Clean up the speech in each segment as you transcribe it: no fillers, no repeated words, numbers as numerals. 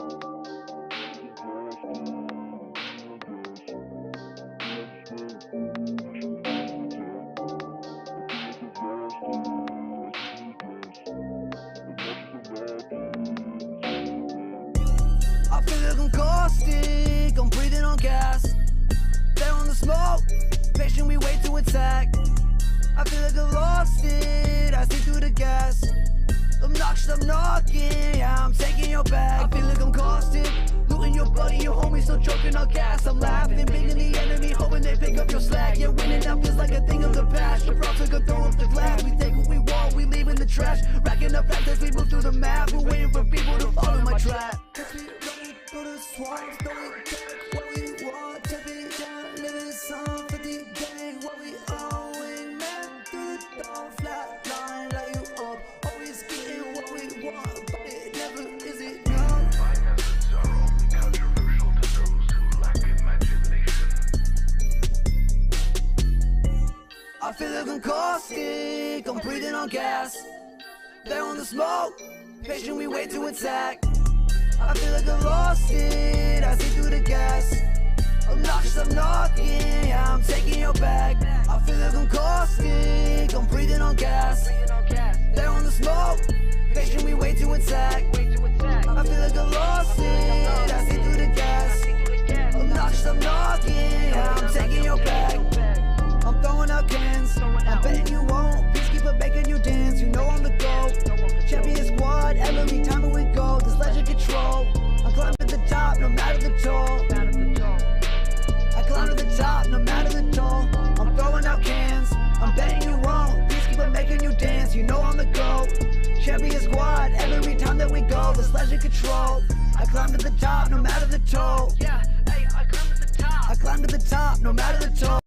I feel like I'm caustic, I'm breathing on gas. They're on the smoke, patient we wait to attack. I feel like I lost it, I see through the gas. Obnoxious, I'm knocking, yeah, I'm taking your bag. I feel like I'm caustic, looting your buddy, your homie still choking on gas. I'm laughing, beating the enemy, hoping they pick up your slack. Yeah, winning now feels like a thing of the past. Your bros are gonna throw up the glass. We take what we want, we leave in the trash. Racking up facts as we move through the map. We're waiting for people to follow my track. Go to swamps, don't take what we want. Tip it down, living some 50 day. What we owing, man, through the door, flat line, like you up. Always getting what we want, but it never is enough. Finances are only controversial to those who lack imagination. I feel like I'm caustic, I'm breathing on gas. They're on the smoke, patient we wait to attack. I feel like I lost it, I see through the gas. Obnoxious, I'm knocking, yeah, I'm taking your bag. I feel like I'm caustic, I'm breathing on gas. They're on the smoke, patient we wait to attack. I feel like I lost it, I see through the gas. Obnoxious, I'm knocking, yeah, I'm taking your bag. I'm throwing out cans, I'm betting you won't. Peacekeeper making you dance, you know I'm the GOAT. Champion squad, every time we go, this legend control. I climb to the top, no matter the toll. I climb to the top, no matter the toll. I'm throwing out cans, I'm betting you won't. Peacekeeper making you dance, you know I'm the GOAT. Champion squad, every time that we go, this legend control. I climb to the top, no matter the toll. Yeah, hey, I climb to the top. I climb to the top, no matter the toll.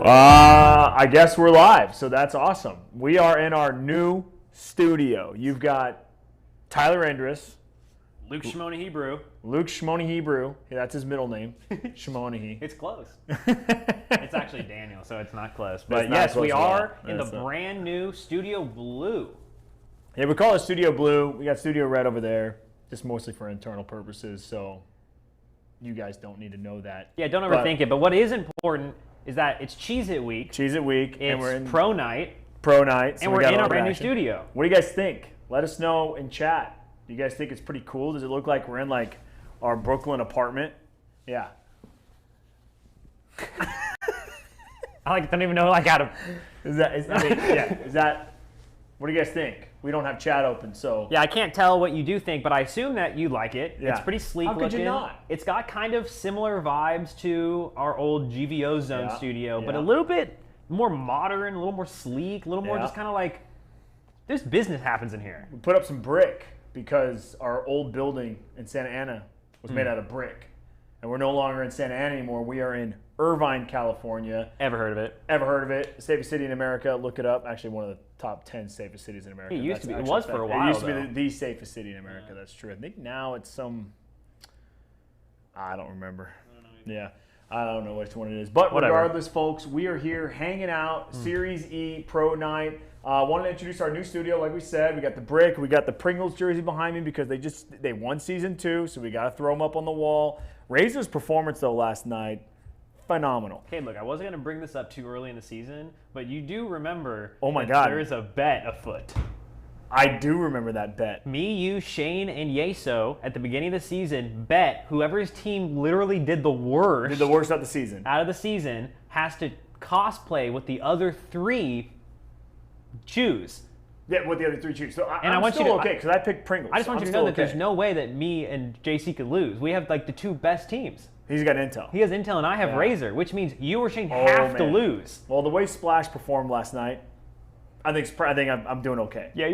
I guess we're live, so that's awesome. We are in our new studio. You've got Tyler Endress, Luke Shimona Hebrew. Luke Shimona Hebrew. Yeah, that's his middle name, Shimona. It's close. It's actually Daniel, so it's not close. But It's not yes, close we at all. are in the It's not. brand new Studio Blue. Yeah, we call it Studio Blue. We got Studio Red over there, just mostly for internal purposes, so you guys don't need to know that. Yeah, don't But- overthink it. But what is important is that it's Cheez-It Week. Cheez-It Week, It's and we're in Pro Night, Pro Night, so and we we're got in all our the brand new action. studio. What do you guys think? Let us know in chat. Do you guys think it's pretty cool? Does it look like we're in like our Brooklyn apartment? Yeah. I don't even know how to. Is that? What do you guys think? We don't have chat open, so Yeah, I can't tell what you do think, but I assume that you like it. Yeah. It's pretty sleek How could you looking. not? It's got kind of similar vibes to our old GVO Zone Yeah, studio, but yeah. a little bit more modern, a little more sleek, a little more Yeah. just kind of like this business happens in here. we put up some brick because our old building in Santa Ana was made out of brick, and we're no longer in Santa Ana anymore. We are in Irvine, California. Ever heard of it? Ever heard of it? Safest city in America. Look it up. Actually, one of the top 10 safest cities in America. It used That's to be. It actually was a for a fact. while, It used to be though. the safest city in America. That's true. I think now it's some. I don't remember. Yeah. I don't know which one it is. But Whatever. regardless, folks, we are here hanging out. SeriesE Pro Night. Wanted to introduce our new studio. Like we said, we got the brick. We got the Pringles jersey behind me because they won season 2, so we got to throw them up on the wall. Razor's performance, though, last night, phenomenal. Okay, look, I wasn't going to bring this up too early in the season, but you do remember Oh my that God. there is a bet afoot. I do remember that bet. Me, you, Shane, and Yeso at the beginning of the season bet whoever's team literally did the worst Did the worst of the season. out of the season has to cosplay what the other 3 choose. Yeah, what the other 3 choose. So And I I'm want you still to- okay because I picked Pringles. I just want I'm you to know still that okay. there's no way that me and JC could lose. We have like the 2 best teams. He's got intel. He has Intel and I have Yeah. Razor, which means you or Shane have to man. lose. Well, the way Splash performed last night, I think I'm doing okay. Yeah,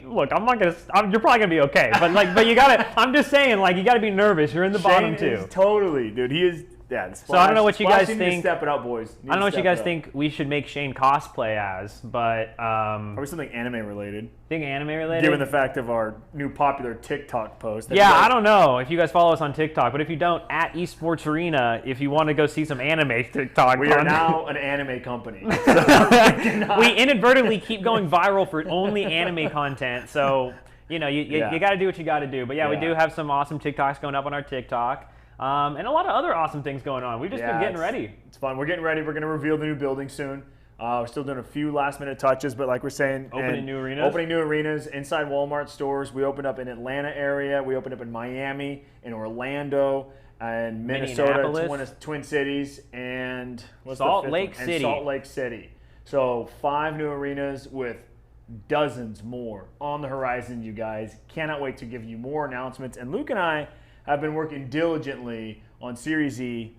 look, I'm not gonna. You're probably gonna be okay, but you gotta. I'm just saying, like, you gotta be nervous. You're in the bottom Shane 2. is totally, dude. He is. Yeah. The So I don't know what you Splash guys need to think. Step it up, boys. I don't know what you guys think we should make Shane cosplay as, but Probably something anime related, think anime related. given the fact of our new popular TikTok post. that Yeah, you guys- I don't know if you guys follow us on TikTok, but if you don't, at Esports Arena, if you want to go see some anime TikTok. We are content. now an anime company. We inadvertently keep going viral for only anime content, so you Yeah. got to do what you got to do. But yeah, we Yeah. do have some awesome TikToks going up on our TikTok, and a lot of other awesome things going on. We've just been getting ready. It's fun. We're getting ready. We're going to reveal the new building soon. We're still doing a few last-minute touches, but like we're saying, Opening new arenas? Opening new arenas inside Walmart stores. We opened up in Atlanta area. We opened up in Miami, in Orlando, and Minnesota, Minneapolis. Twin Cities, and what's the Salt fifth Lake one? And City. Salt Lake City. So 5 new arenas with dozens more on the horizon, you guys. Cannot wait to give you more announcements. And Luke and I have been working diligently on SeriesE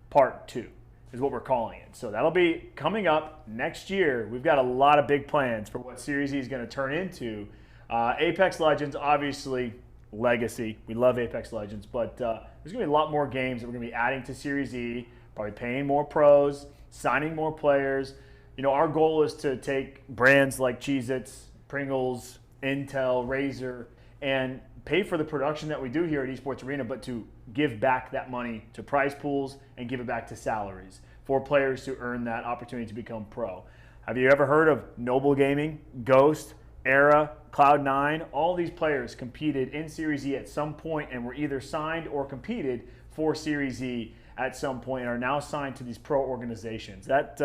Part 2 is what we're calling it. So that'll be coming up next year. We've got a lot of big plans for what SeriesE is going to turn into. Apex Legends, obviously, legacy. We love Apex Legends, but there's going to be a lot more games that we're going to be adding to SeriesE, probably paying more pros, signing more players. You know, our goal is to take brands like Cheez-Its, Pringles, Intel, Razor, and pay for the production that we do here at Esports Arena, but to give back that money to prize pools and give it back to salaries for players to earn that opportunity to become pro. Have you ever heard of Noble Gaming, Ghost, Era, Cloud9? All these players competed in SeriesE at some point and were either signed or competed for SeriesE at some point and are now signed to these pro organizations. That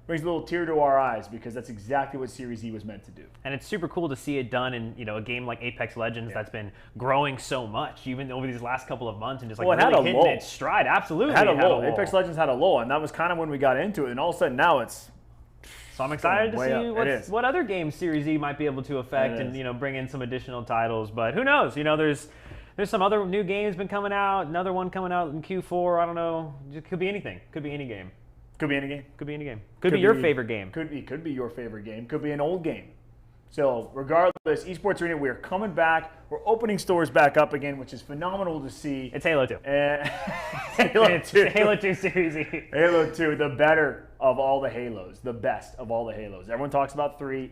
brings a little tear to our eyes because that's exactly what SeriesE was meant to do. And it's super cool to see it done in a game like Apex Legends that's been growing so much, even over these last couple of months, and just like Well, it had really a hitting lull. its stride. Absolutely, It had a it lull. Apex Legends had a lull, and that was kind of when we got into it. And all of a sudden now it's So I'm excited to way up. It is. see what other games SeriesE might be able to affect, It and is. bring in some additional titles. But who knows? There's some other new games been coming out. Another one coming out in Q4. I don't know. It could be anything. Could be any game. could be any game. Could be any game. Could be your favorite game. Could be your favorite game. Could be an old game. So regardless, Esports Arena, we are coming back. We're opening stores back up again, which is phenomenal to see. It's Halo 2. And Halo It's 2. Halo 2 SeriesE. Halo 2, the better of all the Halos, the best of all the Halos. Everyone talks about 3.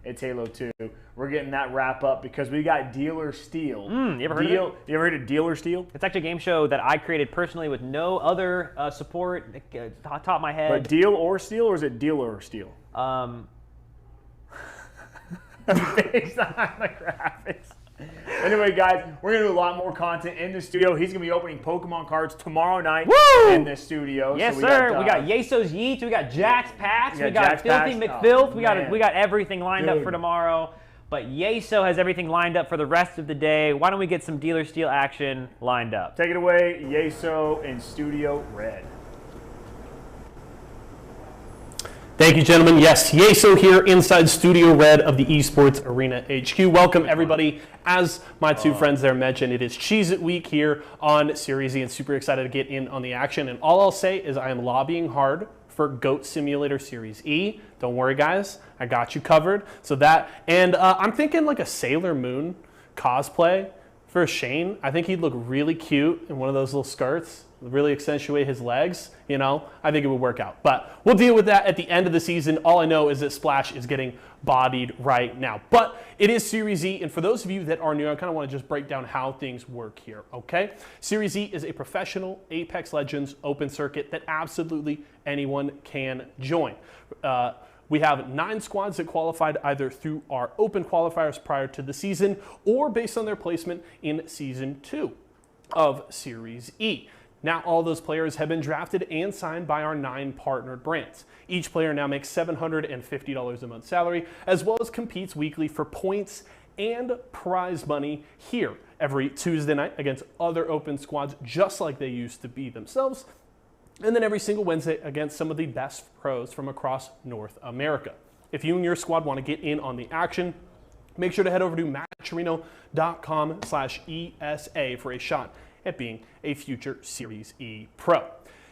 It's Halo 2. We're getting that wrap up because we got Dealer Steal. You ever heard of it? You ever heard of Dealer Steal? It's actually a game show that I created personally with no other support. Top of my head. But Deal or Steal, or is it Dealer or Steal? Based on the graphics. Anyway, guys, we're going to do a lot more content in the studio. He's going to be opening Pokemon cards tomorrow night in the studio. Yes, so sir. We got Yeso's Yeets. We got Jack's Packs. We got Jack's Filthy Packs. McFilth. Oh, we got everything lined up for tomorrow. But Yeso has everything lined up for the rest of the day. Why don't we get some Dealer Steal action lined up? Take it away, Yeso in Studio Red. Thank you, gentlemen. Yes, Yeso here inside Studio Red of the Esports Arena HQ. Welcome, everybody. As my two friends there mentioned, it is Cheez-It Week here on SeriesE, and super excited to get in on the action. And all I'll say is I am lobbying hard for Goat Simulator SeriesE. Don't worry, guys. I got you covered. So that, and I'm thinking like a Sailor Moon cosplay for Shane. I think he'd look really cute in one of those little skirts. Really accentuate his legs, you know, I think it would work out. But we'll deal with that at the end of the season. All I know is that Splash is getting bodied right now. But it is SeriesE, and for those of you that are new, I kind of want to just break down how things work here, okay? SeriesE is a professional Apex Legends open circuit that absolutely anyone can join. We have 9 squads that qualified either through our open qualifiers prior to the season or based on their placement in Season 2 of SeriesE. Now all those players have been drafted and signed by our 9 partnered brands. Each player now makes $750 a month salary, as well as competes weekly for points and prize money here every Tuesday night against other open squads, just like they used to be themselves, and then every single Wednesday against some of the best pros from across North America. If you and your squad want to get in on the action, make sure to head over to matcherino.com/ESA for a shot at being a future SeriesE Pro.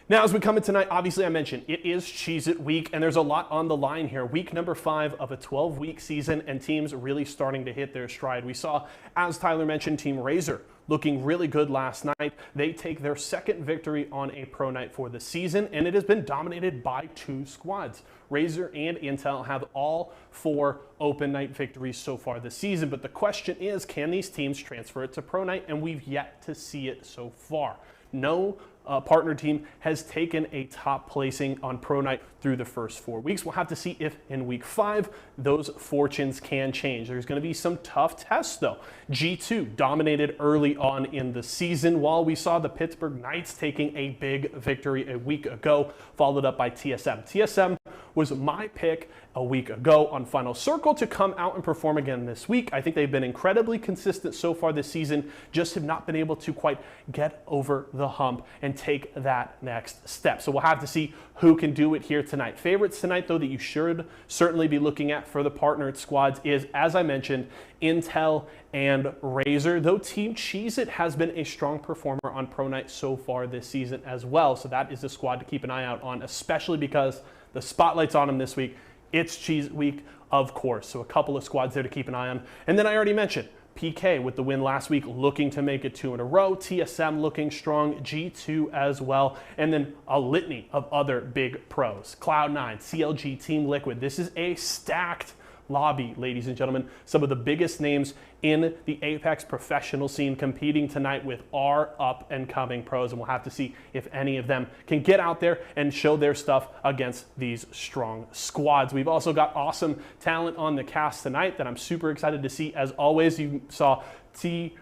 Now, as we come in tonight, obviously I mentioned it is Cheez-It Week, and there's a lot on the line here. Week number 5 of a 12-week season, and teams really starting to hit their stride. We saw, as Tyler mentioned, Team Razor looking really good last night. They take their second victory on a pro night for the season, and it has been dominated by 2 squads. Razor and Intel have all 4 open night victories so far this season, but the question is, can these teams transfer it to pro night? And we've yet to see it so far. No partner team has taken a top placing on pro night through the first 4 weeks. We'll have to see if in week 5 those fortunes can change. There's going to be some tough tests though. G2 dominated early on in the season, while we saw the Pittsburgh Knights taking a big victory a week ago, followed up by TSM. TSM was my pick a week ago on Final Circle to come out and perform again this week. I think they've been incredibly consistent so far this season, just have not been able to quite get over the hump and take that next step. So we'll have to see who can do it here tonight. Favorites tonight, though, that you should certainly be looking at for the partnered squads is, as I mentioned, Intel and Razor, though Team Cheez-It has been a strong performer on Pro Night so far this season as well. So that is a squad to keep an eye out on, especially because the spotlight's on them this week. It's Cheez-It Week, of course. So a couple of squads there to keep an eye on. And then I already mentioned PK with the win last week, looking to make it 2 in a row. TSM looking strong, G2 as well, and then a litany of other big pros. Cloud9, CLG, Team Liquid. This is a stacked lobby, ladies and gentlemen. Some of the biggest names in the Apex professional scene competing tonight with our up and coming pros, and we'll have to see if any of them can get out there and show their stuff against these strong squads. We've also got awesome talent on the cast tonight that I'm super excited to see. As always, you saw T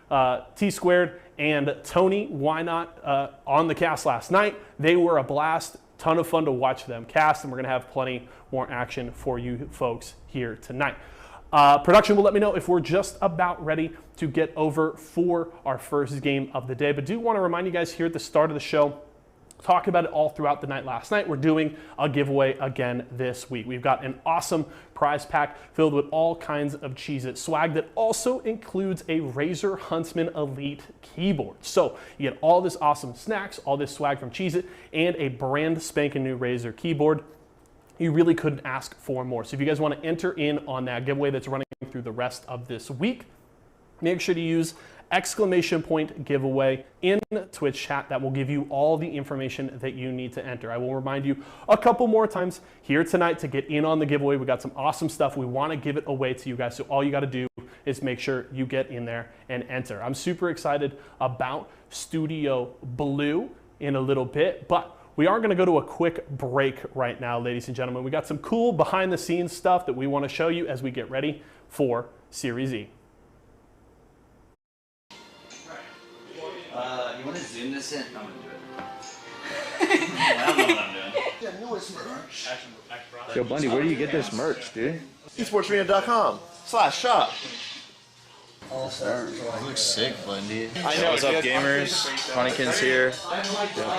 Squared and Tony Why Not on the cast last night. They were a blast. Ton of fun to watch them cast, and we're going to have plenty more action for you folks here tonight. Production will let me know if we're just about ready to get over for our first game of the day, but do want to remind you guys here at the start of the show, talked about it all throughout the night last night. We're doing a giveaway again this week. We've got an awesome prize pack filled with all kinds of Cheez-It swag that also includes a Razer Huntsman Elite keyboard. So you get all this awesome snacks, all this swag from Cheez-It, and a brand spanking new Razer keyboard. You really couldn't ask for more. So if you guys want to enter in on that giveaway that's running through the rest of this week, make sure to use exclamation point giveaway in Twitch chat that will give you all the information that you need to enter. I will remind you a couple more times here tonight to get in on the giveaway. We got some awesome stuff. We want to give it away to you guys. So all you got to do is make sure you get in there and enter. I'm super excited about Studio Blue in a little bit, but we are going to go to a quick break right now, ladies and gentlemen. We got some cool behind the scenes stuff that we want to show you as we get ready for Series E. You want to zoom this in? I'm gonna do it. I don't know what I'm doing. Yo, Bundy, where do you get this merch, dude? esportsarena.com/shop. Looks sick, Bundy. I know. What's up, gamers? Honeykin's here.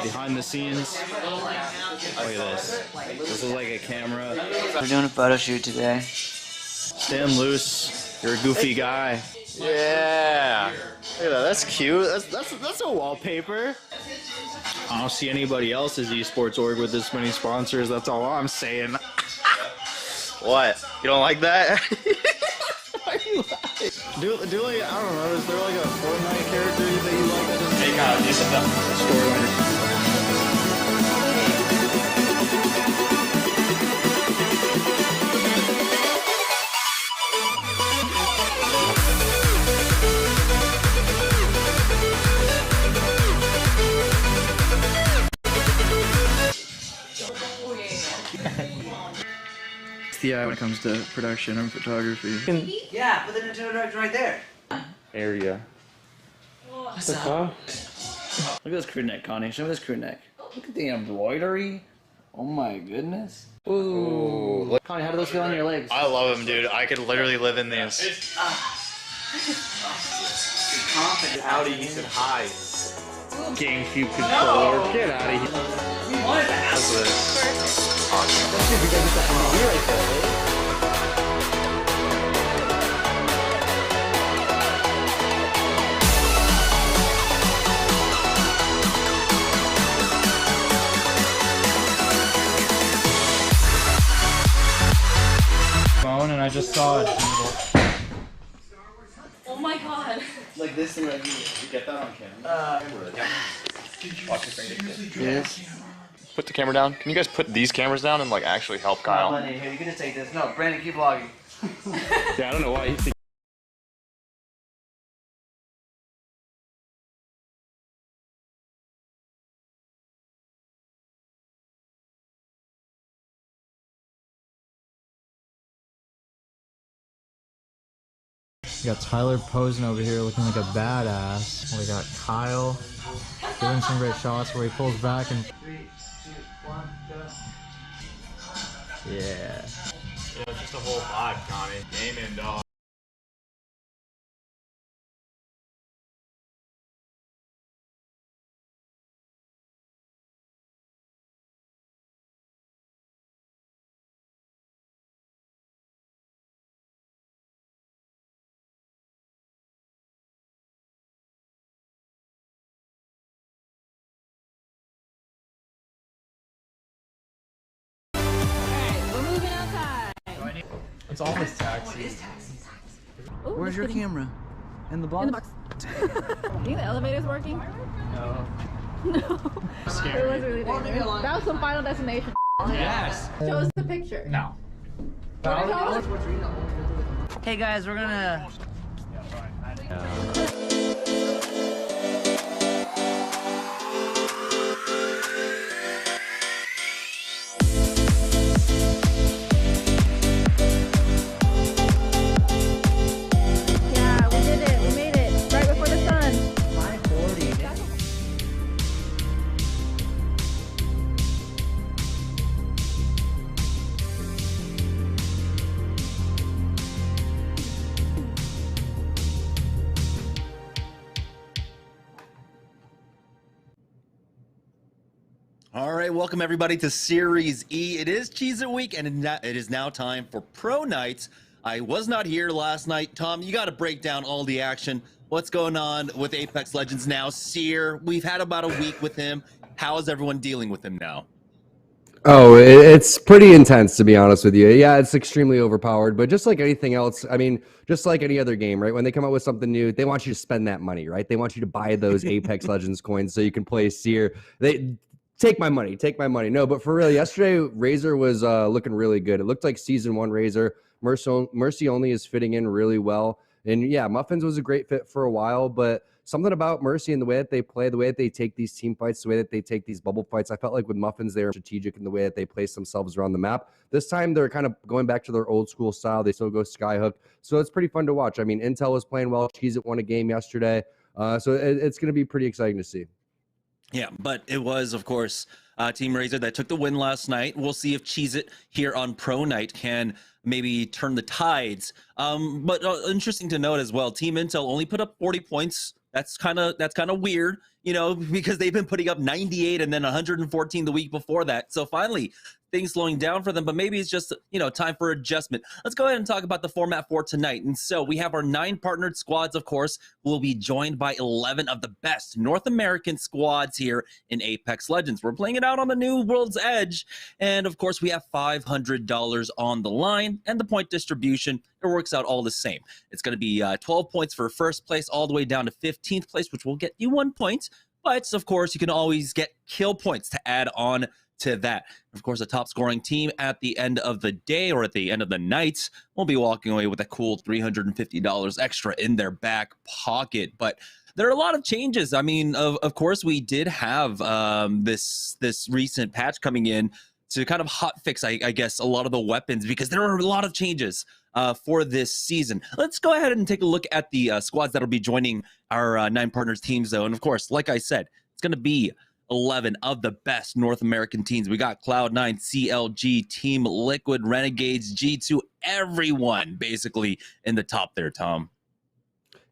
Behind the scenes. Look at this. This is like a camera. We're doing a photo shoot today. Stand loose. You're a goofy guy. Yeah. Look at that. That's cute. That's a wallpaper. I don't see anybody else's esports org with this many sponsors. That's all I'm saying. What? You don't like that? Why are you laughing? Do like, I don't know, is there like a Fortnite character that you like that doesn't take out storyline? Yeah, when it comes to production and photography. Yeah, put the Nintendo Direct right there. Area. What's up? Look at this crew neck, Connie. Show me this crew neck. Look at the embroidery. Oh my goodness. Ooh. Connie, how do those feel on your legs? I love them, dude. I could literally live in these. Confident. Howdy, he said hi. GameCube controller. No. Get out of here. What? What's this? Phone and I just saw it. Oh my god. Like this thing right here. You get that on camera? Watch your finger. Yes. Put the camera down. Can you guys put these cameras down and like actually help Kyle? No, Bunny, here, you can just take this. No, Brandon, keep vlogging. Yeah, I don't know why you think. We got Tyler posing over here looking like a badass. We got Kyle doing some great shots where he pulls back and 3, 2, 1, go. yeah. Yeah, it's just a whole vibe, Connie. Gaming, dog. It's almost taxi. Ooh, Where's your camera? In the box? in the box. You think the elevator's working? No. No. It was really dangerous. That was some Final Destination. Yes. Show us the picture. No. Hey guys, we're gonna... Yeah, we did it. We made it. Right before the sun. 540. All right, welcome everybody to Series E. It is Cheez-It Week, and it is now time for Pro Nights. I was not here last night. Tom, you got to break down all the action. What's going on with Apex Legends now? Seer, we've had about a week with him. How is everyone dealing with him now? Oh, it's pretty intense, to be honest with you. Yeah, it's extremely overpowered, but just like anything else, I mean, just like any other game, right? When they come out with something new, they want you to spend that money, right? They want you to buy those Apex Legends coins so you can play Seer. They take my money, take my money. No, but for real, yesterday Razor was looking really good. It looked like Season 1 Razor. Mercy Only is fitting in really well. And yeah, Muffins was a great fit for a while, but something about Mercy and the way that they play, the way that they take these team fights, the way that they take these bubble fights, I felt like with Muffins, they were strategic in the way that they place themselves around the map. This time, they're kind of going back to their old school style. They still go skyhook. So it's pretty fun to watch. I mean, Intel was playing well. Cheez It won a game yesterday. So it's going to be pretty exciting to see. Yeah, but it was, of course, Team Razor that took the win last night. We'll see if Cheez It here on Pro Night can maybe turn the tides. But interesting to note as well, Team Intel only put up 40 points. That's kind of weird, you know, because they've been putting up 98 and then 114 the week before that. So finally, things slowing down for them, but maybe it's just, you know, time for adjustment. Let's go ahead and talk about the format for tonight. And so we have our 9 partnered squads, of course, who will be joined by 11 of the best North American squads here in Apex Legends. We're playing it out on the new World's Edge. And of course, we have $500 on the line, and the point distribution, it works out all the same. It's going to be 12 points for first place all the way down to 15th place, which will get you 1 point. But of course, you can always get kill points to add on to that. Of course, the top scoring team at the end of the day or at the end of the night will be walking away with a cool $350 extra in their back pocket. But there are a lot of changes. I mean, of course, we did have this recent patch coming in to kind of hot fix, I guess, a lot of the weapons, because there are a lot of changes for this season. Let's go ahead and take a look at the squads that will be joining our 9 partners teams, though. And of course, like I said, it's going to be 11 of the best North American teams. We got Cloud9, CLG, Team Liquid, Renegades, G2, everyone basically in the top there, Tom.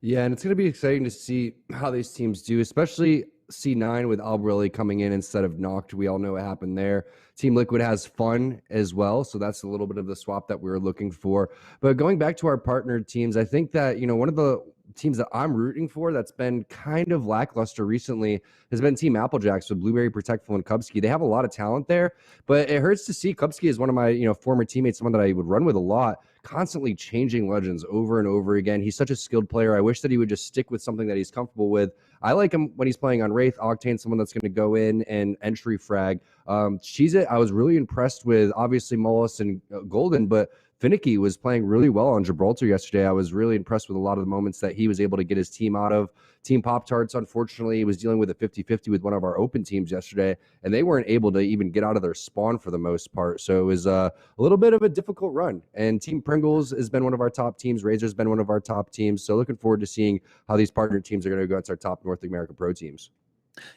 Yeah, and it's going to be exciting to see how these teams do, especially C9 with Albrelli coming in instead of Noct. We all know what happened there. Team Liquid has fun as well, so that's a little bit of the swap that we were looking for. But going back to our partnered teams, I think that, you know, one of the teams that I'm rooting for that's been kind of lackluster recently has been Team Applejacks with Blueberry, Protectful, and Kubsky. They have a lot of talent there, but it hurts to see Kubsky as one of my, you know, former teammates, someone that I would run with a lot, constantly changing legends over and over again. He's such a skilled player. I wish that he would just stick with something that he's comfortable with. I like him when he's playing on Wraith, Octane, someone that's going to go in and entry frag. Cheez It, I was really impressed with, obviously, Mullis and Golden, but Finicky was playing really well on Gibraltar yesterday. I was really impressed with a lot of the moments that he was able to get his team out of. Team Pop-Tarts, unfortunately, was dealing with a 50-50 with one of our open teams yesterday, and they weren't able to even get out of their spawn for the most part. So it was a little bit of a difficult run. And Team Pringles has been one of our top teams. Razor's been one of our top teams. So looking forward to seeing how these partner teams are going to go against our top North American pro teams.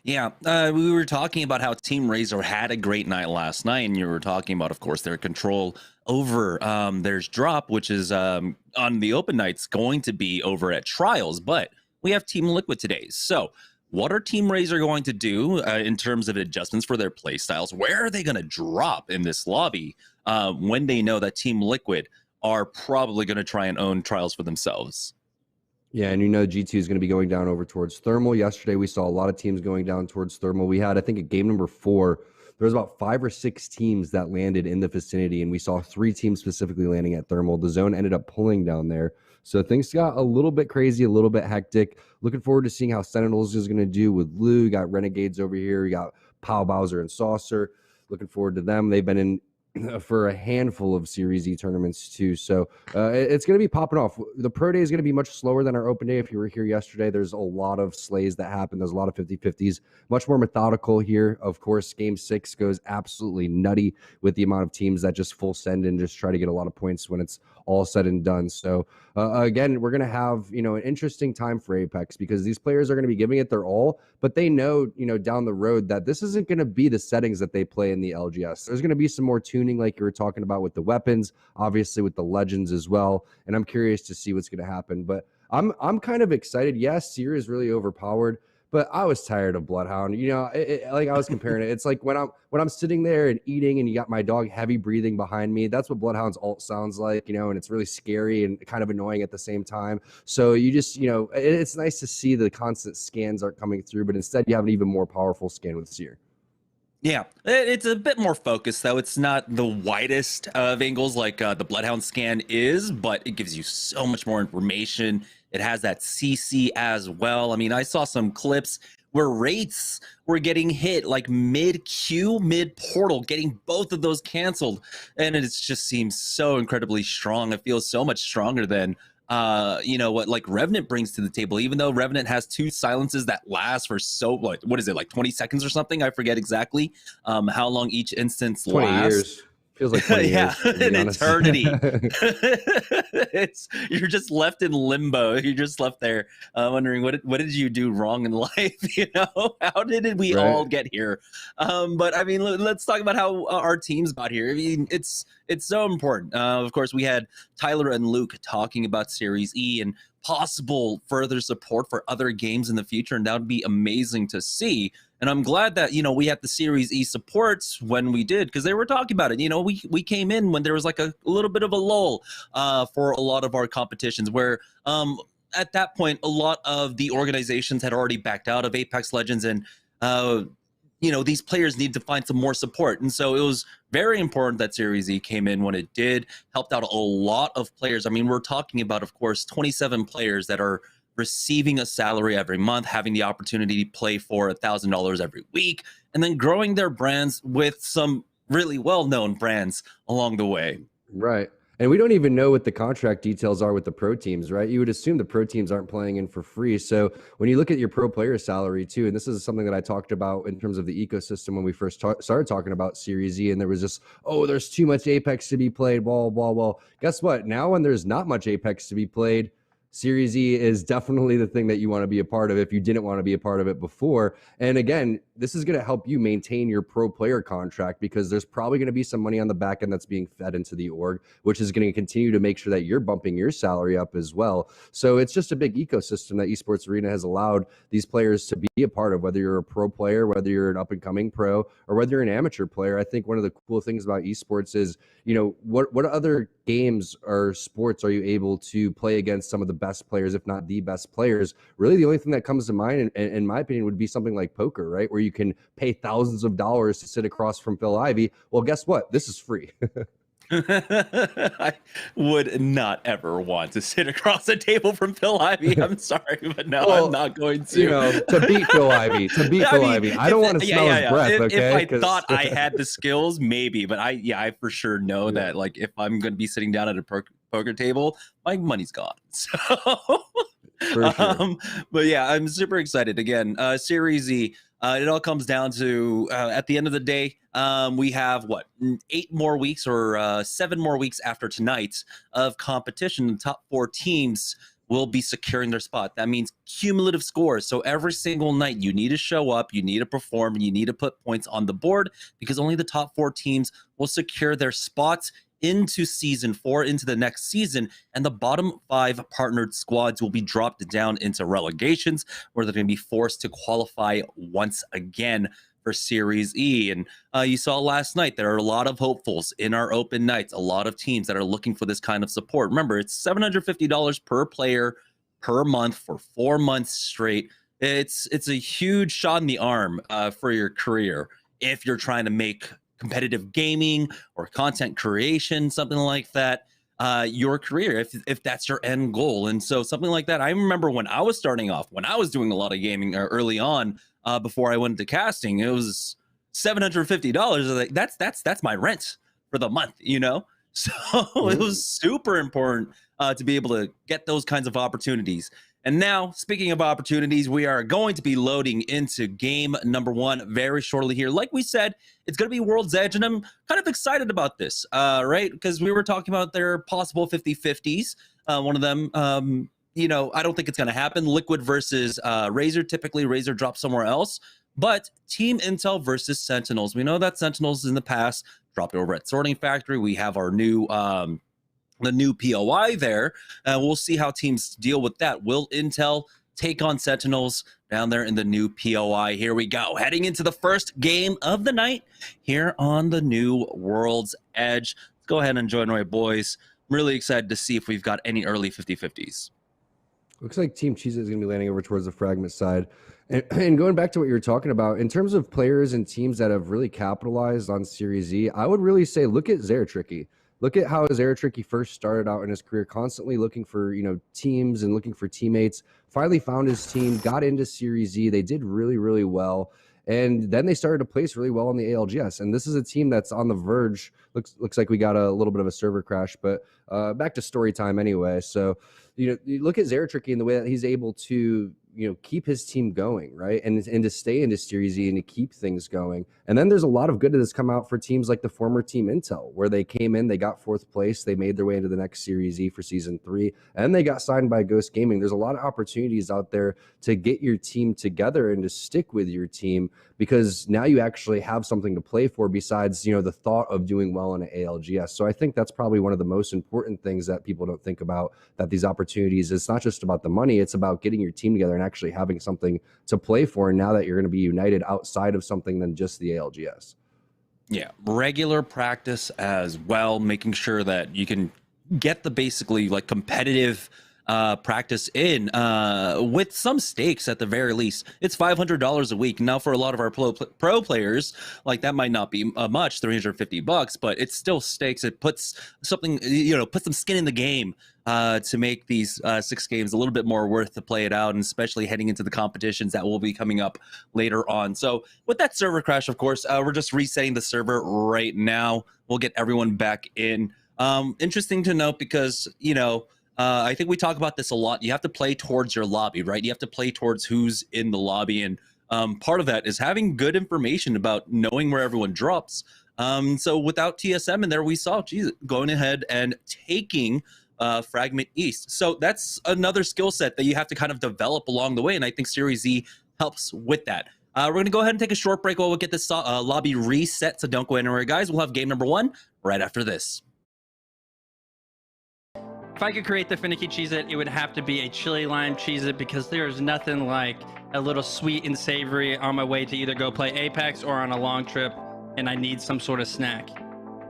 Yeah, we were talking about how Team Razor had a great night last night, and you were talking about, of course, their control over there's drop, which is on the open nights going to be over at Trials, but we have Team Liquid today. So what are Team Razor going to do in terms of adjustments for their play styles? Where are they going to drop in this lobby when they know that Team Liquid are probably going to try and own Trials for themselves? Yeah, and you know G2 is going to be going down over towards Thermal. Yesterday, we saw a lot of teams going down towards Thermal. We had, I think, at game number 4, there was about 5 or 6 teams that landed in the vicinity, and we saw 3 teams specifically landing at Thermal. The zone ended up pulling down there. So things got a little bit crazy, a little bit hectic. Looking forward to seeing how Sentinels is going to do with Lou. You got Renegades over here. You got Pow Bowser and Saucer. Looking forward to them. They've been in for a handful of SeriesE tournaments too. So it's going to be popping off. The pro day is going to be much slower than our open day. If you were here yesterday, there's a lot of slays that happen. There's a lot of 50-50s, much more methodical here. Of course, game 6 goes absolutely nutty with the amount of teams that just full send and just try to get a lot of points when it's all said and done. So again, we're going to have, you know, an interesting time for Apex because these players are going to be giving it their all, but they know, you know, down the road that this isn't going to be the settings that they play in the LGS. There's going to be some more tuning like you were talking about with the weapons, obviously with the legends as well. And I'm curious to see what's going to happen, but I'm kind of excited. Yes, Seer is really overpowered, but I was tired of Bloodhound. You know, like I was comparing it. It's like when I'm sitting there and eating and you got my dog heavy breathing behind me. That's what Bloodhound's ult sounds like, you know, and it's really scary and kind of annoying at the same time. So you just, you know, it's nice to see the constant scans aren't coming through, but instead you have an even more powerful scan with Seer. Yeah, it's a bit more focused, though. It's not the widest of angles like the Bloodhound scan is, but it gives you so much more information. It has that CC as well. I mean, I saw some clips where rates were getting hit like mid-queue, mid-portal, getting both of those canceled. And it just seems so incredibly strong. It feels so much stronger than what like Revenant brings to the table. Even though Revenant has 2 silences that last for what is it, like 20 seconds or something? I forget exactly how long each instance 20 lasts. years. Feels like 20 yeah, years, to be an honest. eternity. You're just left in limbo. You're just left there wondering what did you do wrong in life? How did we all get here? But I mean, let's talk about how our teams got here. I mean, it's so important. Of course, we had Tyler and Luke talking about SeriesE and possible further support for other games in the future, and that would be amazing to see. And I'm glad that, we had the SeriesE supports when we did, because they were talking about it. We came in when there was like a little bit of a lull for a lot of our competitions where at that point, a lot of the organizations had already backed out of Apex Legends, and these players need to find some more support. And so it was very important that SeriesE came in when it did, helped out a lot of players. I mean, we're talking about, of course, 27 players that are receiving a salary every month, having the opportunity to play for $1,000 every week, and then growing their brands with some really well-known brands along the way. Right. And we don't even know what the contract details are with the pro teams, right? You would assume the pro teams aren't playing in for free. So when you look at your pro player salary too, and this is something that I talked about in terms of the ecosystem when we first started talking about SeriesE, and there was just, there's too much Apex to be played, blah, blah, blah. Guess what? Now when there's not much Apex to be played, SeriesE is definitely the thing that you want to be a part of if you didn't want to be a part of it before. And again, this is going to help you maintain your pro player contract, because there's probably going to be some money on the back end that's being fed into the org, which is going to continue to make sure that you're bumping your salary up as well. So it's just a big ecosystem that Esports Arena has allowed these players to be a part of, whether you're a pro player, whether you're an up and coming pro, or whether you're an amateur player. I think one of the cool things about esports is, what other games or sports are you able to play against some of the best players, if not the best players? Really, the only thing that comes to mind, in my opinion, would be something like poker, right? Where you can pay thousands of dollars to sit across from Phil Ivey. Well, guess what? This is free. I would not ever want to sit across the table from Phil Ivey. I'm sorry, but no, I'm not going to. To beat Phil Ivey. I don't want to smell his breath, okay? If I thought I had the skills, maybe. But I for sure know that, like, if I'm going to be sitting down at a poker table, my money's gone. So, For sure. but yeah, I'm super excited. Again, SeriesE, it all comes down to, at the end of the day, we have 8 more weeks or 7 more weeks after tonight of competition. The top 4 teams will be securing their spot. That means cumulative scores. So every single night you need to show up, you need to perform, and you need to put points on the board, because only the top 4 teams will secure their spots into season 4, into the next season, and the bottom 5 partnered squads will be dropped down into relegations, where they're going to be forced to qualify once again for SeriesE. And you saw last night there are a lot of hopefuls in our open nights, a lot of teams that are looking for this kind of support. Remember, it's $750 per player per month for 4 months straight. It's a huge shot in the arm for your career if you're trying to make competitive gaming or content creation, something like that, your career, if that's your end goal. And so something like that, I remember when I was starting off, when I was doing a lot of gaming early on, before I went into casting, it was $750. Like, that's my rent for the month, So it was super important to be able to get those kinds of opportunities. And now, speaking of opportunities, we are going to be loading into game number 1 very shortly here. Like we said, it's going to be World's Edge, and I'm kind of excited about this, right? Because we were talking about their possible 50-50s. One of them, I don't think it's going to happen. Liquid versus Razor. Typically, Razor drops somewhere else. But Team Intel versus Sentinels. We know that Sentinels in the past dropped over at Sorting Factory. We have our new... the new POI there. We'll see how teams deal with that. Will Intel take on Sentinels down there in the new POI? Here we go. Heading into the first game of the night here on the new World's Edge. Let's go ahead and join my boys. I'm really excited to see if we've got any early 50-50s. Looks like Team Cheez-It is going to be landing over towards the fragment side. And going back to what you were talking about, in terms of players and teams that have really capitalized on SeriesE, I would really say look at Zeratricky. Look at how Zeratricky first started out in his career, constantly looking for, teams and looking for teammates. Finally found his team, got into SeriesE. They did really, really well. And then they started to place really well on the ALGS. And this is a team that's on the verge. Looks like we got a little bit of a server crash, but back to story time anyway. So, you look at Zeratricky and the way that he's able to, keep his team going, right? And to stay into SeriesE and to keep things going. And then there's a lot of good that has come out for teams like the former Team Intel, where they came in, they got 4th place, they made their way into the next SeriesE for Season 3, and they got signed by Ghost Gaming. There's a lot of opportunities out there to get your team together and to stick with your team, because now you actually have something to play for besides, the thought of doing well in an ALGS. So I think that's probably one of the most important things that people don't think about, that these opportunities, it's not just about the money, it's about getting your team together and actually having something to play for. And now that you're going to be united outside of something than just the ALGS. Yeah, regular practice as well, making sure that you can get the basically like competitive practice in with some stakes at the very least. It's $500 a week. Now for a lot of our pro players, like that might not be much, $350, but it's still stakes. It puts something, put some skin in the game to make these 6 games a little bit more worth to play it out, and especially heading into the competitions that will be coming up later on. So with that server crash, of course, we're just resetting the server right now. We'll get everyone back in. Interesting to note because, I think we talk about this a lot. You have to play towards your lobby, right? You have to play towards who's in the lobby. And part of that is having good information about knowing where everyone drops. So without TSM in there, we saw going ahead and taking Fragment East. So that's another skill set that you have to kind of develop along the way. And I think SeriesE helps with that. We're going to go ahead and take a short break while we get this lobby reset. So don't go anywhere, guys. We'll have game number 1 right after this. If I could create the finicky Cheez-It, it would have to be a chili lime Cheez-It, because there's nothing like a little sweet and savory on my way to either go play Apex or on a long trip, and I need some sort of snack.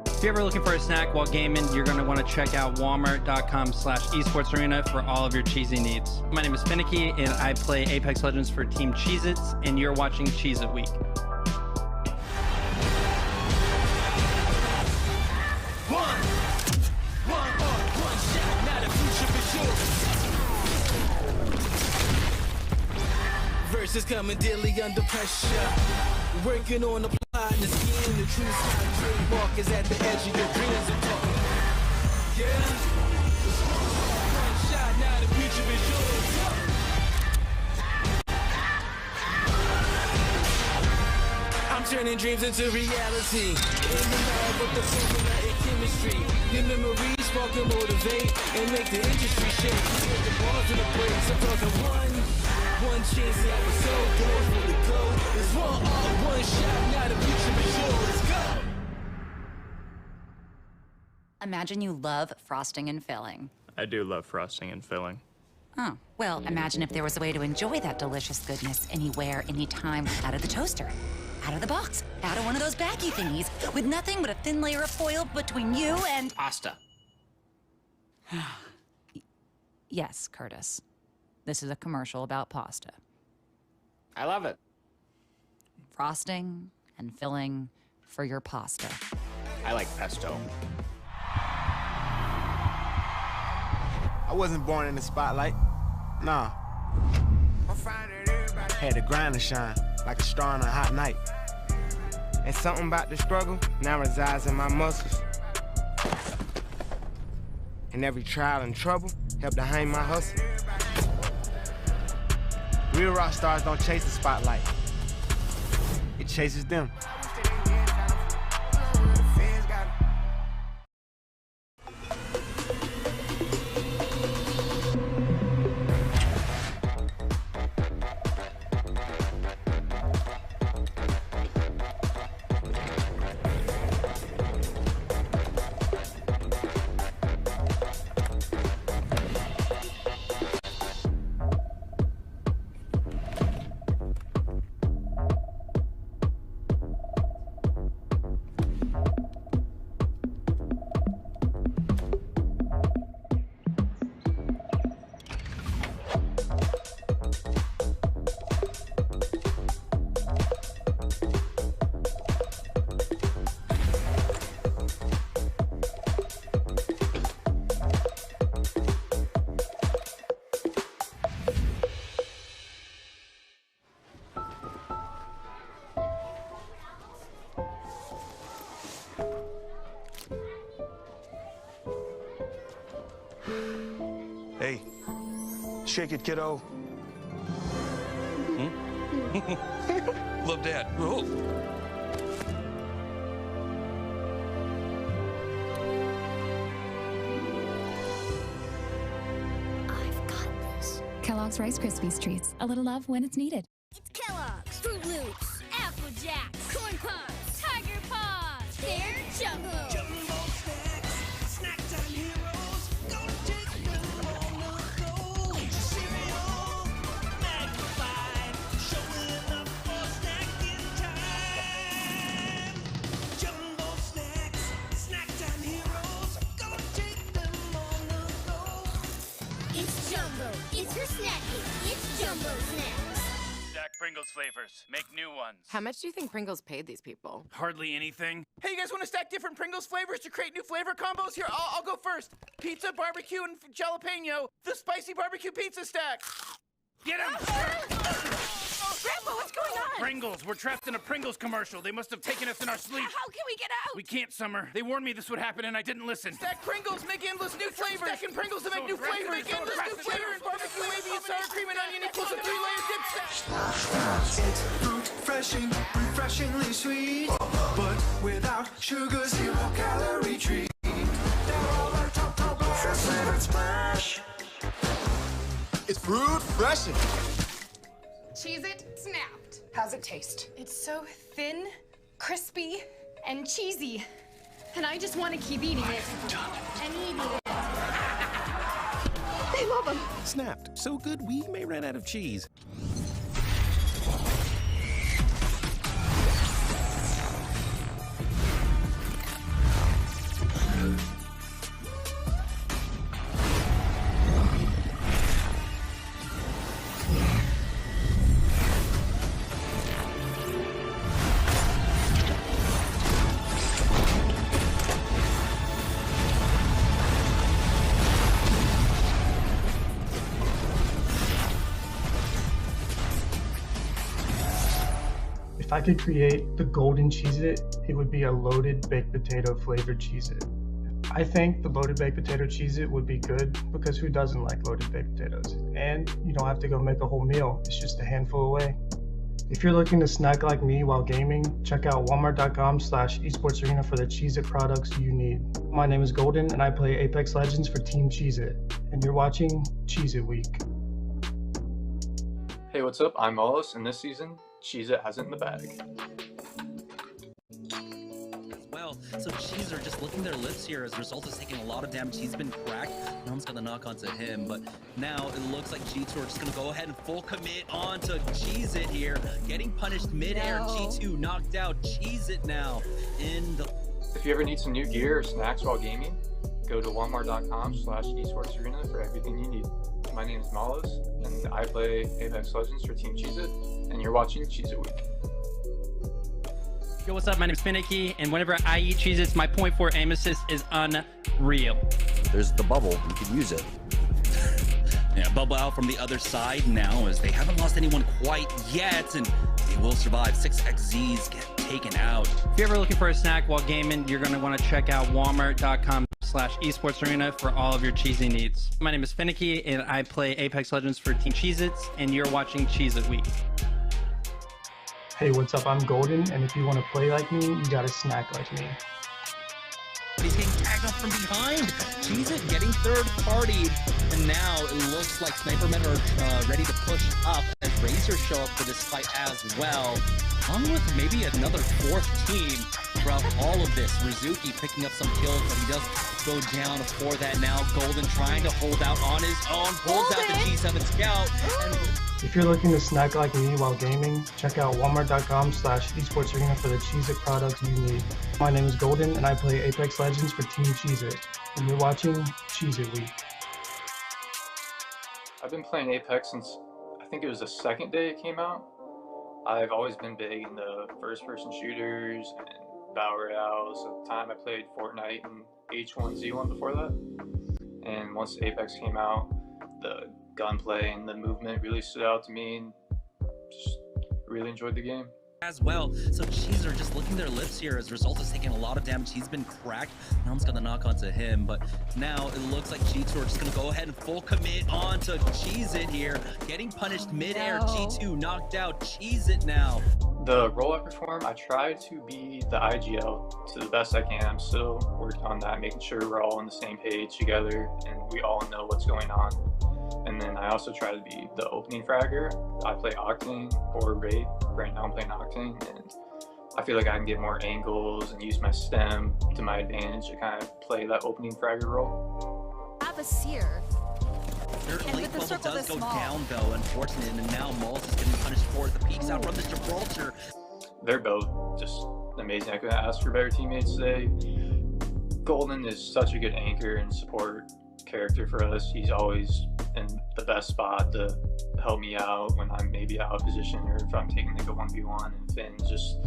If you're ever looking for a snack while gaming, you're going to want to check out walmart.com/esportsarena for all of your cheesy needs. My name is Finicky, and I play Apex Legends for Team Cheez-Its, and you're watching Cheez-It Week. Verses coming daily under pressure. Working on the plot and the scheme. The true sky trademark is at the edge of your dreams. I'm talking. Yeah. One shot, now the future is yours. I'm turning dreams into reality. In the lab with the formula and chemistry. Your memories spark and motivate and make the industry shake. Get the balls in the place. I'm talking one chance episode, doors for the go. There's one shot, now the future is yours. Let's go. Imagine you love frosting and filling. I do love frosting and filling. Oh, well, imagine if there was a way to enjoy that delicious goodness anywhere, anytime, out of the toaster, out of the box, out of one of those baggy thingies, with nothing but a thin layer of foil between you and... Pasta. Yes, Curtis. This is a commercial about pasta. I love it. Frosting and filling for your pasta. I like pesto. I wasn't born in the spotlight. Nah. Had to grind and shine like a star on a hot night. And something about the struggle now resides in my muscles. And every trial and trouble helped to hang my hustle. Real rock stars don't chase the spotlight. It chases them. Shake it, kiddo. Love Dad. Oh. Kellogg's Rice Krispies Treats. A little love when it's needed. It's Kellogg's, Fruit Loops, Apple Jacks, Corn Pops, Tiger Paws. They're Jumbo. Jumbo snacks, snack time heroes. Go take them on the go. Cereal, magnified, showing up for snacking time. Jumbo snacks, snack time heroes. Go take them on the go. It's Jumbo. It's for snacking. It's Jumbo Snacks. Stack Pringles flavors. Make new ones. How much do you think Pringles paid these people? Hardly anything. Hey, you guys want to stack different Pringles flavors to create new flavor combos? Here, I'll go first. Pizza, barbecue, and jalapeno. The spicy barbecue pizza stack. Get him! Grandpa, what's going on? Pringles. We're trapped in a Pringles commercial. They must have taken us in our sleep. How can we get out? We can't, Summer. They warned me this would happen, and I didn't listen. Stack Pringles, make endless new flavors. Stacking Pringles to make new flavors. Make endless new flavors. Barbecue, wavy, and sour cream and onion equals a 3-layer dip stack. It's fruit refreshing, refreshingly sweet, but without sugar, 0 calorie treat. They're all our top fresh flavored splash. It's fruit refreshing. Cheez-It snapped. How's it taste? It's so thin, crispy, and cheesy. And I just want to keep eating it. And eating it. I love them. Snapped. So good we may run out of cheese. If I could create the golden Cheez-It, it would be a loaded baked potato flavored Cheez-It. I think the loaded baked potato Cheez-It would be good because who doesn't like loaded baked potatoes? And you don't have to go make a whole meal, it's just a handful away. If you're looking to snack like me while gaming, check out walmart.com/esportsarena for the Cheez-It products you need. My name is Golden and I play Apex Legends for Team Cheez-It, and you're watching Cheez-It Week. Hey, what's up? I'm Wallace, and this season, Cheez-It has it in the bag. Well, so Cheese are just licking their lips here as a result of taking a lot of damage. He's been cracked. No one's gonna knock onto him, but now it looks like G2 are just gonna go ahead and full commit onto Cheez-It here, getting punished midair. No. G2 knocked out. Cheez-It now in the. If you ever need some new gear or snacks while gaming, go to walmart.com/esportsarena for everything you need. My name is Malos, and I play Apex Legends for Team Cheez-It, and you're watching Cheez-It Week. Yo, what's up? My name is Finicky, and whenever I eat Cheez-Its, my .4 aim assist is unreal. There's the bubble. You can use it. Yeah, bubble out from the other side now as they haven't lost anyone quite yet, and they will survive. 6XZs get taken out. If you're ever looking for a snack while gaming, you're going to want to check out walmart.com/esportsarena for all of your cheesy needs. My name is Finicky, and I play Apex Legends for Team Cheez-Its, and you're watching Cheez-It Week. Hey, what's up? I'm Golden, and if you want to play like me, you gotta snack like me. He's getting tagged up from behind. Cheez-It getting third-partied, and now it looks like Snipermen are ready to push up as Razor show up for this fight as well. Along with maybe another fourth team throughout all of this. Rizuki picking up some kills, but he does go down for that now. Golden trying to hold out on his own, pulls out the G7 Scout, and If you're looking to snack like me while gaming, check out walmart.com/esportsarena for the Cheez-It products you need. My name is Golden, and I play Apex Legends for Team Cheez-It, and you're watching Cheez-It Week. I've been playing Apex since I think it was the second day it came out. I've always been big into first-person shooters and battle royales. At the time I played Fortnite and H1Z1 before that. And once Apex came out, the gunplay and the movement really stood out to me and just really enjoyed the game. as well. So Cheese are just licking their lips here as Result is taking a lot of damage. He's been cracked. Helm's got the knock onto him, but now it looks like G2 are just gonna go ahead and full commit onto Cheese It here. Getting punished midair. No. G2 knocked out. Cheese It now. The role I perform, I try to be the IGL to the best I can. I'm still working on that, making sure we're all on the same page together and we all know what's going on. And then I also try to be the opening fragger. I play Octane or Raid. Right now I'm playing Octane, and I feel like I can get more angles and use my stem to my advantage to kind of play that opening fragger role. Have a seer. Their And late with the bubble circle does this go small. down though, unfortunate, and now Maltz is getting punished for it. The peeks out from the Gibraltar. They're both just amazing. I couldn't ask for better teammates today. Golden is such a good anchor and support character for us. He's always in the best spot to help me out when I'm maybe out of position or if I'm taking like a 1v1. And Finn's just,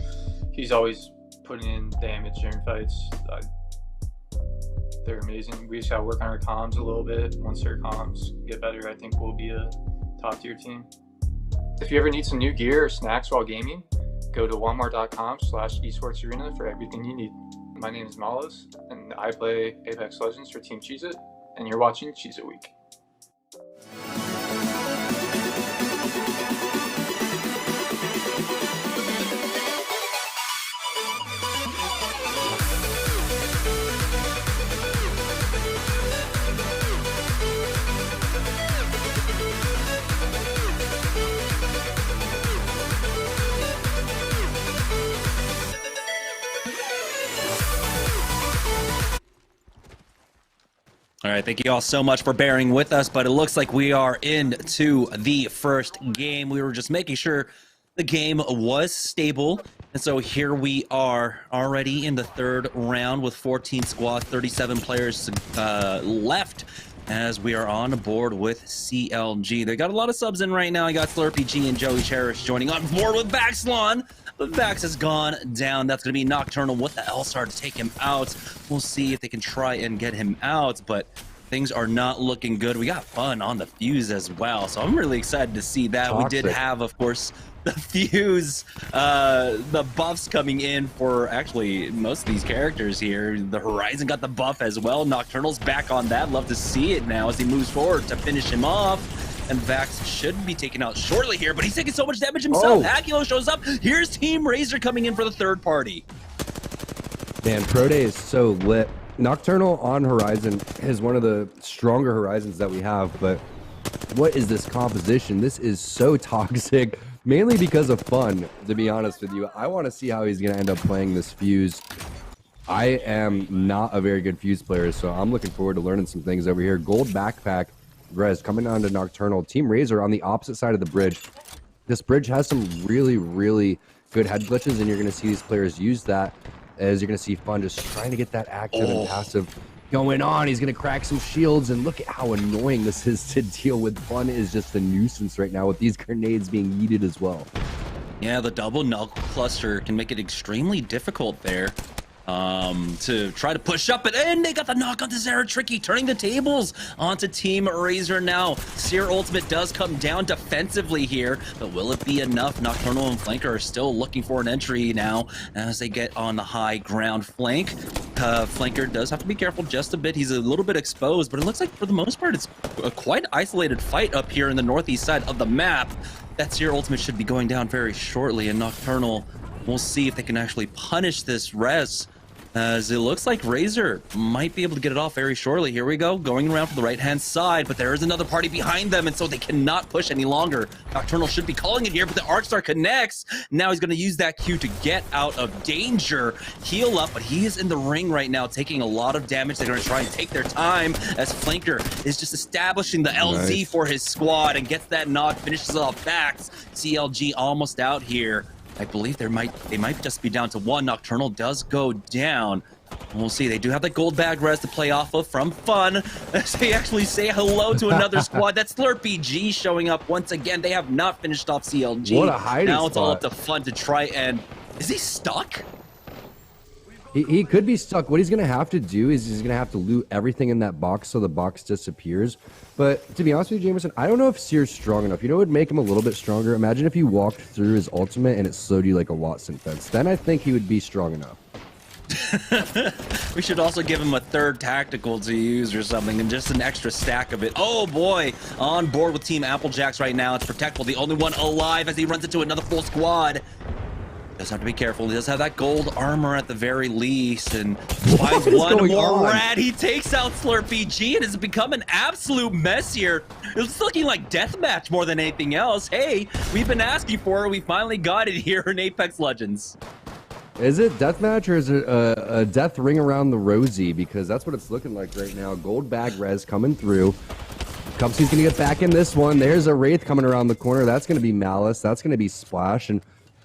he's always putting in damage during fights. They're amazing. We just gotta work on our comms a little bit. Once our comms get better, I think we'll be a top tier team. If you ever need some new gear or snacks while gaming, go to walmart.com/esportsarena for everything you need. My name is Malas, and I play Apex Legends for Team Cheez It, and you're watching Cheez It Week. All right, thank you all so much for bearing with us, but it looks like we are into the first game. We were just making sure the game was stable, and so here we are already in the third round with 14 squads, 37 players left as we are on board with CLG. They got a lot of subs in right now. I got Slurpee G and Joey Cherish joining on board with Vaxlon. But Vax has gone down. That's going to be Nocturnal with the L-Star to take him out. We'll see if they can try and get him out, but things are not looking good. We got Fun on the Fuse as well, so I'm really excited to see that. Toxic. We did have, of course, the Fuse, the buffs coming in for actually most of these characters here. The Horizon got the buff as well. Nocturnal's back on that. Love to see it now as he moves forward to finish him off. And Vax should be taken out shortly here, but he's taking so much damage himself. Akilo shows up. Here's Team Razor coming in for the third party. Man, Pro Day is so lit. Nocturnal on Horizon is one of the stronger Horizons that we have, but what is this composition? This is so toxic, mainly because of Fun, to be honest with you. I want to see how he's going to end up playing this Fuse. I am not a very good Fuse player, so I'm looking forward to learning some things over here. Gold backpack. Rez coming on to Nocturnal. Team Razor on the opposite side of the bridge. This bridge has some really, really good head glitches, and you're going to see these players use that as you're going to see Fun just trying to get that active and passive going on. He's going to crack some shields, and look at how annoying this is to deal with. Fun is just a nuisance right now with these grenades being yeeted as well. Yeah, the double null cluster can make it extremely difficult there. To try to push up, and they got the knock onto Zara Tricky, turning the tables onto Team Razor now. Seer Ultimate does come down defensively here, but will it be enough? Nocturnal and Flanker are still looking for an entry now as they get on the high ground flank. Flanker does have to be careful just a bit. He's a little bit exposed, but it looks like for the most part, it's a quite isolated fight up here in the northeast side of the map. That Seer Ultimate should be going down very shortly, and Nocturnal, we'll see if they can actually punish this res. As it looks like Razor might be able to get it off very shortly. Here we go, going around from the right-hand side, but there is another party behind them, and so they cannot push any longer. Nocturnal should be calling it here, but the Arcstar connects. Now he's going to use that Q to get out of danger. Heal up, but he is in the ring right now, taking a lot of damage. They're going to try and take their time as Flanker is just establishing the LZ for his squad and gets that knock, finishes off Vax. CLG almost out here. I believe they might just be down to one. Nocturnal does go down. And we'll see. They do have the gold bag res to play off of from Fun. As they actually say hello to another squad. That's Slurpee G showing up once again. They have not finished off CLG. What a hiding Now it's all up spot. to Fun to try and... Is he stuck? He could be stuck. What he's going to have to do is he's going to have to loot everything in that box so the box disappears. But to be honest with you, Jamerson, I don't know if Seer's strong enough. You know what would make him a little bit stronger? Imagine if you walked through his ultimate and it slowed you like a Watson fence. Then I think he would be strong enough. We should also give him a third tactical to use or something, and just an extra stack of it. Oh boy, on board with Team Applejacks right now. It's Protectable, the only one alive as he runs into another full squad. Does have to be careful. He does have that gold armor at the very least, and finds one more rat. He takes out Slurpee and has become an absolute mess here. It's looking like deathmatch more than anything else. Hey, we've been asking for it. We finally got it here in Apex Legends. Is it deathmatch or is it a death ring around the rosy? Because that's what it's looking like right now. Gold bag res coming through. Cubsy's gonna get back in this one. There's a Wraith coming around the corner. That's gonna be Malice. That's gonna be Splash. And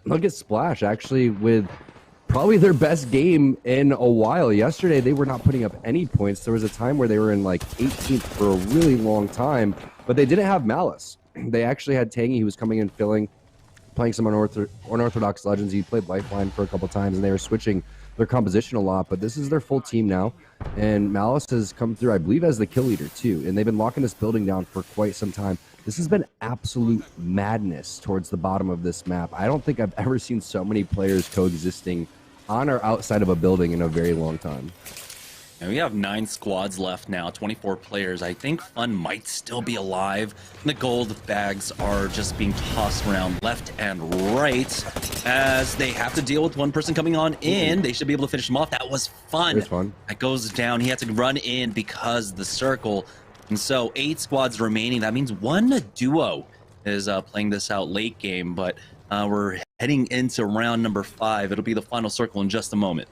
look at Splash actually with probably their best game in a while. Yesterday, they were not putting up any points. There was a time where they were in like 18th for a really long time, but they didn't have Malice. They actually had Tangy, who was coming in filling, playing some unorthodox legends. He played Lifeline for a couple times, and they were switching their composition a lot, but this is their full team now. And Malice has come through, I believe, as the kill leader too, and they've been locking this building down for quite some time. This has been absolute madness towards the bottom of this map. I don't think I've ever seen so many players coexisting on or outside of a building in a very long time. And we have 9 squads left now, 24 players. I think Fun might still be alive. The gold bags are just being tossed around left and right as they have to deal with one person coming on in. They should be able to finish him off. That was Fun. That goes down. He had to run in because of the circle. And so 8 squads remaining. That means one duo is playing this out late game, but we're heading into round number 5. It'll be the final circle in just a moment.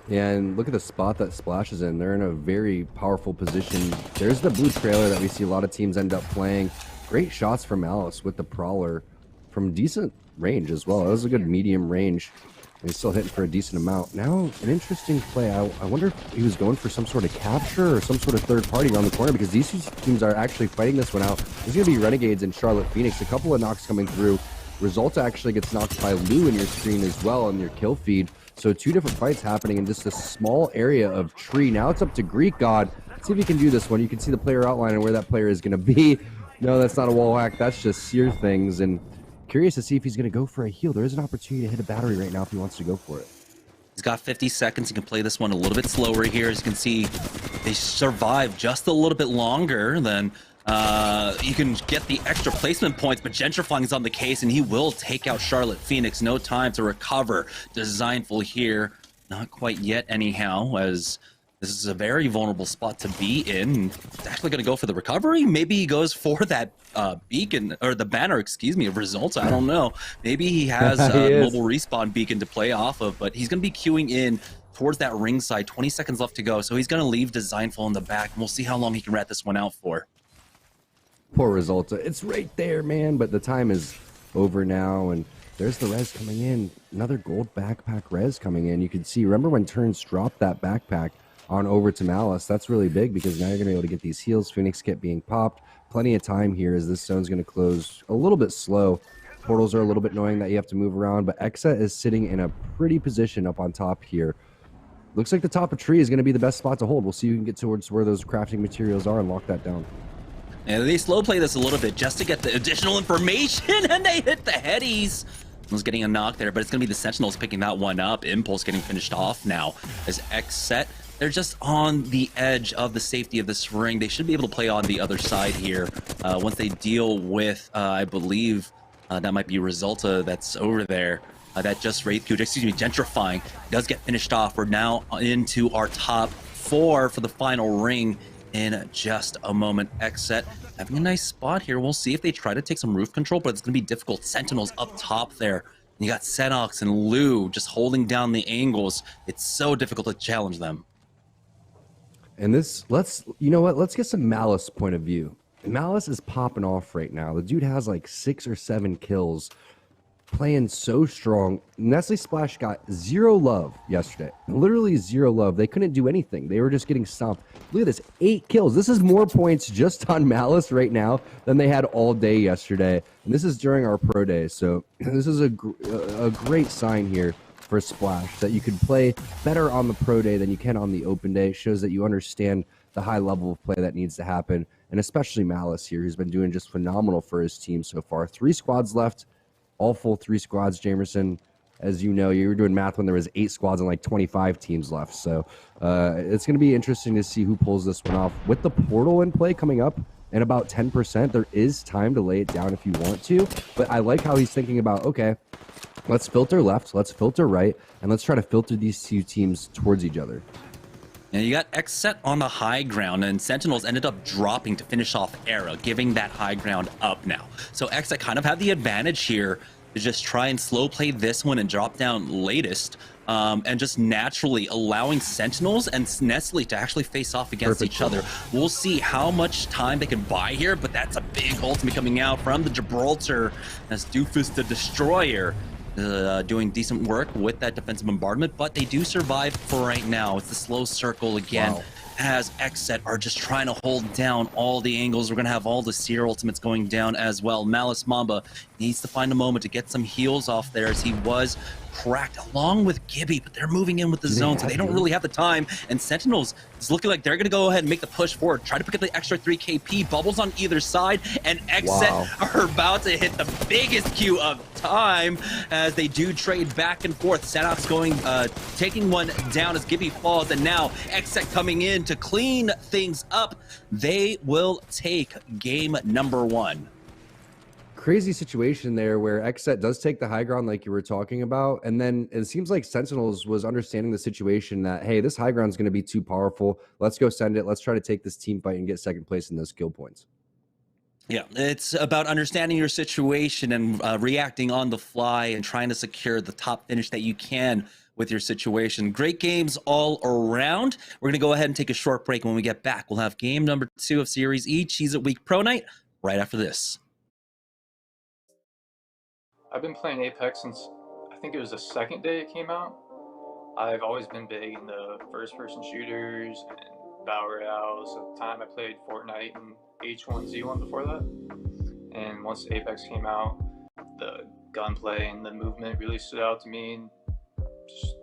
Yeah, and look at the spot that Splash is in. They're in a very powerful position. There's the blue trailer that we see a lot of teams end up playing. Great shots from Malice with the Prowler from decent range as well. That was a good medium range. And he's still hitting for a decent amount. Now, an interesting play. I wonder if he was going for some sort of capture or some sort of third party around the corner, because these two teams are actually fighting this one out. There's going to be Renegades and Charlotte Phoenix. A couple of knocks coming through. Resulta actually gets knocked by Lou in your screen as well on your kill feed. So 2 different fights happening in just a small area of tree. Now it's up to Greek God. Let's see if he can do this one. You can see the player outline and where that player is going to be. No, that's not a wall hack. That's just Seer things. And curious to see if he's going to go for a heal. There is an opportunity to hit a battery right now if he wants to go for it. He's got 50 seconds. He can play this one a little bit slower here. As you can see, they survive just a little bit longer than you can get the extra placement points, but Gentrifying is on the case, and he will take out Charlotte Phoenix. No time to recover. Designful here. Not quite yet, anyhow, as this is a very vulnerable spot to be in. He's actually going to go for the recovery. Maybe he goes for that beacon, or the banner, excuse me, of results. I don't know. Maybe he has a mobile respawn beacon to play off of, but he's going to be queuing in towards that ringside. 20 seconds left to go, so he's going to leave Designful in the back, and we'll see how long he can rat this one out for. Poor Resulta. It's right there, man, but the time is over now, and there's the res coming in. Another gold backpack res coming in. You can see, remember when Turns dropped that backpack on over to Malice? That's really big because now you're going to be able to get these heals. Phoenix Kit being popped. Plenty of time here as this zone's going to close a little bit slow. Portals are a little bit annoying that you have to move around, but Exa is sitting in a pretty position up on top here. Looks like the top of tree is going to be the best spot to hold. We'll see who can get towards where those crafting materials are and lock that down. And they slow play this a little bit just to get the additional information, and they hit the headies. Was getting a knock there, but it's going to be the Sentinels picking that one up. Impulse getting finished off now as X set. They're just on the edge of the safety of this ring. They should be able to play on the other side here once they deal with, I believe, that might be Resulta that's over there. That just Wraith Q, excuse me, Gentrifying does get finished off. We're now into our top 4 for the final ring in just a moment. X set having a nice spot here. We'll see if they try to take some roof control, but it's going to be difficult. Sentinels up top there. You got Senox and Lou just holding down the angles. It's so difficult to challenge them. And this, you know what? Let's get some Malice point of view. Malice is popping off right now. The dude has like 6 or 7 kills, playing so strong. Nestle Splash got 0 love yesterday. Literally 0 love. They couldn't do anything. They were just getting stomped. Look at this, 8 kills. This is more points just on Malice right now than they had all day yesterday. And this is during our pro day. So this is a great sign here for Splash, that you could play better on the pro day than you can on the open day. It shows that you understand the high level of play that needs to happen, and especially Malice here, who's been doing just phenomenal for his team so far. 3 squads left, all full 3 squads, Jamerson. As you know, you were doing math when there was 8 squads and like 25 teams left. So it's going to be interesting to see who pulls this one off. With the portal in play coming up in about 10%, there is time to lay it down if you want to. But I like how he's thinking about, okay, let's filter left, let's filter right, and let's try to filter these 2 teams towards each other. And you got X set on the high ground, and Sentinels ended up dropping to finish off Era, giving that high ground up now. So X set kind of had the advantage here to just try and slow play this one and drop down latest, and just naturally allowing Sentinels and Nestle to actually face off against each other. We'll see how much time they can buy here, but that's a big ultimate coming out from the Gibraltar as Doofus the Destroyer doing decent work with that defensive bombardment, but they do survive for right now. It's the slow circle again. Wow. As Xset are just trying to hold down all the angles. We're going to have all the Seer ultimates going down as well. Malice Mamba needs to find a moment to get some heals off there, as he was cracked along with Gibby, but they're moving in with the zone, so they don't really have the time. And Sentinels is looking like they're going to go ahead and make the push forward, try to pick up the extra 3 KP. Bubbles on either side, and Xset are about to hit the biggest queue of time as they do trade back and forth. Sanox going, taking one down as Gibby falls, and now Xset coming in to clean things up. They will take game number 1. Crazy situation there where Xset does take the high ground like you were talking about, and then it seems like Sentinels was understanding the situation that, hey, this high ground is going to be too powerful. Let's go send it. Let's try to take this team fight and get second place in those skill points. Yeah, it's about understanding your situation and reacting on the fly and trying to secure the top finish that you can with your situation. Great games all around. We're going to go ahead and take a short break. When we get back, we'll have game number 2 of Series E, Cheez It Week Pro Night, right after this. I've been playing Apex since I think it was the second day it came out. I've always been big in the first-person shooters and battle royales. At the time, I played Fortnite and H1Z1 before that. And once Apex came out, the gunplay and the movement really stood out to me, and just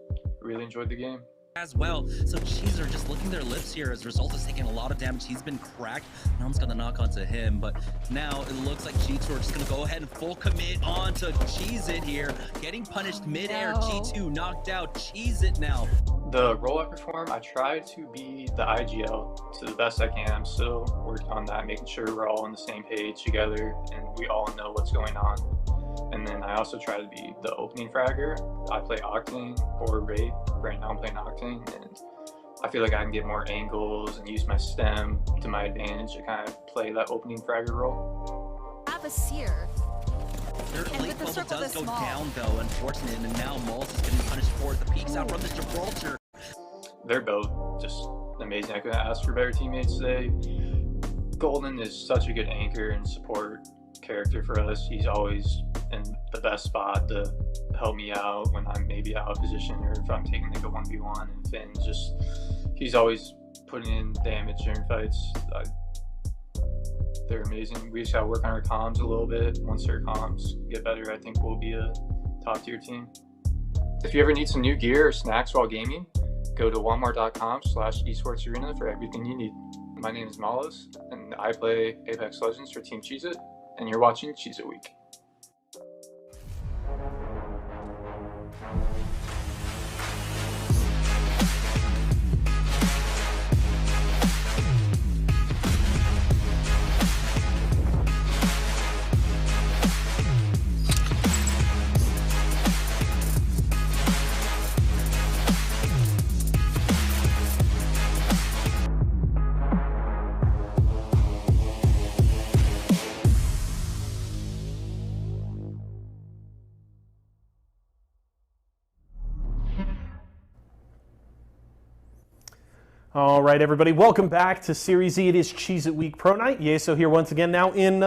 really enjoyed the game. As well, so Cheezer just licking their lips here as Result is taking a lot of damage. He's been cracked. Nom's got the knock onto him, but now it looks like G2 are just gonna go ahead and full commit on to Cheez It here, getting punished midair. G2 knocked out. Cheez It now. The role I perform, I try to be the IGL to the best I can. I'm still working on that, making sure we're all on the same page together and we all know what's going on. And then I also try to be the opening fragger. I play Octane or Wraith. Right now I'm playing Octane, and I feel like I can get more angles and use my stem to my advantage to kind of play that opening fragger role. Have a seer. Their late bubble does go down though, unfortunately, and now Moles is getting punished for it. The peeks out from the Gibraltar. They're both just amazing. I couldn't ask for better teammates today. Golden is such a good anchor and support character for us. He's always in the best spot to help me out when I'm maybe out of position or if I'm taking like a 1v1. And Finn he's always putting in damage during fights. They're amazing. We just gotta work on our comms a little bit. Once our comms get better, I think we'll be a top tier team. If you ever need some new gear or snacks while gaming, go to walmart.com/esportsarena for everything you need. My name is Malos, and I play Apex Legends for Team Cheez It, and you're watching Cheez It Week. All right, everybody, welcome back to Series E. It is Cheez It Week Pro Night. Yeso here once again now in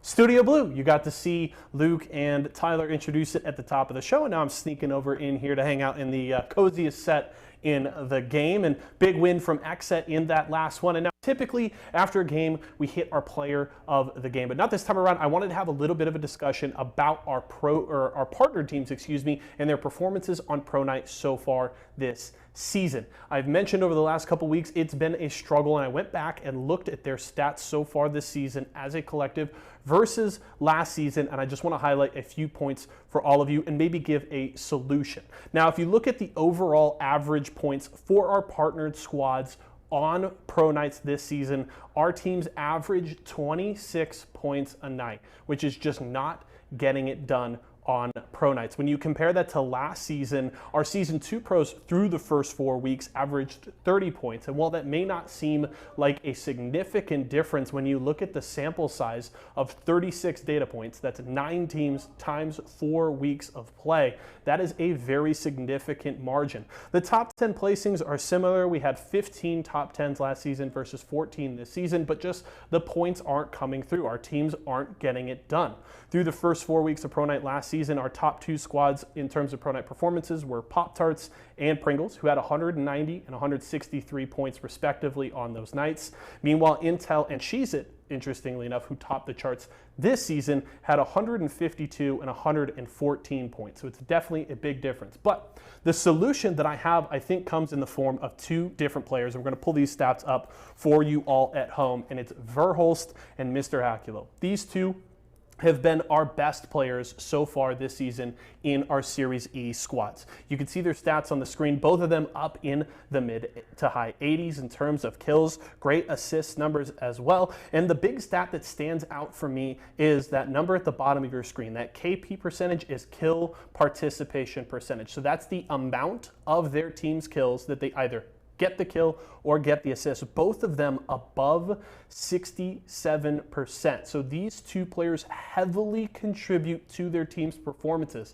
Studio Blue. You got to see Luke and Tyler introduce it at the top of the show, and now I'm sneaking over in here to hang out in the coziest set in the game. And big win from XSET in that last one. And now typically after a game, we hit our player of the game, but not this time around. I wanted to have a little bit of a discussion about our partner teams, and their performances on Pro Night so far this season. I've mentioned over the last couple weeks, it's been a struggle, and I went back and looked at their stats so far this season as a collective versus last season, and I just want to highlight a few points for all of you and maybe give a solution. Now, if you look at the overall average points for our partnered squads on Pro Nights this season, our teams average 26 points a night, which is just not getting it done on Pro Nights. When you compare that to last season, our Season 2 pros through the first 4 weeks averaged 30 points. And while that may not seem like a significant difference when you look at the sample size of 36 data points, that's 9 teams times 4 weeks of play, that is a very significant margin. The top 10 placings are similar. We had 15 top 10s last season versus 14 this season, but just the points aren't coming through. Our teams aren't getting it done. Through the first 4 weeks of Pro Night last season, our top 2 squads in terms of Pro Night performances were Pop-Tarts and Pringles, who had 190 and 163 points respectively on those nights. Meanwhile, Intel and SeriesE, interestingly enough, who topped the charts this season, had 152 and 114 points. So it's definitely a big difference. But the solution that I have, I think, comes in the form of 2 different players. And we're going to pull these stats up for you all at home, and it's Verhulst and Mr. Hakulo. These two have been our best players so far this season in our SeriesE squads. You can see their stats on the screen, both of them up in the mid to high 80s in terms of kills, great assist numbers as well. And the big stat that stands out for me is that number at the bottom of your screen. That KP percentage is kill participation percentage. So that's the amount of their team's kills that they either get the kill or get the assist, both of them above 67%. So these 2 players heavily contribute to their team's performances.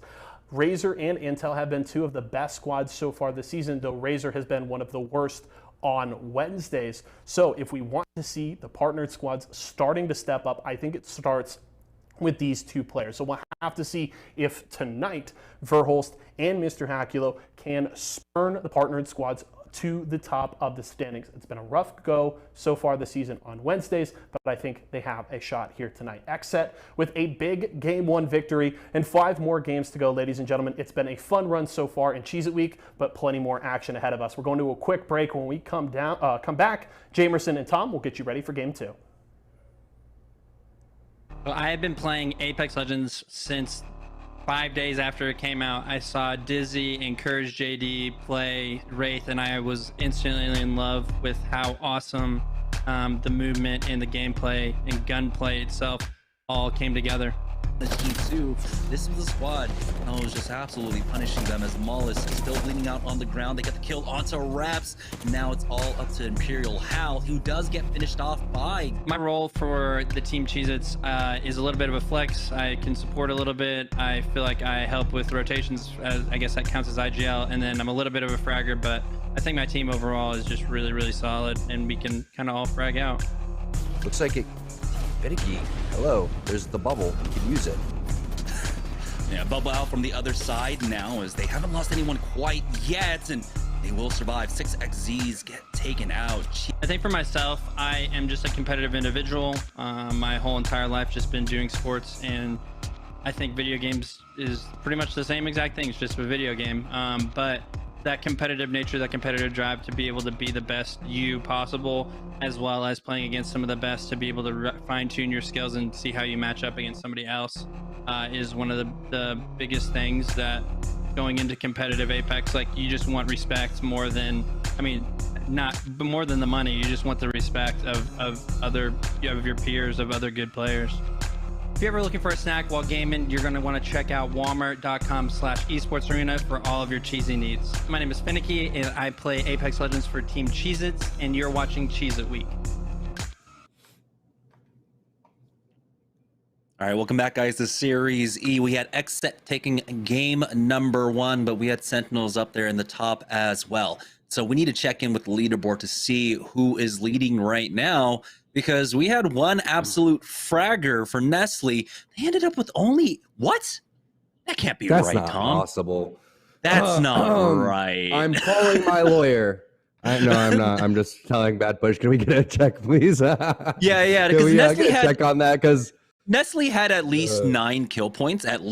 Razor and Intel have been 2 of the best squads so far this season, though Razor has been one of the worst on Wednesdays. So if we want to see the partnered squads starting to step up, I think it starts with these 2 players. So we'll have to see if tonight Verhulst and Mr. Hakulo can spurn the partnered squads to the top of the standings. It's been a rough go so far this season on Wednesdays, but I think they have a shot here tonight. XSET with a big Game 1 victory and 5 more games to go, ladies and gentlemen. It's been a fun run so far in Cheez-It Week, but plenty more action ahead of us. We're going to a quick break. When we come back, Jamerson and Tom will get you ready for Game 2. Well, I have been playing Apex Legends since 5 days after it came out. I saw Dizzy encourage JD play Wraith, and I was instantly in love with how awesome the movement and the gameplay and gunplay itself all came together. The team 2, this was the squad, and I was just absolutely punishing them as Mollis is still bleeding out on the ground. They get the kill onto Raps. Now it's all up to Imperial Hal, who does get finished off by. My role for the team Cheez-Its is a little bit of a flex. I can support a little bit. I feel like I help with rotations. I guess that counts as IGL, and then I'm a little bit of a fragger, but I think my team overall is just really, really solid, and we can kind of all frag out. Looks like it. Finicky, hello, there's the bubble, you can use it. Yeah, bubble out from the other side now, as they haven't lost anyone quite yet, and they will survive. 6XZs get taken out. I think for myself, I am just a competitive individual. My whole entire life just been doing sports, and I think video games is pretty much the same exact thing. It's just a video game, but that competitive nature, that competitive drive to be able to be the best you possible, as well as playing against some of the best to be able to fine-tune your skills and see how you match up against somebody else, is one of the biggest things that going into competitive Apex, like, you just want respect more than, I mean, not more than the money. You just want the respect of your peers, of other good players. If you're ever looking for a snack while gaming, you're going to want to check out walmart.com/esportsarena for all of your cheesy needs. My name is Finicky, and I play Apex Legends for Team Cheez-Its, and you're watching Cheez-It Week. All right, welcome back, guys, to SeriesE. We had XSET taking game number 1, but we had Sentinels up there in the top as well. So we need to check in with the leaderboard to see who is leading right now. because we had one absolute fragger for Nestle. They ended up with only what? That can't be That's right, not Tom. possible. That's not right. I'm calling my lawyer. No, I'm not. I'm just telling Bad Push. Can we get a check, please? Yeah, Can because we Nestle get a had check on that? Because Nestle had at least 9 kill points, and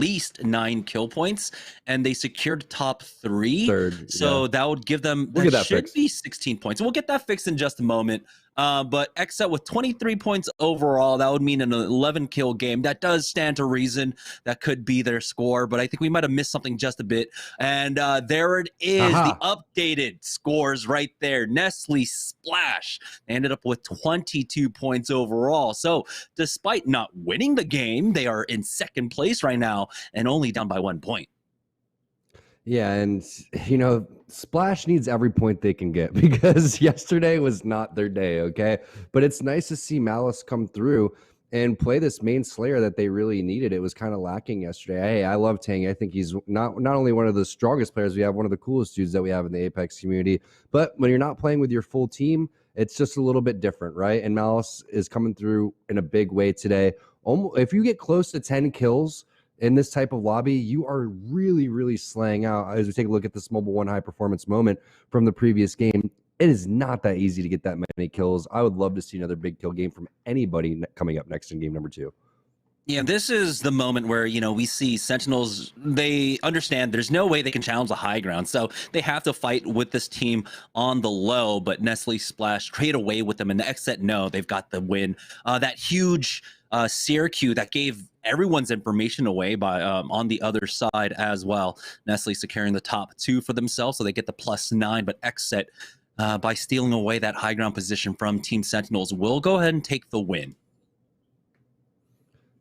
they secured top 3. Third, so that would give them, We'll get that should fixed. be 16 points. We'll get that fixed in just a moment. But Xset with 23 points overall, that would mean an 11 kill game. That does stand to reason. That could be their score, but I think we might have missed something just a bit. And there it is, the updated scores right there. Nestle Splash ended up with 22 points overall. So despite not winning the game, they are in second place right now and only down by 1 point. yeah, and Splash needs every point they can get because yesterday was not their day, okay? But it's nice to see Malice come through and play this main Slayer that they really needed. It was kind of lacking yesterday. Hey, I love Tang. I think he's not only one of the strongest players we have, one of the coolest dudes that we have in the Apex community. But when you're not playing with your full team, it's just a little bit different, right? And Malice is coming through in a big way today. If you get close to 10 kills in this type of lobby, you are really, really slaying out. As we take a look at this Mobile One high performance moment from the previous game, it is not that easy to get that many kills. I would love to see another big kill game from anybody coming up next in game number 2. Yeah, this is the moment where, we see Sentinels, they understand there's no way they can challenge the high ground. So they have to fight with this team on the low, but Nestle Splash trade away with them. And the Xset, no, they've got the win. That huge Syracuse that gave everyone's information away by on the other side as well. Nestle securing the top 2 for themselves, so they get the +9, but Xset, by stealing away that high ground position from Team Sentinels, will go ahead and take the win.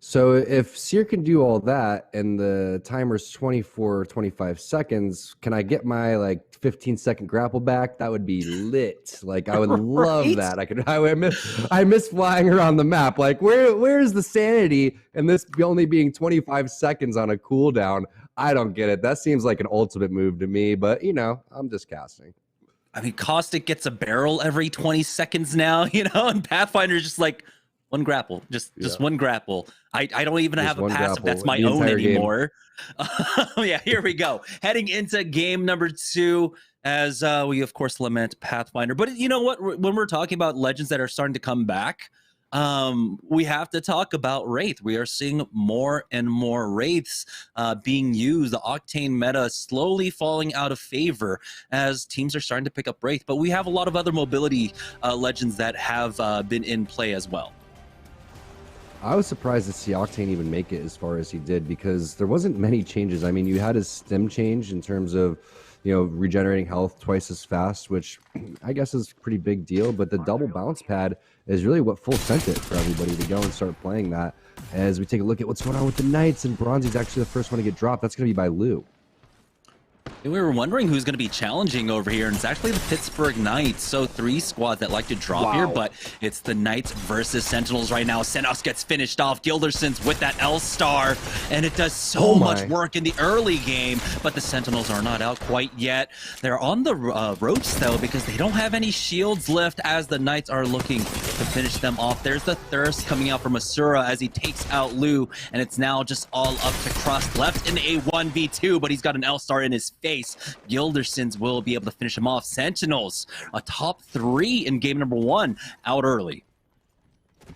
So if Seer can do all that and the timer's 25 seconds, can I get my 15-second grapple back? That would be lit. I would love that. I miss flying around the map. Where's the sanity in this only being 25 seconds on a cooldown? I don't get it. That seems like an ultimate move to me, but I'm just casting. I mean, Caustic gets a barrel every 20 seconds now, and Pathfinder's just one grapple, just one grapple. I don't even have a passive that's my own anymore. Yeah, here we go. Heading into game number 2 as we, of course, lament Pathfinder. But you know what? When we're talking about legends that are starting to come back, we have to talk about Wraith. We are seeing more and more Wraiths being used. The Octane meta slowly falling out of favor as teams are starting to pick up Wraith. But we have a lot of other mobility legends that have been in play as well. I was surprised to see Octane even make it as far as he did because there wasn't many changes. I mean, you had his stem change in terms of, regenerating health twice as fast, which I guess is a pretty big deal. But the double bounce pad is really what full sent it for everybody to go and start playing that. As we take a look at what's going on with the Knights, and Bronzy's actually the first one to get dropped. That's going to be by Lou. We were wondering who's going to be challenging over here, and it's actually the Pittsburgh Knights. So 3 squads that like to drop here, but it's the Knights versus Sentinels right now. Senos gets finished off. Gilderson's with that L-Star, and it does so much work in the early game, but the Sentinels are not out quite yet. They're on the ropes, though, because they don't have any shields left as the Knights are looking to finish them off. There's the Thirst coming out from Asura as he takes out Lou, and it's now just all up to Crust left in a 1v2, but he's got an L-Star in his face. Gildersons will be able to finish him off. Sentinels, a top 3 in game number 1, out early.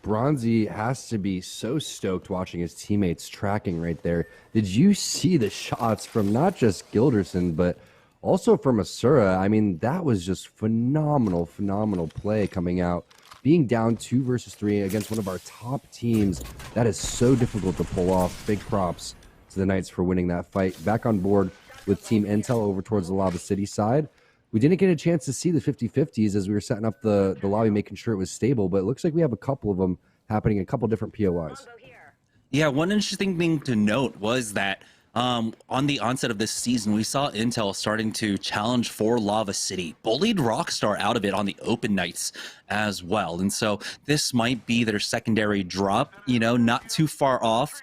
Bronzy has to be so stoked watching his teammates tracking right there. Did you see the shots from not just Gilderson, but also from Asura? I mean, that was just phenomenal play coming out. Being down 2 versus 3 against one of our top teams, that is so difficult to pull off. Big props to the Knights for winning that fight. Back on board with Team Intel over towards the Lava City side. We didn't get a chance to see the 50-50s as we were setting up the lobby, making sure it was stable, but it looks like we have a couple of them happening in a couple different POIs. Yeah, one interesting thing to note was that On the onset of this season, we saw Intel starting to challenge for Lava City, bullied Rockstar out of it on the open nights as well. And so this might be their secondary drop, you know, not too far off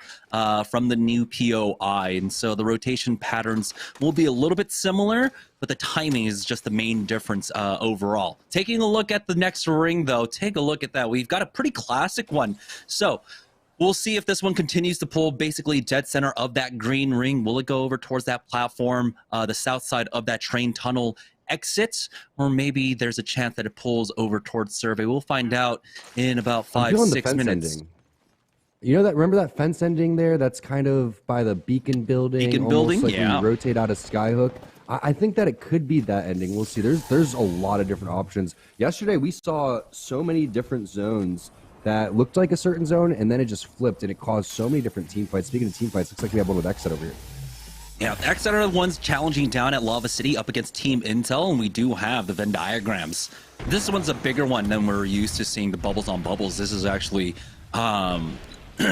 from the new POI. And so the rotation patterns will be a little bit similar, but the timing is just the main difference overall. Taking a look at the next ring, though, take a look at that. We've got a pretty classic one. So we'll see if this one continues to pull basically dead center of that green ring. Will it go over towards that platform, the south side of that train tunnel exit, or maybe there's a chance that it pulls over towards survey? We'll find out in about 5-6 minutes. Ending. You know that? Remember that fence ending there? That's kind of by the beacon building. Beacon almost building, like yeah. When you rotate out of Skyhook. I think that it could be that ending. We'll see. There's a lot of different options. Yesterday we saw so many different zones that looked like a certain zone, and then it just flipped, and it caused so many different team fights. Speaking of team fights, looks like we have one with Xset over here. Yeah, Xset are the ones challenging down at Lava City up against Team Intel, and we do have the Venn diagrams. This one's a bigger one than we're used to seeing the bubbles on bubbles. This is actually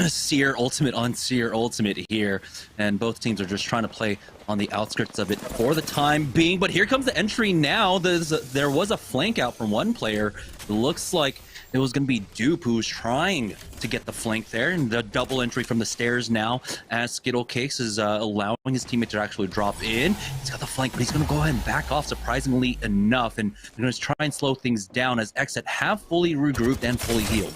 Seer Ultimate on Seer Ultimate here, and both teams are just trying to play on the outskirts of it for the time being. But here comes the entry now. There was a flank out from one player. It looks like it was going to be Dupe who was trying to get the flank there, and the double entry from the stairs now as Skittle Cakes is allowing his teammate to actually drop in. He's got the flank, but he's going to go ahead and back off surprisingly enough, and they're going to try and slow things down as Xset have fully regrouped and fully healed.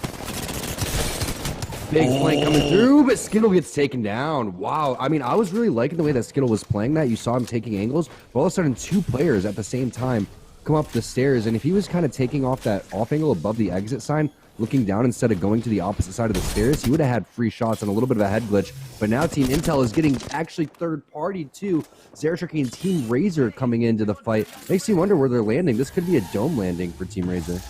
Big flank coming through, but Skittle gets taken down. Wow. I mean, I was really liking the way that Skittle was playing that. You saw him taking angles, but all of a sudden 2 players at the same time come up the stairs, and if he was kind of taking off that off angle above the exit sign, looking down instead of going to the opposite side of the stairs, he would have had free shots and a little bit of a head glitch. But now Team Intel is getting actually third party too. Zeratricky and Team Razor coming into the fight. Makes you wonder where they're landing. This could be a dome landing for Team Razor.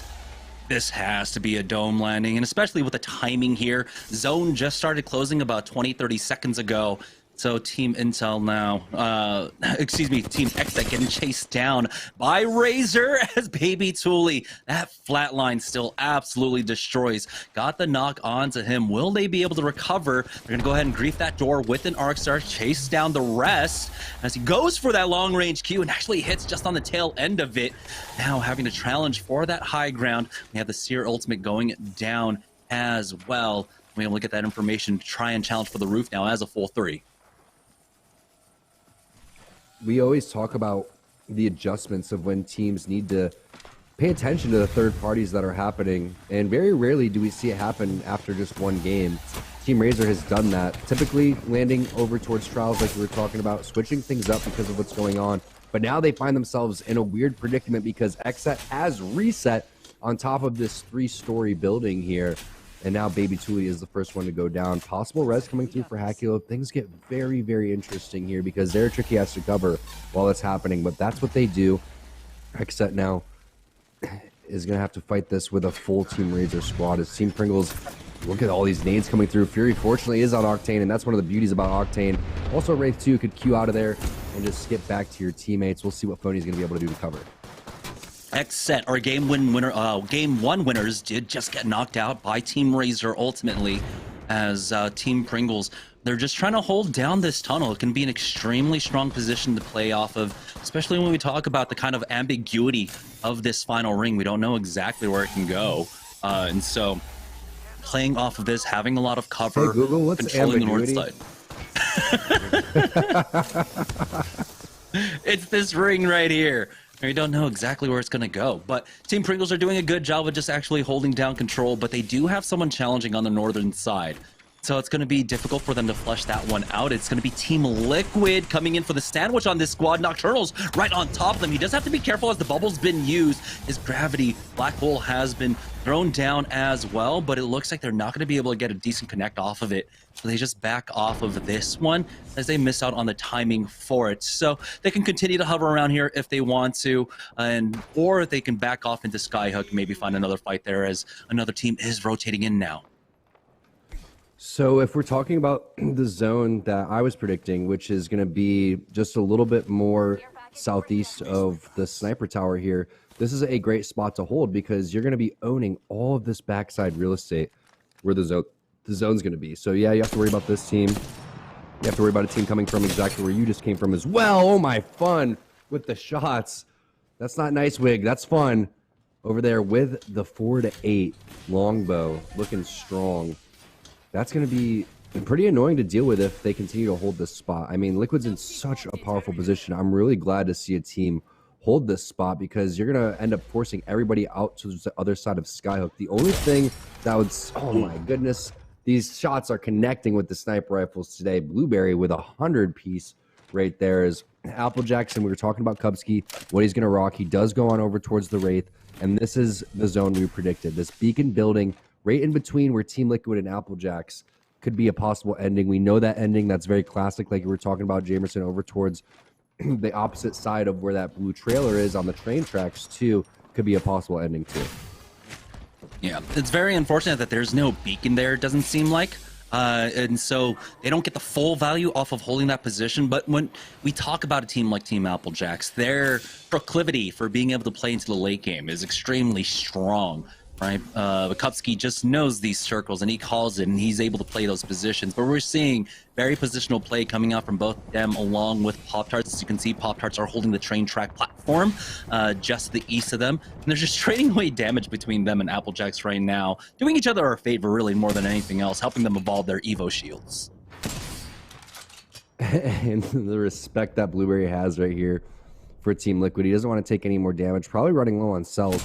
This has to be a dome landing, and especially with the timing here. Zone just started closing about 20-30 seconds ago. So Team Intel now, Team Xset getting chased down by Razor as Baby Thule. That flatline still absolutely destroys. Got the knock onto him. Will they be able to recover? They're going to go ahead and grief that door with an Arc Star, chase down the rest as he goes for that long range Q and actually hits just on the tail end of it. Now having to challenge for that high ground. We have the Seer Ultimate going down as well. We're going to look at that information to try and challenge for the roof now as a full 3. We always talk about the adjustments of when teams need to pay attention to the third parties that are happening, and very rarely do we see it happen after just one game. Team Razor has done that, typically landing over towards Trials like we were talking about, switching things up because of what's going on, but now they find themselves in a weird predicament because Xset has reset on top of this 3-story building here. And now Baby Thule is the first one to go down. Possible res coming through for Hakilo. Things get very, very interesting here because Zeratricky has to cover while it's happening. But that's what they do. Xset now is going to have to fight this with a full Team Razor squad. As Team Pringles, look at all these nades coming through. Fury, fortunately, is on Octane, and that's one of the beauties about Octane. Also, Wraith 2 could queue out of there and just skip back to your teammates. We'll see what Phony's going to be able to do to cover. Xset, our game 1 winners, did just get knocked out by Team Razor ultimately, as Team Pringles, they're just trying to hold down this tunnel. It can be an extremely strong position to play off of, especially when we talk about the kind of ambiguity of this final ring. We don't know exactly where it can go, and so playing off of this, having a lot of cover, hey Google, what's controlling ambiguity? the north side. It's this ring right here. We don't know exactly where it's going to go, but Team Pringles are doing a good job of just actually holding down control, but they do have someone challenging on the northern side. So it's going to be difficult for them to flush that one out. It's going to be Team Liquid coming in for the sandwich on this squad. Nocturnal's right on top of them. He does have to be careful as the bubble's been used. His gravity black hole has been thrown down as well, but it looks like they're not going to be able to get a decent connect off of it. So they just back off of this one as they miss out on the timing for it. So they can continue to hover around here if they want to, or they can back off into Skyhook, maybe find another fight there as another team is rotating in now. So if we're talking about the zone that I was predicting, which is going to be just a little bit more southeast of the sniper tower here, this is a great spot to hold because you're going to be owning all of this backside real estate where the zone's going to be. So yeah, you have to worry about this team You have to worry about a team coming from exactly where you just came from as well. Oh my, fun with the shots. That's not nice, Wig. That's fun. Over there with the 4-8 longbow, looking strong. That's going to be pretty annoying to deal with if they continue to hold this spot. I mean, Liquid's in such a powerful position. I'm really glad to see a team hold this spot because you're going to end up forcing everybody out to the other side of Skyhook. The only thing that would... Oh my goodness. These shots are connecting with the sniper rifles today. Blueberry with 100-piece right there is Apple Jackson. We were talking about Kubsky, what he's going to rock. He does go on over towards the Wraith, and this is the zone we predicted. This beacon building right in between where Team Liquid and Apple Jacks could be a possible ending. We know that ending. That's very classic, like we were talking about, Jamerson, over towards the opposite side of where that blue trailer is on the train tracks, too, could be a possible ending, too. Yeah, it's very unfortunate that there's no beacon there, it doesn't seem like. And so they don't get the full value off of holding that position. But when we talk about a team like Team Applejacks, their proclivity for being able to play into the late game is extremely strong, right? Kupski just knows these circles and he calls it and he's able to play those positions. But we're seeing very positional play coming out from both of them along with Pop-Tarts. As you can see, Pop-Tarts are holding the train track platform just to the east of them. And they're just trading away damage between them and Applejacks right now, doing each other a favor really more than anything else, helping them evolve their Evo shields. And the respect that Blueberry has right here for Team Liquid. He doesn't want to take any more damage, probably running low on cells.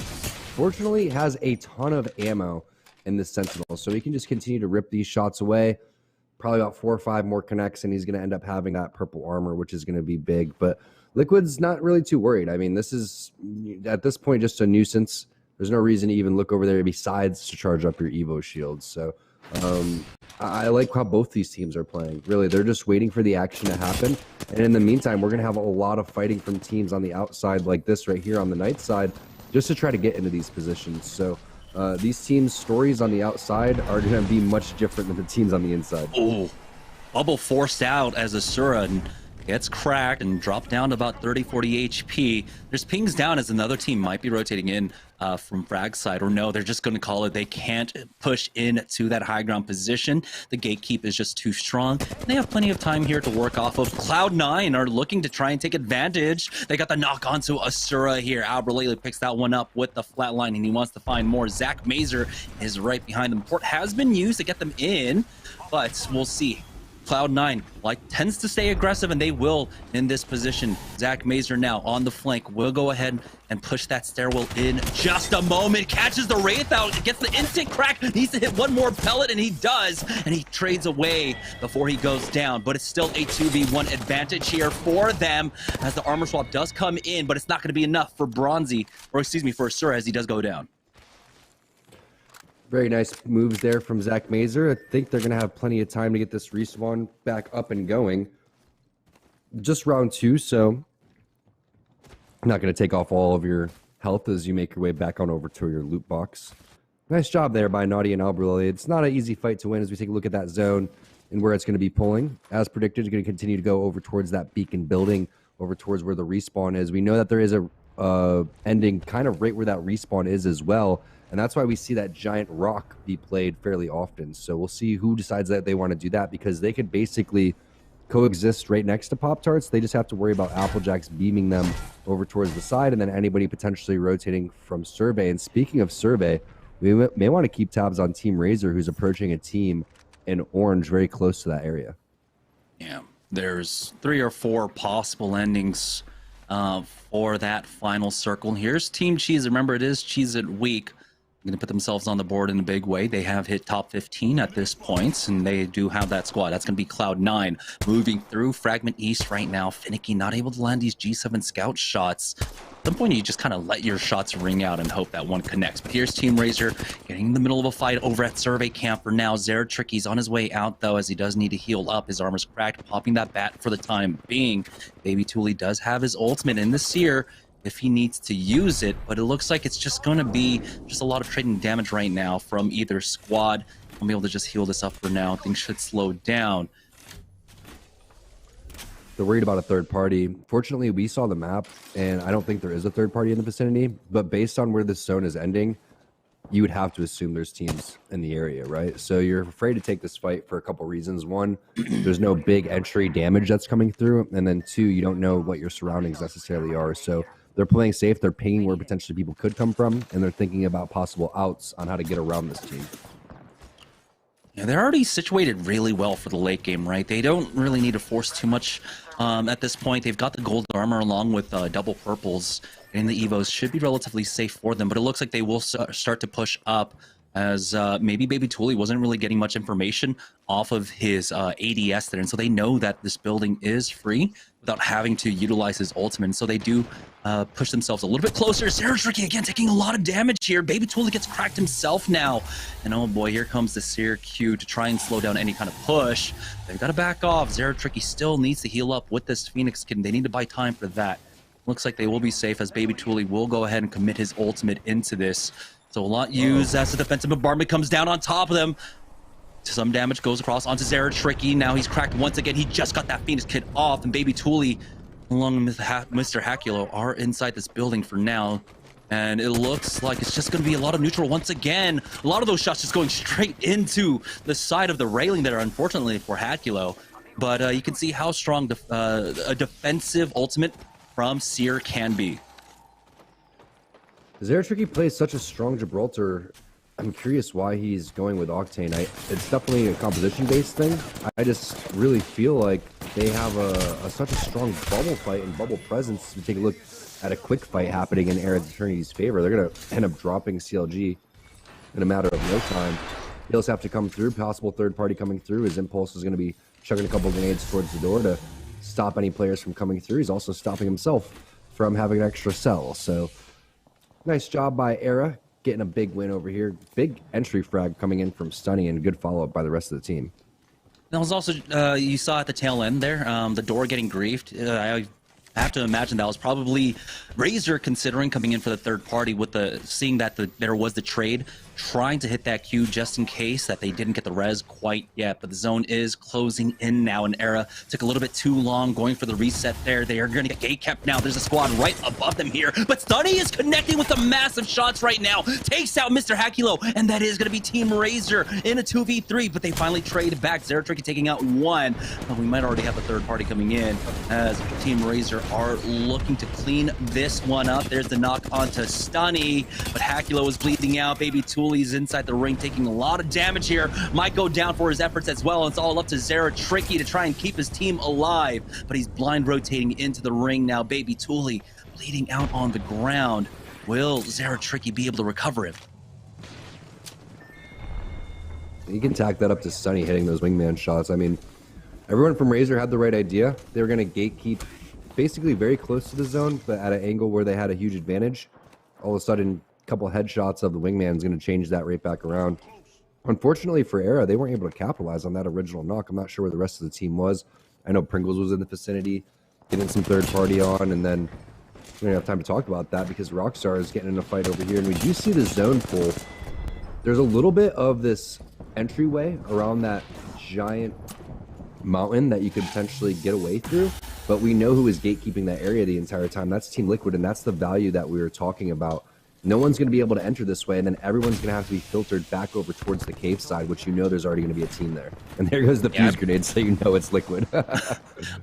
Fortunately, has a ton of ammo in this Sentinel, so he can just continue to rip these shots away. Probably about 4 or 5 more connects, and he's going to end up having that purple armor, which is going to be big. But Liquid's not really too worried. I mean, this is, at this point, just a nuisance. There's no reason to even look over there besides to charge up your Evo shields. So I like how both these teams are playing. Really, they're just waiting for the action to happen. And in the meantime, we're going to have a lot of fighting from teams on the outside like this right here on the night side just to try to get into these positions. So these teams' stories on the outside are going to be much different than the teams on the inside. Oh, bubble forced out as Asura gets cracked and dropped down to about 30-40 HP. There's pings down as another team might be rotating in from frag side, or no, they're just going to call it. They can't push in to that high ground position. The gatekeep is just too strong. They have plenty of time here to work off of. Cloud9 are looking to try and take advantage. They got the knock onto Asura here. Albralele picks that one up with the flatline, and he wants to find more. Zach Mazer is right behind them. Port has been used to get them in, but we'll see. Cloud9 tends to stay aggressive, and they will in this position. Zach Mazer now on the flank will go ahead and push that stairwell in just a moment. Catches the Wraith out, gets the instant crack, needs to hit one more pellet, and he does, and he trades away before he goes down. But it's still a 2v1 advantage here for them as the armor swap does come in, but it's not going to be enough for Bronzy, or excuse me, for Asura as he does go down. Very nice moves there from Zach Mazer. I think they're going to have plenty of time to get this respawn back up and going. Just round 2, so I'm not going to take off all of your health as you make your way back on over to your loot box. Nice job there by Naughty and Albralele. It's not an easy fight to win as we take a look at that zone and where it's going to be pulling. As predicted, it's going to continue to go over towards that beacon building, over towards where the respawn is. We know that there is a ending kind of right where that respawn is as well. And that's why we see that giant rock be played fairly often. So we'll see who decides that they want to do that, because they could basically coexist right next to Pop-Tarts. They just have to worry about Applejacks beaming them over towards the side, and then anybody potentially rotating from Survey. And speaking of Survey, we may want to keep tabs on Team Razor, who's approaching a team in orange very close to that area. Yeah, there's 3 or 4 possible endings for that final circle. Here's Team Cheese. Remember, it is Cheese-It week. Going to put themselves on the board in a big way. They have hit top 15 at this point, and they do have that squad. That's going to be Cloud9 moving through Fragment East right now. Finicky not able to land these G7 scout shots. At some point, you just kind of let your shots ring out and hope that one connects. But here's Team Razor getting in the middle of a fight over at Survey Camp for now. Zerd Tricky's on his way out, though, as he does need to heal up. His armor's cracked, popping that bat for the time being. Baby Thule does have his ultimate in the Seer if he needs to use it, but it looks like it's just going to be just a lot of trading damage right now from either squad. I'll be able to just heal this up for now. Things should slow down. They're worried about a third party. Fortunately, we saw the map, and I don't think there is a third party in the vicinity, but based on where this zone is ending, you would have to assume there's teams in the area, right? So you're afraid to take this fight for a couple reasons. One, there's no big entry damage that's coming through. And then two, you don't know what your surroundings necessarily are. So they're playing safe. They're pinging where potentially people could come from. And they're thinking about possible outs on how to get around this team. Yeah, they're already situated really well for the late game, right? They don't really need to force too much at this point. They've got the gold armor along with double purples, and the Evos should be relatively safe for them, but it looks like they will start to push up as maybe Baby Tooley wasn't really getting much information off of his ADS there, and so they know that this building is free without having to utilize his ultimate, and so they do push themselves a little bit closer. SeriesE again taking a lot of damage here. Baby Tooley gets cracked himself now, and oh boy, here comes the SeriesQ to try and slow down any kind of push. They've got to back off. SeriesE still needs to heal up with this Phoenix Kid, and they need to buy time for that. Looks like they will be safe as Baby Tooley will go ahead and commit his ultimate into this. So a lot used as the defensive bombardment comes down on top of them. Some damage goes across onto SeriesE. Now he's cracked once again. He just got that Phoenix Kid off, and Baby Tooley along with Mr. Hakulo are inside this building for now. And it looks like it's just going to be a lot of neutral once again. A lot of those shots just going straight into the side of the railing there, unfortunately, for Hakulo. But you can see how strong a defensive ultimate from Seer can be. SeriesE plays such a strong Gibraltar. I'm curious why he's going with Octane. It's definitely a composition-based thing. I just really feel like they have such a strong bubble fight and bubble presence. We take a look at a quick fight happening in Air Eternity's favor. They're going to end up dropping CLG in a matter of no time. He'll just have to come through. Possible third party coming through. His impulse is going to be chucking a couple grenades towards the door to stop any players from coming through. He's also stopping himself from having an extra cell. So nice job by Era, getting a big win over here. Big entry frag coming in from Stunny, and good follow-up by the rest of the team. That was also, you saw at the tail end there, the door getting griefed. I have to imagine that was probably Razor considering coming in for the third party with seeing that there was the trade, trying to hit that Q just in case that they didn't get the res quite yet. But the zone is closing in now, and Era took a little bit too long going for the reset there. They are going to get gate kept now. There's a squad right above them here, but Stunny is connecting with the massive shots right now. Takes out Mr. Hakulo, and that is going to be Team Razor in a 2v3, but they finally trade back. SeriesE taking out one. Well, we might already have a third party coming in as Team Razor are looking to clean this one up. There's the knock onto Stunny, but Hakulo is bleeding out. Baby Tooley's inside the ring, taking a lot of damage here. Might go down for his efforts as well. It's all up to SeriesE to try and keep his team alive, but he's blind rotating into the ring now. Baby Tooley bleeding out on the ground. Will SeriesE be able to recover him? You can tack that up to Stunny hitting those wingman shots. I mean, everyone from Razor had the right idea. They were going to gatekeep basically very close to the zone, but at an angle where they had a huge advantage. All of a sudden, a couple headshots of the wingman is going to change that right back around. Unfortunately for Era, they weren't able to capitalize on that original knock. I'm not sure where the rest of the team was. I know Pringles was in the vicinity, getting some third party on, and then we don't have time to talk about that because Rockstar is getting in a fight over here, and we do see the zone pull. There's a little bit of this entryway around that giant mountain that you could potentially get away through, but we know who is gatekeeping that area the entire time. That's Team Liquid, and that's the value that we were talking about. No one's going to be able to enter this way, and then everyone's going to have to be filtered back over towards the cave side, which you know there's already going to be a team there. And there goes the fuse grenade, so you know it's Liquid.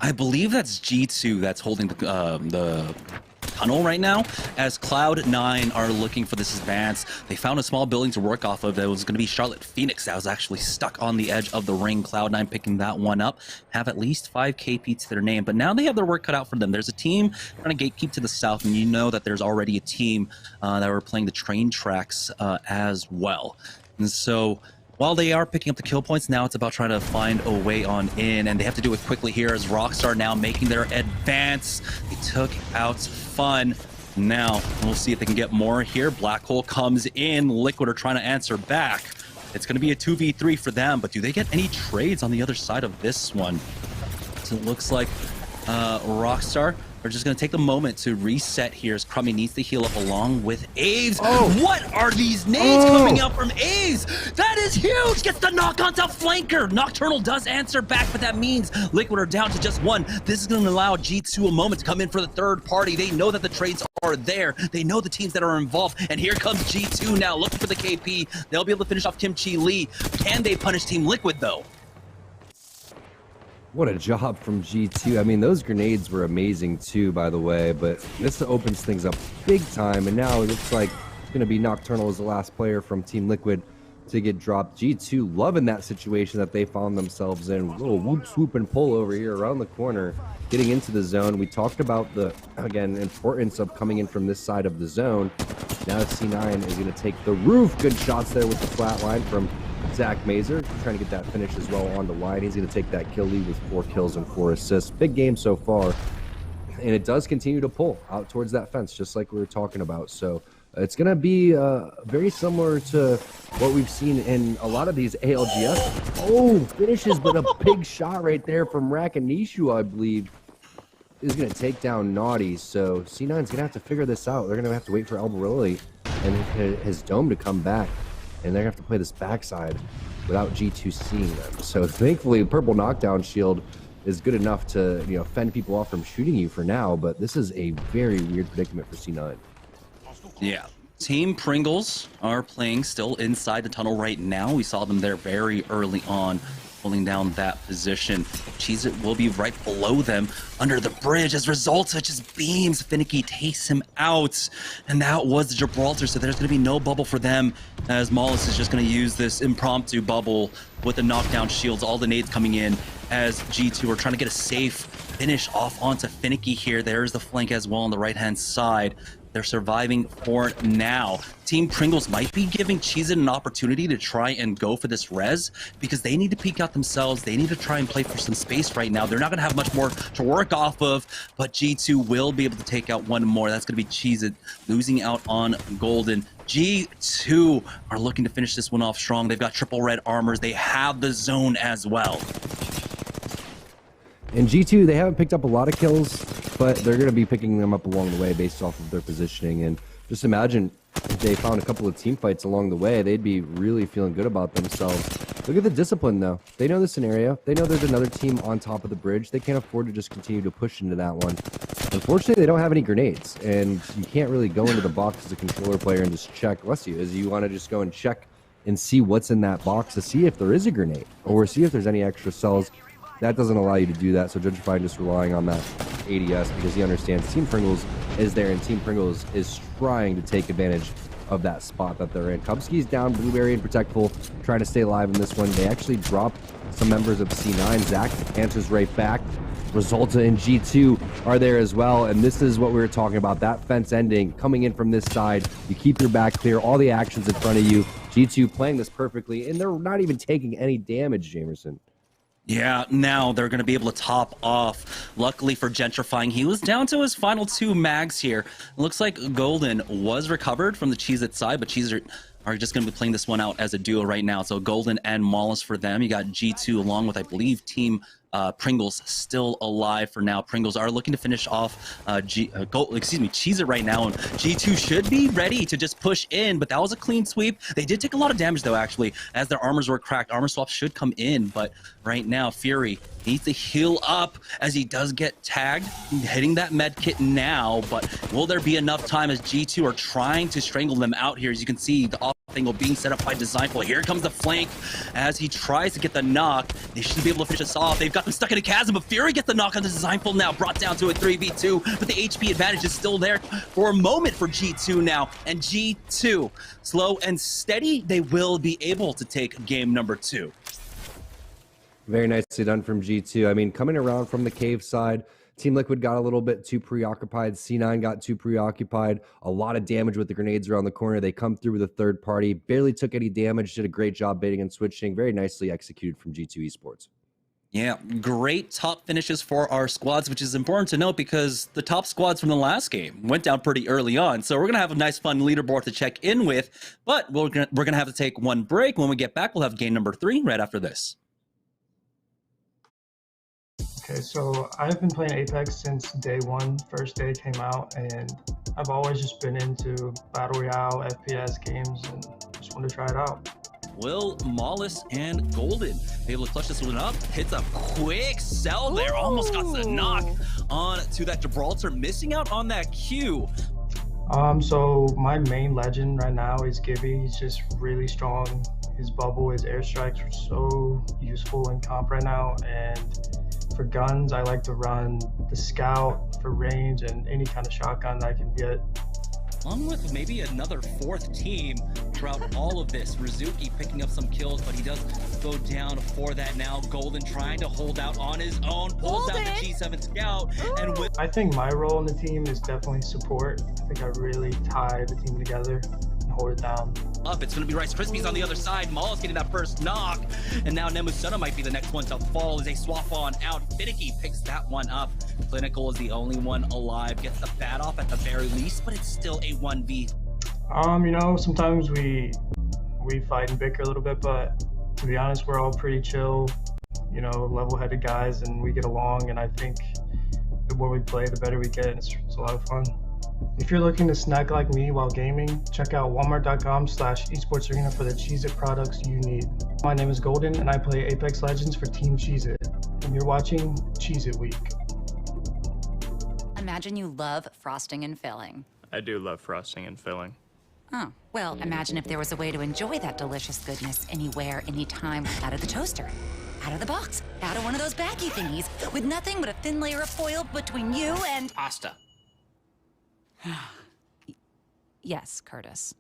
I believe that's G2 that's holding the tunnel right now, as Cloud9 are looking for this advance. They found a small building to work off of. That was going to be Charlotte Phoenix that was actually stuck on the edge of the ring. Cloud9 picking that one up, have at least 5 KP to their name, but now they have their work cut out for them. There's a team trying to gatekeep to the south, and you know that there's already a team that were playing the train tracks as well. And so while they are picking up the kill points, now it's about trying to find a way on in, and they have to do it quickly here as Rockstar now making their advance. They took out Fun. Now we'll see if they can get more here. Black Hole comes in. Liquid are trying to answer back. It's going to be a 2v3 for them, but do they get any trades on the other side of this one? So it looks like Rockstar are just going to take the moment to reset here as Crummy needs to heal up along with Aves. Oh, what are these nades coming out from Aves? That is huge! Gets the knock onto Flanker. Nocturnal does answer back, but that means Liquid are down to just one. This is going to allow G2 a moment to come in for the third party. They know that the trades are there. They know the teams that are involved. And here comes G2 now looking for the KP. They'll be able to finish off Kimchi Lee. Can they punish Team Liquid though? What a job from G2. I mean, those grenades were amazing too, by the way, but this opens things up big time. And now it looks like it's going to be Nocturnal as the last player from Team Liquid to get dropped. G2 loving that situation that they found themselves in. A little whoop, swoop, and pull over here around the corner, getting into the zone. We talked about the, again, importance of coming in from this side of the zone. Now C9 is going to take the roof. Good shots there with the flat line from Zach Mazer, trying to get that finish as well on the line. He's going to take that kill lead with 4 kills and 4 assists. Big game so far. And it does continue to pull out towards that fence, just like we were talking about. So it's going to be very similar to what we've seen in a lot of these ALGS. Oh, finishes, but a big shot right there from Rakanishu, I believe, is going to take down Naughty. So C9's going to have to figure this out. They're going to have to wait for Albarelli and his dome to come back. And they're going to have to play this backside without G2 seeing them. So thankfully, Purple Knockdown Shield is good enough to, you know, fend people off from shooting you for now. But this is a very weird predicament for C9. Yeah. Team Pringles are playing still inside the tunnel right now. We saw them there very early on, pulling down that position. Cheez-It will be right below them under the bridge. As a result, such as beams, Finicky takes him out. And that was Gibraltar, so there's going to be no bubble for them, as Mollis is just going to use this impromptu bubble with the knockdown shields, all the nades coming in as G2 are trying to get a safe finish off onto Finicky here. There's the flank as well on the right-hand side. They're surviving for now. Team Pringles might be giving Cheez-It an opportunity to try and go for this res because they need to peek out themselves. They need to try and play for some space right now. They're not going to have much more to work off of, but G2 will be able to take out one more. That's going to be Cheez-It losing out on Golden. G2 are looking to finish this one off strong. They've got triple red armors. They have the zone as well. And G2, they haven't picked up a lot of kills, but they're going to be picking them up along the way based off of their positioning. And just imagine if they found a couple of team fights along the way, they'd be really feeling good about themselves. Look at the discipline, though. They know the scenario. They know there's another team on top of the bridge. They can't afford to just continue to push into that one. Unfortunately, they don't have any grenades, and you can't really go into the box as a controller player and just check. Bless you, as you want to just go and check and see what's in that box to see if there is a grenade or see if there's any extra cells. That doesn't allow you to do that, so Judgify just relying on that ADS because he understands Team Pringles is there and Team Pringles is trying to take advantage of that spot that they're in. Kubski's down, Blueberry and Protectful trying to stay alive in this one. They actually dropped some members of C9. Zach answers right back. Resulta and G2 are there as well, and this is what we were talking about, that fence ending, coming in from this side. You keep your back clear, all the actions in front of you. G2 playing this perfectly, and they're not even taking any damage, Jamerson. Yeah, now they're going to be able to top off. Luckily for Gentrifying, he was down to his final 2 mags here. It looks like Golden was recovered from the Cheez-It side, but Cheez-It are just going to be playing this one out as a duo right now. So Golden and Mollis for them. You got G2 along with, I believe, Team Pringles still alive for now. Pringles are looking to finish off Cheez-It right now, and G2 should be ready to just push in, but that was a clean sweep. They did take a lot of damage though, actually, as their armors were cracked. Armor swaps should come in, but right now Fury needs to heal up as he does get tagged, hitting that med kit now, but will there be enough time as G2 are trying to strangle them out here? As you can see, the off angle being set up by Designful. Here comes the flank as he tries to get the knock. They should be able to finish this off. They've got them stuck in a chasm, but Fury gets the knock on the Designful now, brought down to a 3v2, but the HP advantage is still there for a moment for G2 now, and G2, slow and steady, they will be able to take game number 2. Very nicely done from G2. I mean, coming around from the cave side, Team Liquid got a little bit too preoccupied. C9 got too preoccupied. A lot of damage with the grenades around the corner. They come through with a third party. Barely took any damage. Did a great job baiting and switching. Very nicely executed from G2 Esports. Yeah, great top finishes for our squads, which is important to note because the top squads from the last game went down pretty early on. So we're going to have a nice, fun leaderboard to check in with, but we're going to have to take one break. When we get back, we'll have game number 3 right after this. Okay, so I've been playing Apex since day one, first day it came out, and I've always just been into Battle Royale, FPS games, and just wanted to try it out. Will Mollis and Golden be able to clutch this one up? Hits a quick sell there, almost got the knock on to that Gibraltar, missing out on that Q. So my main legend right now is Gibby. He's just really strong. His bubble, his airstrikes are so useful in comp right now. And for guns, I like to run the Scout for range and any kind of shotgun I can get. Along with maybe another fourth team throughout all of this. Rizuki picking up some kills, but he does go down for that now. Golden trying to hold out on his own, pulls out the G7 Scout, and with I think my role in the team is definitely support. I think I really tie the team together and hold it down. up, it's going to be Rice Krispies on the other side. Maul's getting that first knock, and now Nemusuna might be the next one to fall as they swap on out. Finicky picks that one up. Clinical is the only one alive, gets the bat off at the very least, but it's still a 1v. You know, sometimes we fight and bicker a little bit, but to be honest, we're all pretty chill, you know, level-headed guys, and we get along, and I think the more we play, the better we get. It's a lot of fun. If you're looking to snack like me while gaming, check out walmart.com/esportsarena for the Cheez-It products you need. My name is Golden, and I play Apex Legends for Team Cheez-It, and you're watching Cheez-It Week. Imagine you love frosting and filling. I do love frosting and filling. Oh, well, imagine if there was a way to enjoy that delicious goodness anywhere, anytime, out of the toaster, out of the box, out of one of those baggy thingies, with nothing but a thin layer of foil between you and... Pasta. Yes, Curtis.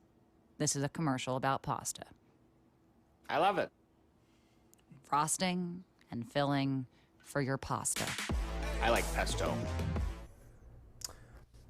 This is a commercial about pasta. I love it. Frosting and filling for your pasta. I like pesto.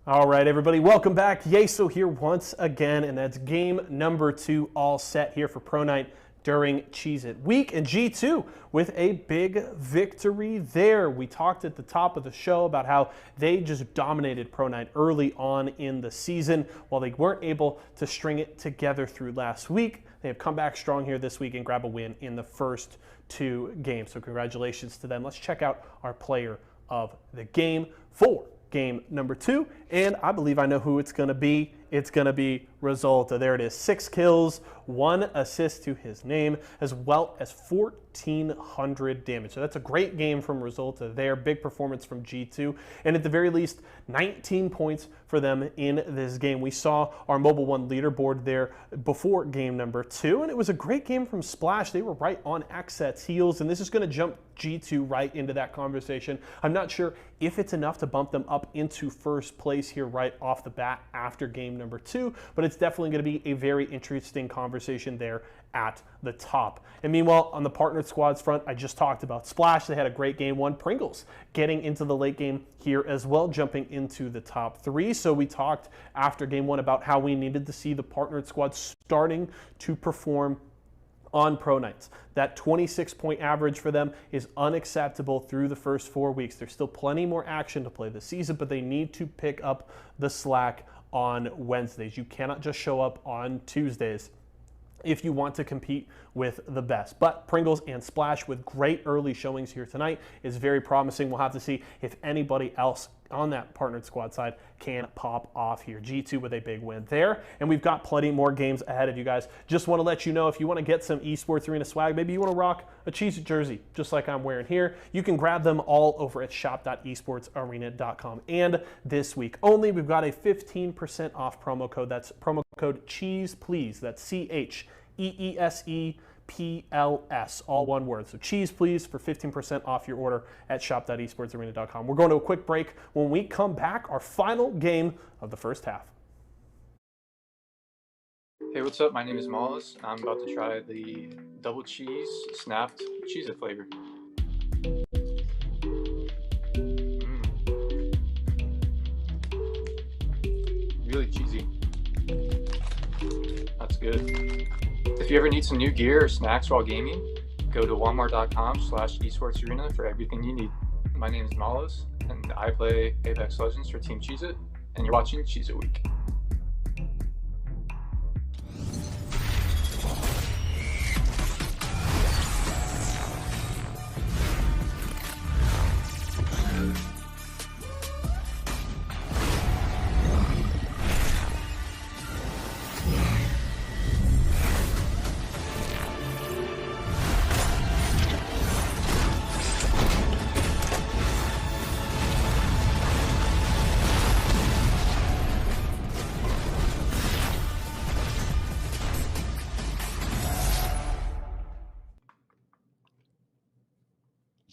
All right, everybody, welcome back. Yeso here once again, and that's game number 2 all set here for Pro Night during Cheez-It Week. And G2 with a big victory there. We talked at the top of the show about how they just dominated Pro Night early on in the season. While they weren't able to string it together through last week, they have come back strong here this week and grab a win in the first 2 games. So congratulations to them. Let's check out our player of the game for game number 2, and I believe I know who it's going to be. It's going to be Resulta. There it is, 6 kills, 1 assist to his name, as well as 1,400 damage. So that's a great game from Resulta there. Big performance from G2, and at the very least, 19 points for them in this game. We saw our Mobile One leaderboard there before game number 2, and it was a great game from Splash. They were right on Axet's heels, and this is going to jump G2 right into that conversation. I'm not sure if it's enough to bump them up into first place here right off the bat after game number 2, but it's definitely going to be a very interesting conversation there at the top. And meanwhile, on the partnered squads front, I just talked about Splash. They had a great game 1. Pringles getting into the late game here as well, jumping into the top 3. So we talked after game 1 about how we needed to see the partnered squad starting to perform on Pro Nights. That 26-point average for them is unacceptable through the first 4 weeks. There's still plenty more action to play this season, but they need to pick up the slack on Wednesdays. You cannot just show up on Tuesdays if you want to compete with the best. But Pringles and Splash with great early showings here tonight is very promising. We'll have to see if anybody else on that partnered squad side can pop off here. G2 with a big win there. And we've got plenty more games ahead of you guys. Just want to let you know, if you want to get some Esports Arena swag, maybe you want to rock a Cheez-It jersey, just like I'm wearing here, you can grab them all over at shop.esportsarena.com. And this week only, we've got a 15% off promo code. That's promo code CHEESE-PLEASE. That's CHEESEPLS, all one word. So Cheese Please for 15% off your order at shop.esportsarena.com. We're going to a quick break. When we come back, our final game of the first half. Hey, what's up? My name is Malls. I'm about to try the double cheese snapped Cheez-It flavor. Really cheesy. That's good. If you ever need some new gear or snacks while gaming, go to walmart.com/esportsarena for everything you need. My name is Malos, and I play Apex Legends for Team Cheez-It, and you're watching Cheez-It Week.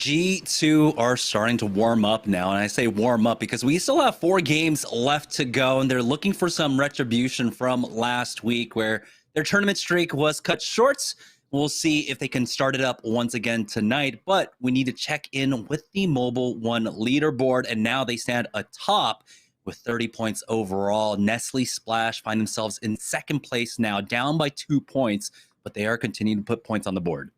G2 are starting to warm up now, and I say warm up because we still have 4 games left to go, and they're looking for some retribution from last week where their tournament streak was cut short. We'll see if they can start it up once again tonight, but we need to check in with the Mobile One leaderboard, and now they stand atop with 30 points overall. Nestle Splash find themselves in second place now, down by 2 points, but they are continuing to put points on the board.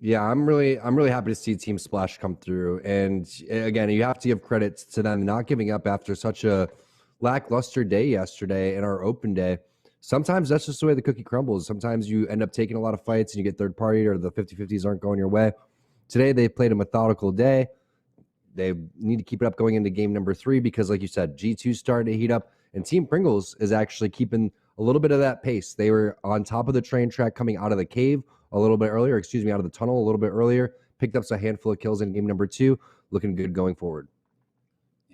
Yeah, I'm really happy to see Team Splash come through. And again, you have to give credit to them not giving up after such a lackluster day yesterday in our open day. Sometimes that's just the way the cookie crumbles. Sometimes you end up taking a lot of fights and you get third party or the 50-50s aren't going your way. Today, they played a methodical day. They need to keep it up going into game number 3 because, like you said, G2 starting to heat up. And Team Pringles is actually keeping a little bit of that pace. They were on top of the train track coming out of the cave a little bit earlier, out of the tunnel a little bit earlier, picked up a handful of kills in game number 2, looking good going forward.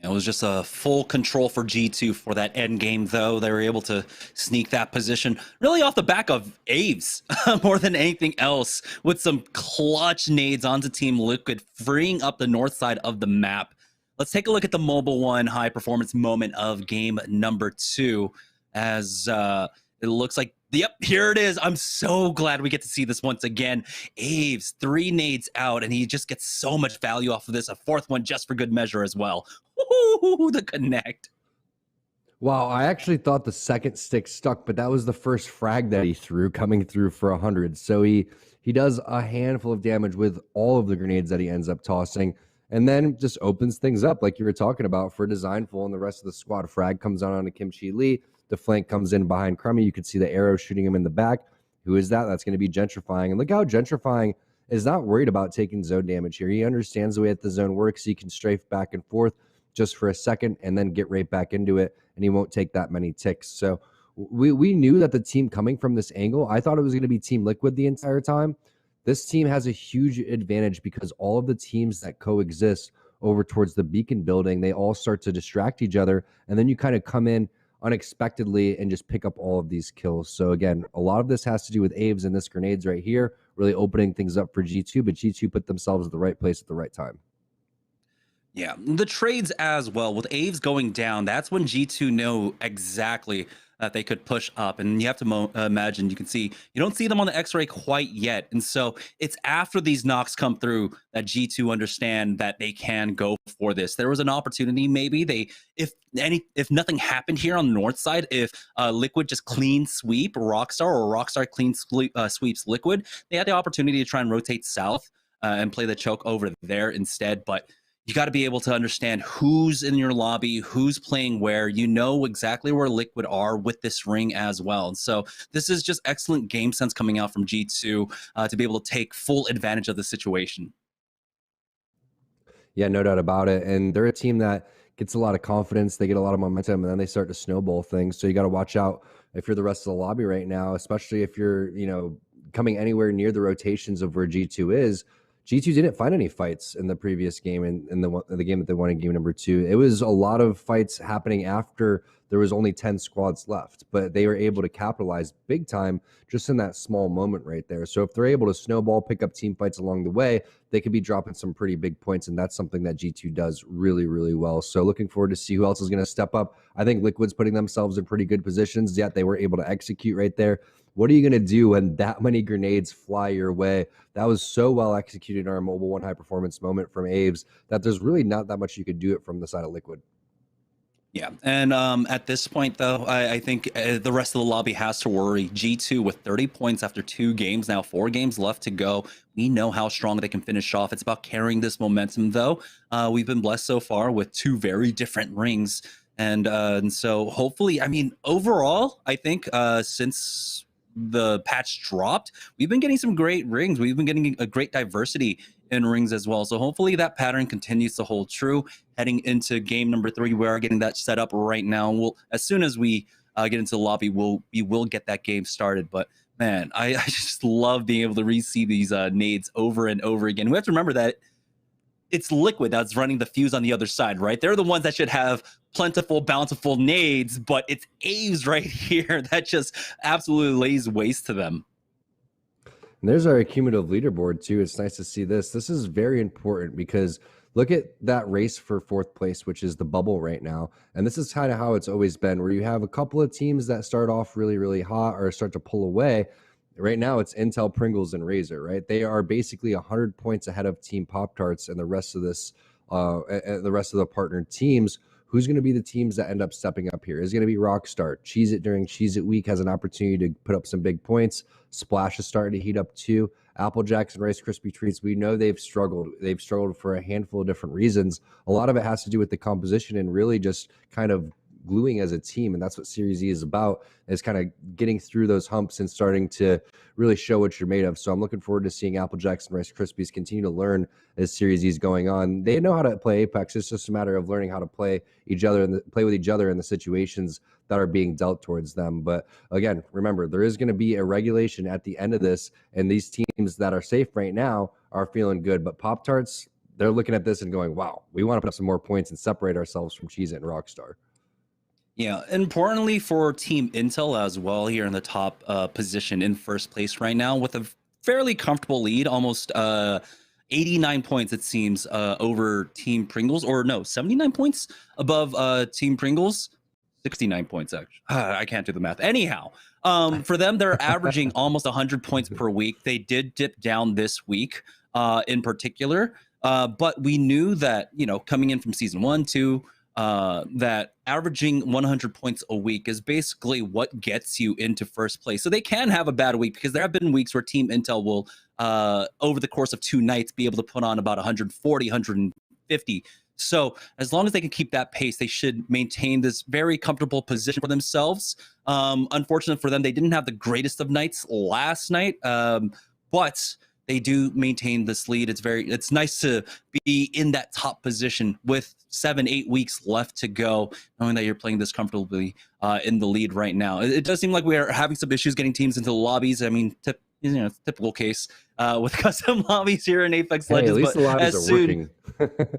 It was just a full control for G2 for that end game, though. They were able to sneak that position really off the back of Aves more than anything else, with some clutch nades onto Team Liquid, freeing up the north side of the map. Let's take a look at the Mobile One high performance moment of game number 2, as it looks like, yep, here it is. I'm so glad we get to see this once again. Aves, 3 nades out, and he just gets so much value off of this. A 4th one just for good measure as well. Woo-hoo, the connect. Wow, I actually thought the second stick stuck, but that was the first frag that he threw, coming through for 100. So he does a handful of damage with all of the grenades that he ends up tossing, and then just opens things up like you were talking about for Designful and the rest of the squad. Frag comes on to Kimchi Lee. The flank comes in behind Crummy. You could see the arrow shooting him in the back. Who is that? That's going to be Gentrifying. And look how Gentrifying is not worried about taking zone damage here. He understands the way that the zone works. He can strafe back and forth just for a second and then get right back into it, and he won't take that many ticks. So we knew that the team coming from this angle, I thought it was going to be Team Liquid the entire time. This team has a huge advantage because all of the teams that coexist over towards the beacon building, they all start to distract each other, and then you kind of come in unexpectedly and just pick up all of these kills. So again, a lot of this has to do with Aves and this grenades right here, really opening things up for G2, but G2 put themselves at the right place at the right time. Yeah, the trades as well. With Aves going down, that's when G2 know exactly that they could push up. And you have to imagine, you can see, you don't see them on the X-ray quite yet. And so it's after these knocks come through that G2 understand that they can go for this. There was an opportunity, maybe if nothing happened here on the north side, if Liquid just clean sweep Rockstar, or Rockstar clean sweeps Liquid, they had the opportunity to try and rotate south and play the choke over there instead. But you got to be able to understand who's in your lobby, who's playing where. You know exactly where Liquid are with this ring as well. And so this is just excellent game sense coming out from G2 to be able to take full advantage of the situation. Yeah, no doubt about it. And they're a team that gets a lot of confidence. They get a lot of momentum, and then they start to snowball things. So you got to watch out if you're the rest of the lobby right now, especially if you're, coming anywhere near the rotations of where G2 is. G2 didn't find any fights in the previous game, in the game that they won in game number 2. It was a lot of fights happening after there was only 10 squads left, but they were able to capitalize big time just in that small moment right there. So if they're able to snowball, pick up team fights along the way, they could be dropping some pretty big points, and that's something that G2 does really, really well. So looking forward to see who else is going to step up. I think Liquid's putting themselves in pretty good positions, yet they were able to execute right there. What are you going to do when that many grenades fly your way? That was so well executed in our Mobile One high performance moment from Aves that there's really not that much you could do it from the side of Liquid. Yeah, and at this point, though, I think the rest of the lobby has to worry. G2 with 30 points after 2 games, now 4 games left to go. We know how strong they can finish off. It's about carrying this momentum, though. We've been blessed so far with 2 very different rings. And so hopefully, I mean, overall, I think since the patch dropped, we've been getting some great rings. We've been getting a great diversity in rings as well. So hopefully that pattern continues to hold true heading into game number 3. We are getting that set up right now. We'll, as soon as we get into the lobby, we will get that game started. But man, I just love being able to re-see these nades over and over again. We have to remember that it's Liquid that's running the fuse on the other side, right? They're the ones that should have plentiful, bountiful nades, but it's Aves right here that just absolutely lays waste to them. And there's our cumulative leaderboard too. It's nice to see this. This is very important because look at that race for 4th place, which is the bubble right now. And this is kind of how it's always been, where you have a couple of teams that start off really, really hot or start to pull away. Right now, it's Intel, Pringles, and Razer, right? They are basically 100 points ahead of Team Pop-Tarts and the rest of this, and the rest of the partnered teams. Who's going to be the teams that end up stepping up here? Is going to be Rockstar. Cheez-It during Cheez-It Week has an opportunity to put up some big points. Splash is starting to heat up too. Apple Jacks and Rice Krispie Treats, we know they've struggled. They've struggled for a handful of different reasons. A lot of it has to do with the composition and really just kind of gluing as a team, and that's what SeriesE is about, is kind of getting through those humps and starting to really show what you're made of. So I'm looking forward to seeing Apple Jacks and Rice Krispies continue to learn as SeriesE is going on. They know how to play Apex. It's just a matter of learning how to play each other and play with each other in the situations that are being dealt towards them. But again, remember, there is going to be a regulation at the end of this, and these teams that are safe right now are feeling good. But Pop-Tarts, they're looking at this and going, wow, we want to put up some more points and separate ourselves from Cheez-It and Rockstar. Yeah, importantly for Team Intel as well, here in the top position in 1st place right now with a fairly comfortable lead, almost 89 points, it seems, over Team Pringles, or no, 79 points above Team Pringles, 69 points, actually. I can't do the math. Anyhow, for them, they're averaging almost 100 points per week. They did dip down this week in particular, but we knew that, you know, coming in from season 1, 2, that averaging 100 points a week is basically what gets you into 1st place. So they can have a bad week, because there have been weeks where Team Intel will, over the course of 2 nights, be able to put on about 140, 150. So as long as they can keep that pace, they should maintain this very comfortable position for themselves. Unfortunately for them, they didn't have the greatest of nights last night, but they do maintain this lead. It's nice to be in that top position with 7-8 weeks left to go, knowing that you're playing this comfortably in the lead right now. It does seem like we are having some issues getting teams into the lobbies. I mean, typical case with custom lobbies here in Apex Legends. At least the lobbies are working.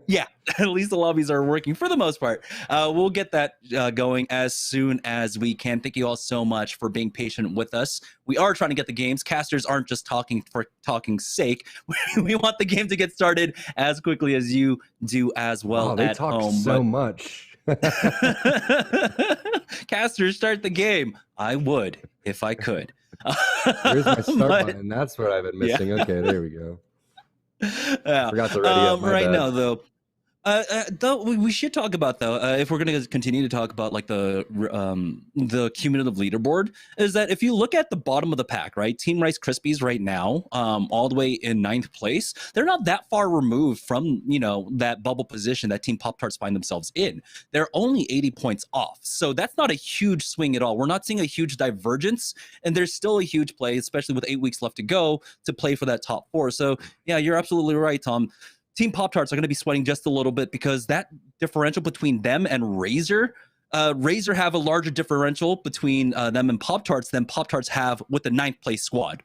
Yeah, at least the lobbies are working for the most part. We'll get that going as soon as we can. Thank you all so much for being patient with us. We are trying to get the games. Casters aren't just talking for talking's sake. We want the game to get started as quickly as you do as well. Wow, they at talk home. so much. Casters, start the game. I would if I could. Where's my start button? That's what I've been missing. Yeah. Okay, there we go. Yeah. Forgot to ready up. Right now, though, we should talk about, though, if we're going to continue to talk about like the cumulative leaderboard, is that if you look at the bottom of the pack, right, Team Rice Krispies right now, all the way in 9th place, they're not that far removed from, you know, that bubble position that Team Pop-Tarts find themselves in. They're only 80 points off, so that's not a huge swing at all. We're not seeing a huge divergence, and there's still a huge play, especially with 8 weeks left to go, to play for that top 4. So yeah, you're absolutely right, Tom. Team Pop-Tarts are going to be sweating just a little bit, because that differential between them and Razer, Razer have a larger differential between them and Pop-Tarts than Pop-Tarts have with the 9th place squad.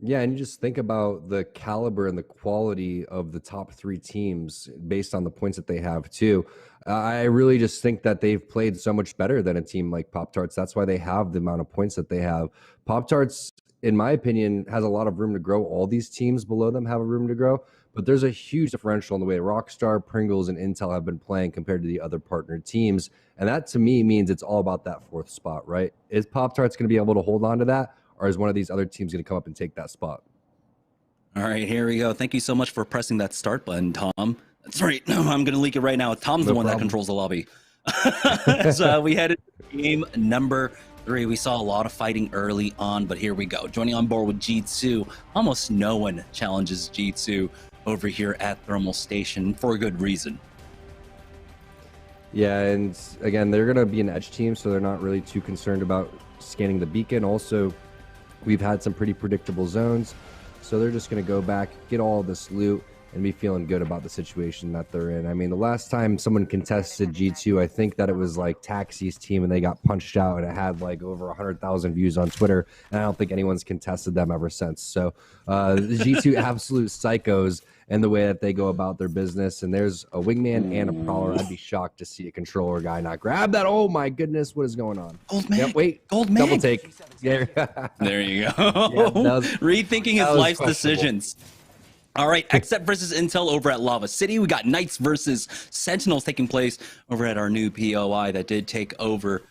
Yeah, and you just think about the caliber and the quality of the top 3 teams based on the points that they have too. I really just think that they've played so much better than a team like Pop-Tarts. That's why they have the amount of points that they have. Pop-Tarts, in my opinion, has a lot of room to grow. All these teams below them have a room to grow, but there's a huge differential in the way Rockstar, Pringles, and Intel have been playing compared to the other partnered teams. And that, to me, means it's all about that 4th spot, right? Is Pop-Tarts going to be able to hold on to that, or is one of these other teams going to come up and take that spot? All right, here we go. Thank you so much for pressing that start button, Tom. That's right. I'm going to leak it right now. Tom's the one that controls the lobby. So we headed to game number 3. We saw a lot of fighting early on, but here we go. Joining on board with G2. Almost no one challenges G2 over here at Thermal Station, for a good reason. Yeah, and again, they're going to be an edge team, so they're not really too concerned about scanning the beacon. Also, we've had some pretty predictable zones, so they're just going to go back, get all this loot, and be feeling good about the situation that they're in. I mean, the last time someone contested G2, I think that it was like Taxi's team, and they got punched out, and it had like over 100,000 views on Twitter, and I don't think anyone's contested them ever since. So the G2 absolute psychos, and the way that they go about their business. And there's a wingman and a prowler. I'd be shocked to see a controller guy not grab that. Oh my goodness, what is going on? Gold mag. Yep, wait, Gold mag. double take. Yeah. There you go. Yeah, Rethinking his life's decisions. All right, XSET versus Intel over at Lava City. We got Knights versus Sentinels taking place over at our new POI that did take over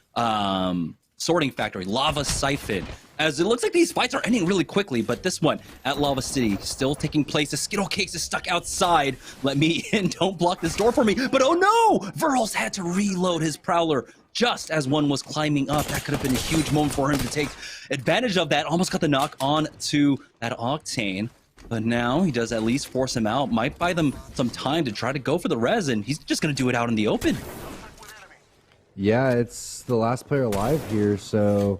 Sorting Factory, Lava Siphon. As it looks like these fights are ending really quickly, but this one at Lava City still taking place. The Skittle Cakes is stuck outside. Let me in, don't block this door for me. But oh no, Verhulst had to reload his Prowler just as one was climbing up. That could have been a huge moment for him to take advantage of that. Almost got the knock on to that Octane. But now he does at least force him out. Might buy them some time to try to go for the res, and he's just going to do it out in the open. Yeah, it's the last player alive here, so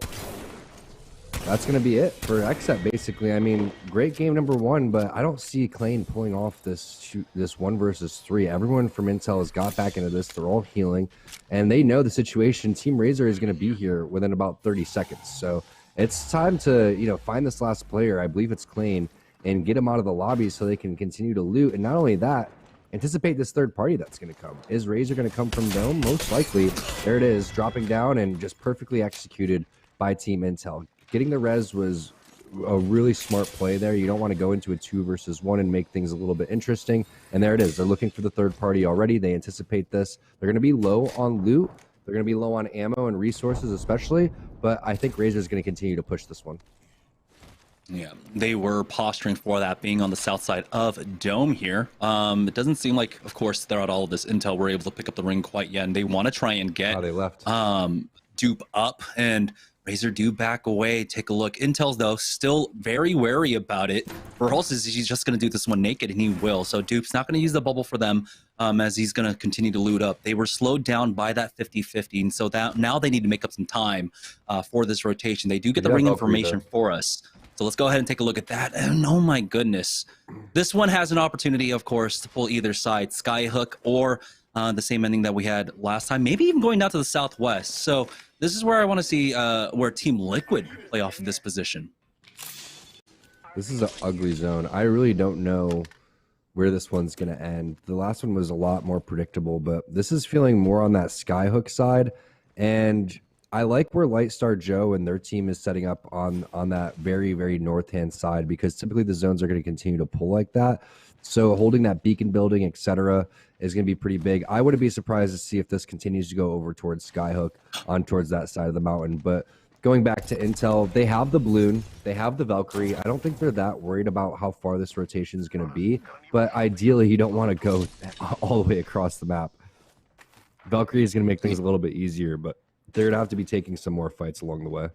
that's going to be it for XSET, basically. I mean, great game number 1, but I don't see Klein pulling off this 1 versus 3. Everyone from Intel has got back into this. They're all healing, and they know the situation. Team Razor is going to be here within about 30 seconds. So it's time to, find this last player. I believe it's Klein, and get them out of the lobby so they can continue to loot. And not only that, anticipate this third party that's going to come. Is Razor going to come from Dome? Most likely. There it is, dropping down and just perfectly executed by Team Intel. Getting the res was a really smart play there. You don't want to go into a 2 versus 1 and make things a little bit interesting. And there it is. They're looking for the third party already. They anticipate this. They're going to be low on loot. They're going to be low on ammo and resources especially. But I think Razor is going to continue to push this one. Yeah, they were posturing for that, being on the south side of Dome here. It doesn't seem like, of course, throughout all of this intel, we're able to pick up the ring quite yet, and they want to try and get they left. Dupe up, and Razor do back away. Take a look. Intel's, though, still very wary about it. Verhulst is he's just going to do this one naked, and he will. So Dupe's not going to use the bubble for them as he's going to continue to loot up. They were slowed down by that 50-50, and so that now they need to make up some time for this rotation. They do get the ring information for us. So let's go ahead and take a look at that. And oh my goodness. This one has an opportunity, of course, to pull either side, Skyhook or the same ending that we had last time, maybe even going down to the southwest. So this is where I want to see where Team Liquid play off of this position. This is an ugly zone. I really don't know where this one's going to end. The last one was a lot more predictable, but this is feeling more on that Skyhook side. And I like where Lightstar Joe and their team is setting up on that very, very north-hand side, because typically the zones are going to continue to pull like that. So holding that beacon building, etc., is going to be pretty big. I wouldn't be surprised to see if this continues to go over towards Skyhook on towards that side of the mountain. But going back to Intel, they have the Balloon, they have the Valkyrie. I don't think they're that worried about how far this rotation is going to be. But ideally, you don't want to go all the way across the map. Valkyrie is going to make things a little bit easier, but they're going to have to be taking some more fights along the way.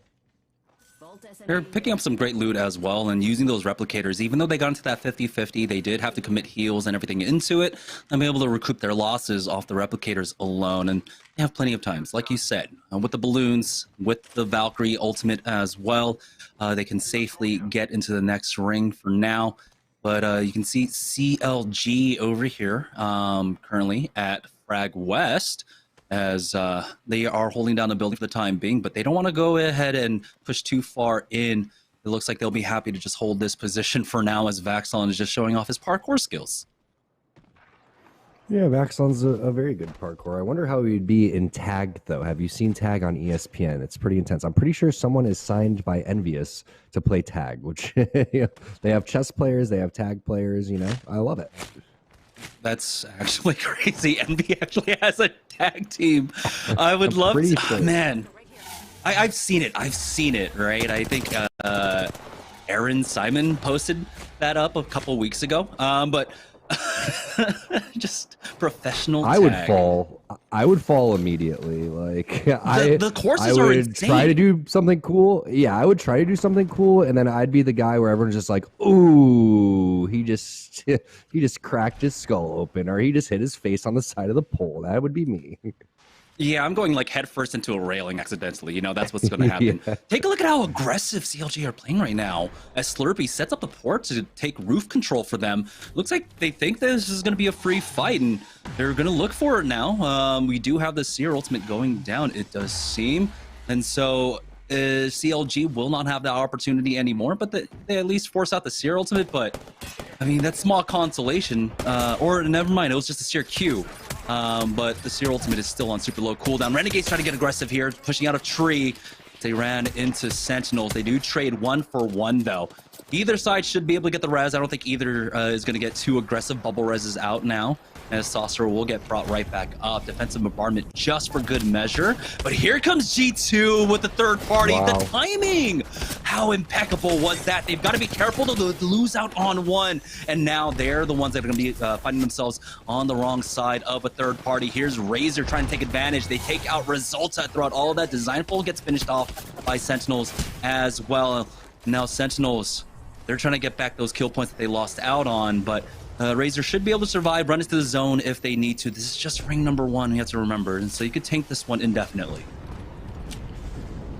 They're picking up some great loot as well and using those replicators. Even though they got into that 50-50, they did have to commit heals and everything into it and be able to recoup their losses off the replicators alone. And they have plenty of times, like you said, with the balloons, with the Valkyrie ultimate as well. They can safely get into the next ring for now. But you can see CLG over here currently at Frag West, as they are holding down the building for the time being, but they don't want to go ahead and push too far in. It looks like they'll be happy to just hold this position for now, as Vaxon is just showing off his parkour skills. Yeah, Vaxon's a very good parkour. I wonder how he'd be in Tag, though. Have you seen Tag on ESPN? It's pretty intense. I'm pretty sure someone is signed by Envious to play Tag, which they have chess players, they have Tag players, I love it. That's actually crazy. Envy actually has a tag team. I would love to. Sure. Man, I've seen it. Right? I think Aaron Simon posted that up a couple weeks ago. But just professional tag. I would fall immediately. Like the courses are insane. Try to do something cool. Yeah, I would try to do something cool, and then I'd be the guy where everyone's just like, "Ooh, he just cracked his skull open, or he just hit his face on the side of the pole." That would be me. Yeah, I'm going like headfirst into a railing accidentally. That's what's going to happen. Yeah. Take a look at how aggressive CLG are playing right now. As Slurpee sets up the port to take roof control for them. Looks like they think this is going to be a free fight, and they're going to look for it now. We do have the Seer ultimate going down, it does seem. And so CLG will not have that opportunity anymore, but they at least force out the Seer ultimate. But I mean, that's small consolation. Or never mind, it was just a Seer Q. But the Seer ultimate is still on super low cooldown. Renegade's trying to get aggressive here, pushing out a tree. They ran into Sentinels. They do trade 1-for-1 though. Either side should be able to get the res. I don't think either is going to get too aggressive. Bubble reses out now, as Saucer will get brought right back up. Defensive bombardment just for good measure. But here comes G2 with the third party. Wow. The timing! How impeccable was that? They've got to be careful to lose out on one. And now they're the ones that are going to be finding themselves on the wrong side of a third party. Here's Razor trying to take advantage. They take out Resulta throughout all of that. Designful gets finished off by Sentinels as well. Now Sentinels, they're trying to get back those kill points that they lost out on, but Razor should be able to survive, run into the zone if they need to. This is just ring number 1, you have to remember, and so you could tank this one indefinitely.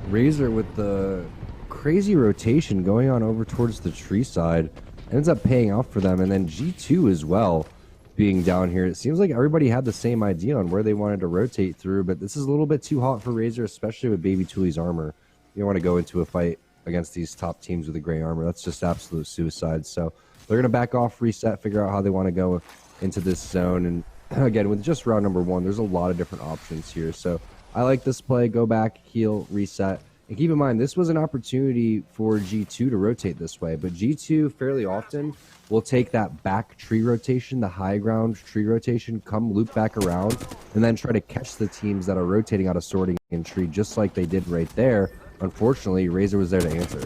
Razor with the crazy rotation going on over towards the tree side ends up paying off for them, and then G2 as well being down here. It seems like everybody had the same idea on where they wanted to rotate through, but this is a little bit too hot for Razor, especially with Baby Tooley's armor. You don't want to go into a fight against these top teams with the gray armor. That's just absolute suicide. So they're going to back off, reset, figure out how they want to go into this zone. And again, with just round number 1, there's a lot of different options here. So I like this play. Go back, heal, reset. And keep in mind, this was an opportunity for G2 to rotate this way. But G2 fairly often will take that back tree rotation, the high ground tree rotation, come loop back around, and then try to catch the teams that are rotating out of sorting in tree, just like they did right there. Unfortunately, Razor was there to answer.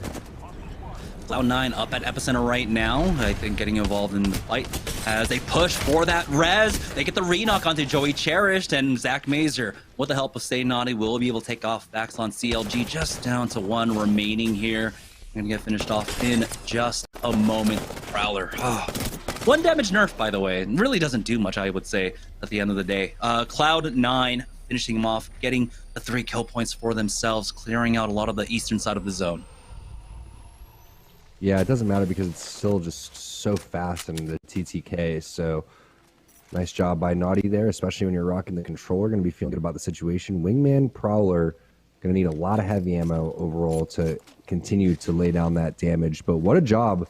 Cloud9 up at Epicenter right now, I think getting involved in the fight as they push for that res. They get the re-knock onto Joey Cherished, and Zach Mazer, with the help of Stay Naughty, will be able to take off backs on CLG, just down to 1 remaining here. Gonna get finished off in just a moment. Prowler. 1 damage nerf, by the way. It really doesn't do much, I would say, at the end of the day. Cloud9 finishing him off, getting the 3 kill points for themselves, clearing out a lot of the eastern side of the zone. Yeah, it doesn't matter because it's still just so fast in the TTK. So nice job by Naughty there, especially when you're rocking the controller. Going to be feeling good about the situation. Wingman Prowler going to need a lot of heavy ammo overall to continue to lay down that damage. But what a job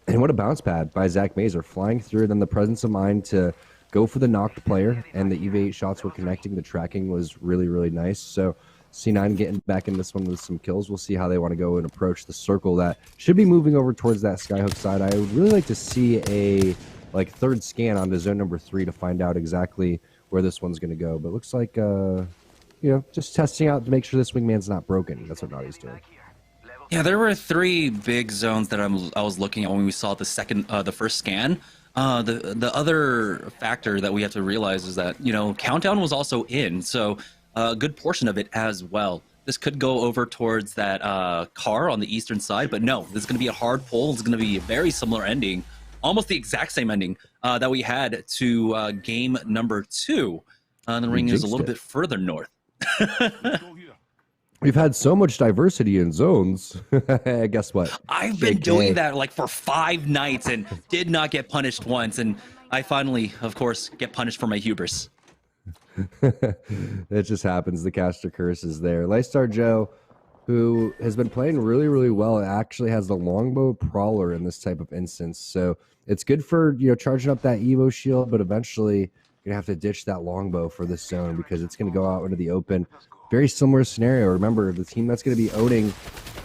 and what a bounce pad by Zach Mazer, flying through, then the presence of mind to go for the knocked player, and the EV8 shots were connecting. The tracking was really, really nice. So C9 getting back in this one with some kills. We'll see how they want to go and approach the circle that should be moving over towards that Skyhook side. I would really like to see a third scan onto zone number 3 to find out exactly where this one's going to go. But it looks like, just testing out to make sure this wingman's not broken. That's what Naughty's doing. Yeah, there were 3 big zones that I was looking at when we saw the first scan. The other factor that we have to realize is that, Countdown was also in, so a good portion of it as well. This could go over towards that car on the eastern side, but no, this is going to be a hard pull. It's going to be a very similar ending, almost the exact same ending that we had to game number 2. The ring is a little bit further north. We've had so much diversity in zones. Guess what? I've been doing that for 5 nights and did not get punished once. And I finally, of course, get punished for my hubris. It just happens. The caster curse is there. Lifestar Joe, who has been playing really, really well, actually has the longbow Prowler in this type of instance. So it's good for, charging up that Evo shield, but eventually you're going to have to ditch that longbow for this zone because it's going to go out into the open. Very similar scenario. Remember, the team that's going to be owning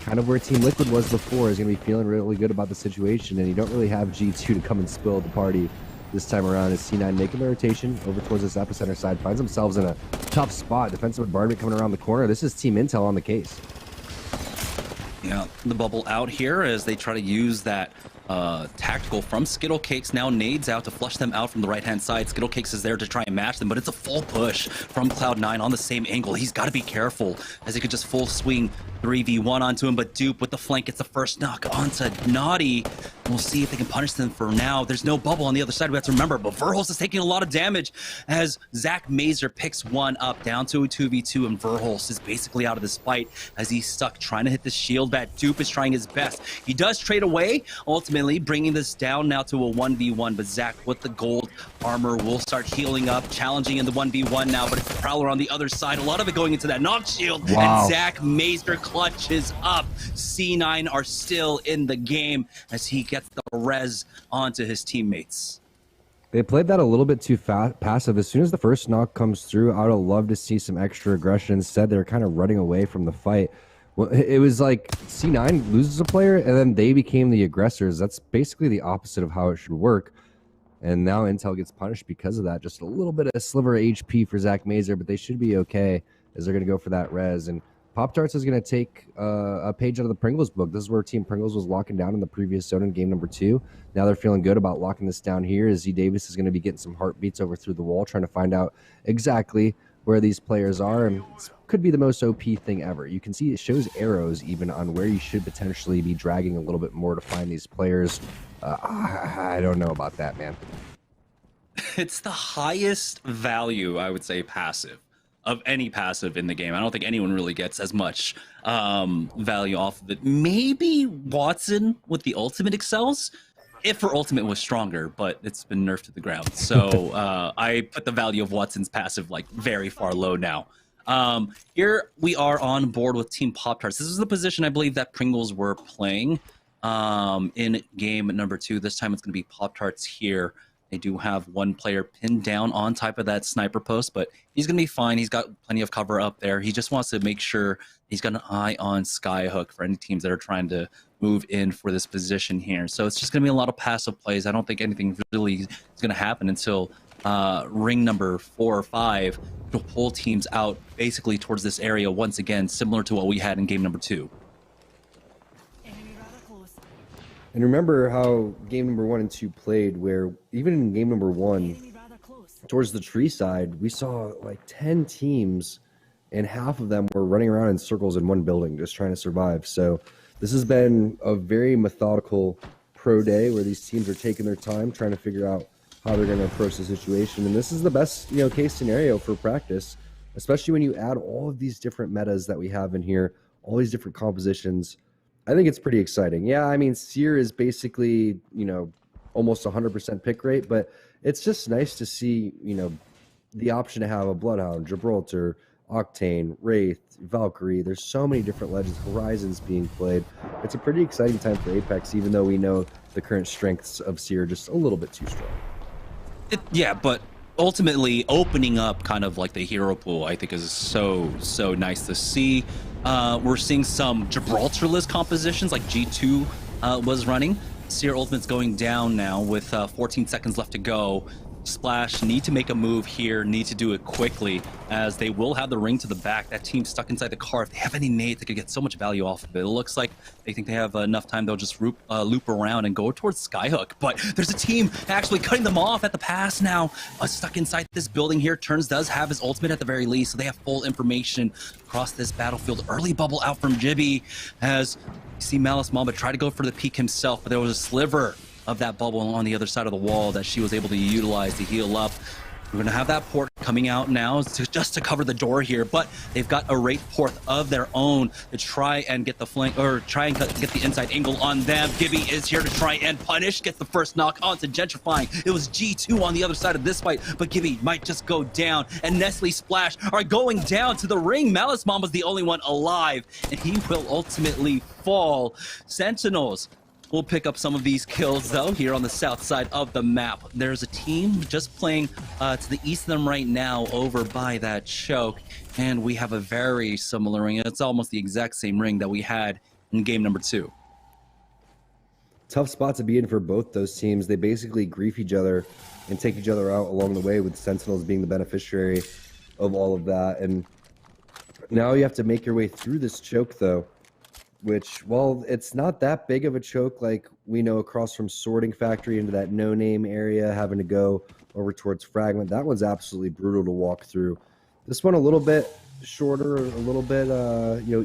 kind of where Team Liquid was before is going to be feeling really good about the situation, and you don't really have G2 to come and spill the party this time around. As C9 making the rotation over towards this epicenter side, finds themselves in a tough spot. Defensive bombardment coming around the corner. This is Team Intel on the case. Yeah, the bubble out here as they try to use that tactical from Skittlecakes. Now nades out to flush them out from the right-hand side. Skittlecakes is there to try and match them, but it's a full push from Cloud9 on the same angle. He's got to be careful as he could just full swing 3v1 onto him, but Dupe with the flank gets the first knock onto Naughty. We'll see if they can punish them for now. There's no bubble on the other side, we have to remember, but Verholst is taking a lot of damage as Zach Mazer picks one up down to a 2v2, and Verholst is basically out of this fight as he's stuck trying to hit the shield bat. Dupe is trying his best. He does trade away. Ultimately, ultimately bringing this down now to a 1v1, but Zach with the gold armor will start healing up, challenging in the 1v1 now, but it's the Prowler on the other side, a lot of it going into that knock shield, Wow. and Zach Mazer clutches up. C9 are still in the game as he gets the res onto his teammates. They played that a little bit too passive. As soon as the first knock comes through, I would have loved to see some extra aggression. Instead, they're kind of running away from the fight. Well, it was like C9 loses a player, and then they became the aggressors. That's basically the opposite of how it should work. And now Intel gets punished because of that. Just a little bit of sliver of HP for Zach Mazer, but they should be okay as they're going to go for that res. And Pop-Tarts is going to take a page out of the Pringles book. This is where Team Pringles was locking down in the previous zone in game number 2. Now they're feeling good about locking this down here as Z Davis is going to be getting some heartbeats over through the wall, trying to find out exactly where these players are. And this could be the most OP thing ever. You can see it shows arrows even on where you should potentially be dragging a little bit more to find these players. I don't know about that, man. It's the highest value, I would say, passive of any passive in the game. I don't think anyone really gets as much value off of it. Maybe Watson with the ultimate excels, if her ultimate was stronger, but it's been nerfed to the ground. So I put the value of Watson's passive like very far low now. Here we are on board with Team Pop-Tarts. This is the position I believe that Pringles were playing in game number 2. This time it's going to be Pop-Tarts here. They do have one player pinned down on top of that sniper post, but he's going to be fine. He's got plenty of cover up there. He just wants to make sure he's got an eye on Skyhook for any teams that are trying to move in for this position here. So it's just going to be a lot of passive plays. I don't think anything really is going to happen until ring number 4 or 5 to pull teams out basically towards this area once again, similar to what we had in game number 2. And remember how game number 1 and 2 played, where even in game number 1, towards the tree side, we saw like 10 teams, and half of them were running around in circles in one building just trying to survive. So this has been a very methodical pro day where these teams are taking their time, trying to figure out how they're going to approach the situation. And this is the best, case scenario for practice, especially when you add all of these different metas that we have in here, all these different compositions. I think it's pretty exciting. Yeah, I mean, Seer is basically, almost 100% pick rate, but it's just nice to see, the option to have a Bloodhound, Gibraltar, Octane, Wraith, Valkyrie. There's so many different legends, Horizons being played. It's a pretty exciting time for Apex, even though we know the current strengths of Seer are just a little bit too strong. Yeah, but ultimately opening up kind of like the hero pool, I think is so nice to see. We're seeing some Gibraltar-less compositions like G2 was running. Seer Ultimate's going down now with 14 seconds left to go. Splash need to make a move here, need to do it quickly as they will have the ring to the back. That team stuck inside the car. If they have any nades, they could get so much value off of it. It looks like they think they have enough time. They'll just loop around and go towards Skyhook. But there's a team actually cutting them off at the pass now. Stuck inside this building here. Turns does have his ultimate at the very least, so they have full information across this battlefield. Early bubble out from Jibby as you see Malice Mamba try to go for the peak himself, but there was a sliver of that bubble on the other side of the wall that she was able to utilize to heal up. We're going to have that port coming out now just to cover the door here, but they've got a Wraith port of their own to try and get the flank, or try and get the inside angle on them. Gibby is here to try and punish, gets the first knock onto Gentrifying. It was G2 on the other side of this fight, but Gibby might just go down, and Nestle Splash are going down to the ring. Malice Mamba's the only one alive, and he will ultimately fall. Sentinels will pick up some of these kills, though, here on the south side of the map. There's a team just playing to the east of them right now over by that choke, and we have a very similar ring. It's almost the exact same ring that we had in game number 2. Tough spot to be in for both those teams. They basically grief each other and take each other out along the way, with Sentinels being the beneficiary of all of that. And now you have to make your way through this choke, though, which, well, it's not that big of a choke like we know across from Sorting Factory into that no-name area, having to go over towards Fragment. That one's absolutely brutal to walk through. This one a little bit shorter, a little bit,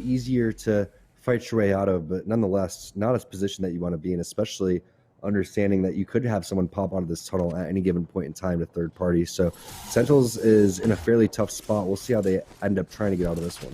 easier to fight your way out of, but nonetheless, not a position that you want to be in, especially understanding that you could have someone pop out of this tunnel at any given point in time to third party. So Sentinels is in a fairly tough spot. We'll see how they end up trying to get out of this one.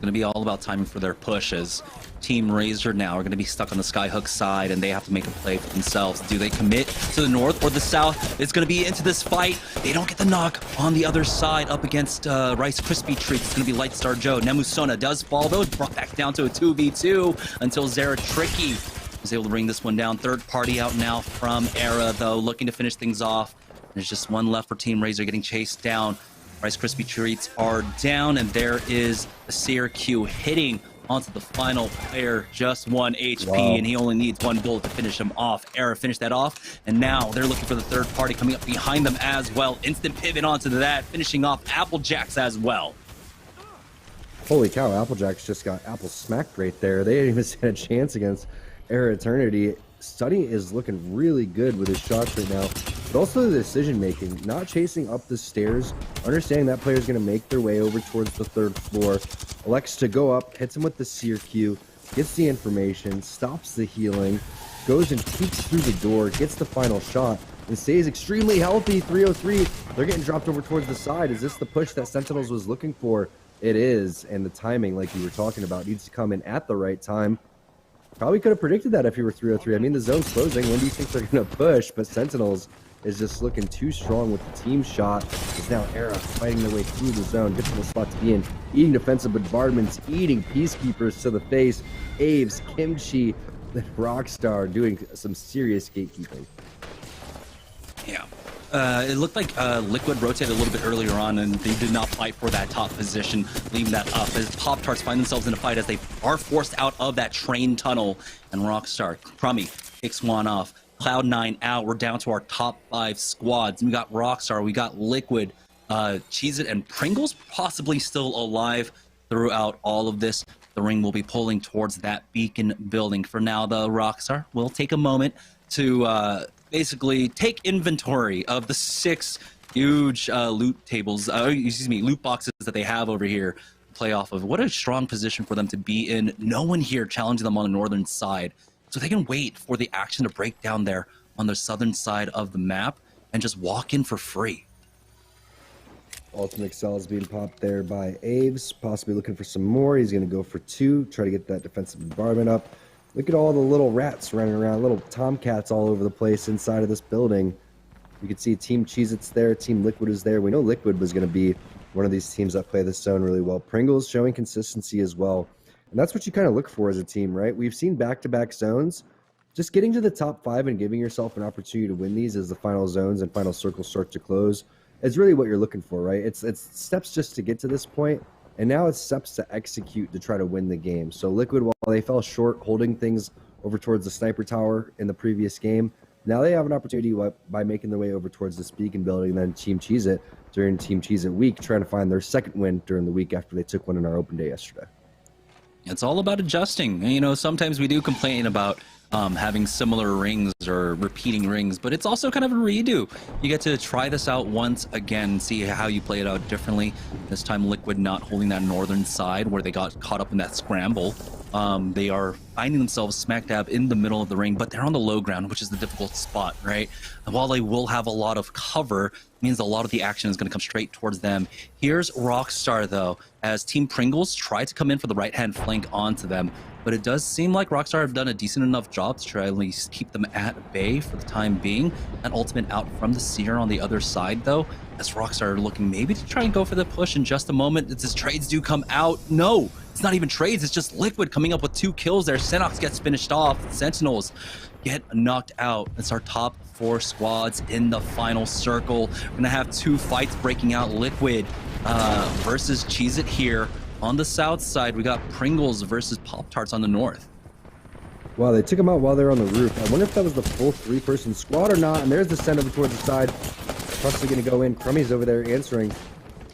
going to be all about timing for their push, as Team Razor now are going to be stuck on the Skyhook side, and they have to make a play for themselves. Do they commit to the north or the south? It's going to be into this fight. They don't get the knock on the other side up against Rice Krispie Treats. It's going to be Lightstar Joe. Nemusona does fall, though. It's brought back down to a 2v2 until Zara Tricky is able to bring this one down. Third party out now from Era, though, looking to finish things off. There's just one left for Team Razor, getting chased down. Rice Krispie Treats are down, and there is a SeriesE hitting onto the final player, just 1 HP, and he only needs 1 bullet to finish him off. Era finished that off, and now they're looking for the third party coming up behind them as well. Instant pivot onto that, finishing off Applejacks as well. Holy cow, Applejacks just got apple smacked right there. They didn't even stand a chance against Era Eternity. Sunny is looking really good with his shots right now, but also the decision making, not chasing up the stairs, understanding that player is going to make their way over towards the 3rd floor, elects to go up, hits him with the SeriesE, gets the information, stops the healing, goes and peeks through the door, gets the final shot, and stays extremely healthy. 303, they're getting dropped over towards the side. Is this the push that Sentinels was looking for? It is, and the timing, like you were talking about, needs to come in at the right time. Probably could have predicted that if you were 303. I mean, the zone's closing. When do you think they're going to push? But Sentinels is just looking too strong with the team shot. It's now Era fighting their way through the zone. Gets to the spot to be in. Eating defensive bombardments. Eating Peacekeepers to the face. Aves, Kimchi, and Rockstar doing some serious gatekeeping. Yeah. It looked like Liquid rotated a little bit earlier on, and they did not fight for that top position, leaving that up as Pop-Tarts find themselves in a fight as they are forced out of that train tunnel. And Rockstar, Crummy kicks one off. Cloud9 out. We're down to our top 5 squads. We got Rockstar, we got Liquid, Cheez-It, and Pringles possibly still alive throughout all of this. The ring will be pulling towards that beacon building. For now, though, Rockstar will take a moment to basically take inventory of the 6 huge loot boxes that they have over here to play off of. What a strong position for them to be in. No one here challenging them on the northern side, so they can wait for the action to break down there on the southern side of the map and just walk in for free. Ultimate Excel is being popped there by Aves, possibly looking for some more. He's going to go for 2, try to get that defensive bombardment up. Look at all the little rats running around, little tomcats all over the place inside of this building. You can see Team Cheez-It's there, Team Liquid is there. We know Liquid was going to be one of these teams that play this zone really well. Pringles showing consistency as well. And that's what you kind of look for as a team, right? We've seen back-to-back zones. Just getting to the top 5 and giving yourself an opportunity to win these as the final zones and final circles start to close is really what you're looking for, right? It's steps just to get to this point. And now it's steps to execute to try to win the game. So Liquid, while they fell short holding things over towards the sniper tower in the previous game, now they have an opportunity by making their way over towards this beacon building, and then Team Cheez-It during Team Cheez-It week, trying to find their 2nd win during the week after they took one in our open day yesterday. It's all about adjusting. You know, sometimes we do complain about having similar rings or repeating rings, but it's also kind of a redo. You get to try this out once again, see how you play it out differently. This time Liquid not holding that northern side where they got caught up in that scramble. They are finding themselves smack dab in the middle of the ring, but they're on the low ground, which is the difficult spot, right? And while they will have a lot of cover, it means a lot of the action is going to come straight towards them. Here's Rockstar, though, as Team Pringles try to come in for the right-hand flank onto them. But it does seem like Rockstar have done a decent enough job to try at least keep them at bay for the time being. An ultimate out from the Seer on the other side, though, as Rockstar are looking maybe to try and go for the push in just a moment. As his trades do come out. No, it's not even trades. It's just Liquid coming up with 2 kills there. Senox gets finished off. Sentinels get knocked out. It's our top 4 squads in the final circle. We're going to have 2 fights breaking out. Liquid versus Cheez-It here. On the south side, we got Pringles versus Pop-Tarts on the north. Wow, they took them out while they were on the roof. I wonder if that was the full 3-person squad or not. And there's the send over towards the side. Probably going to go in. Crummy's over there answering.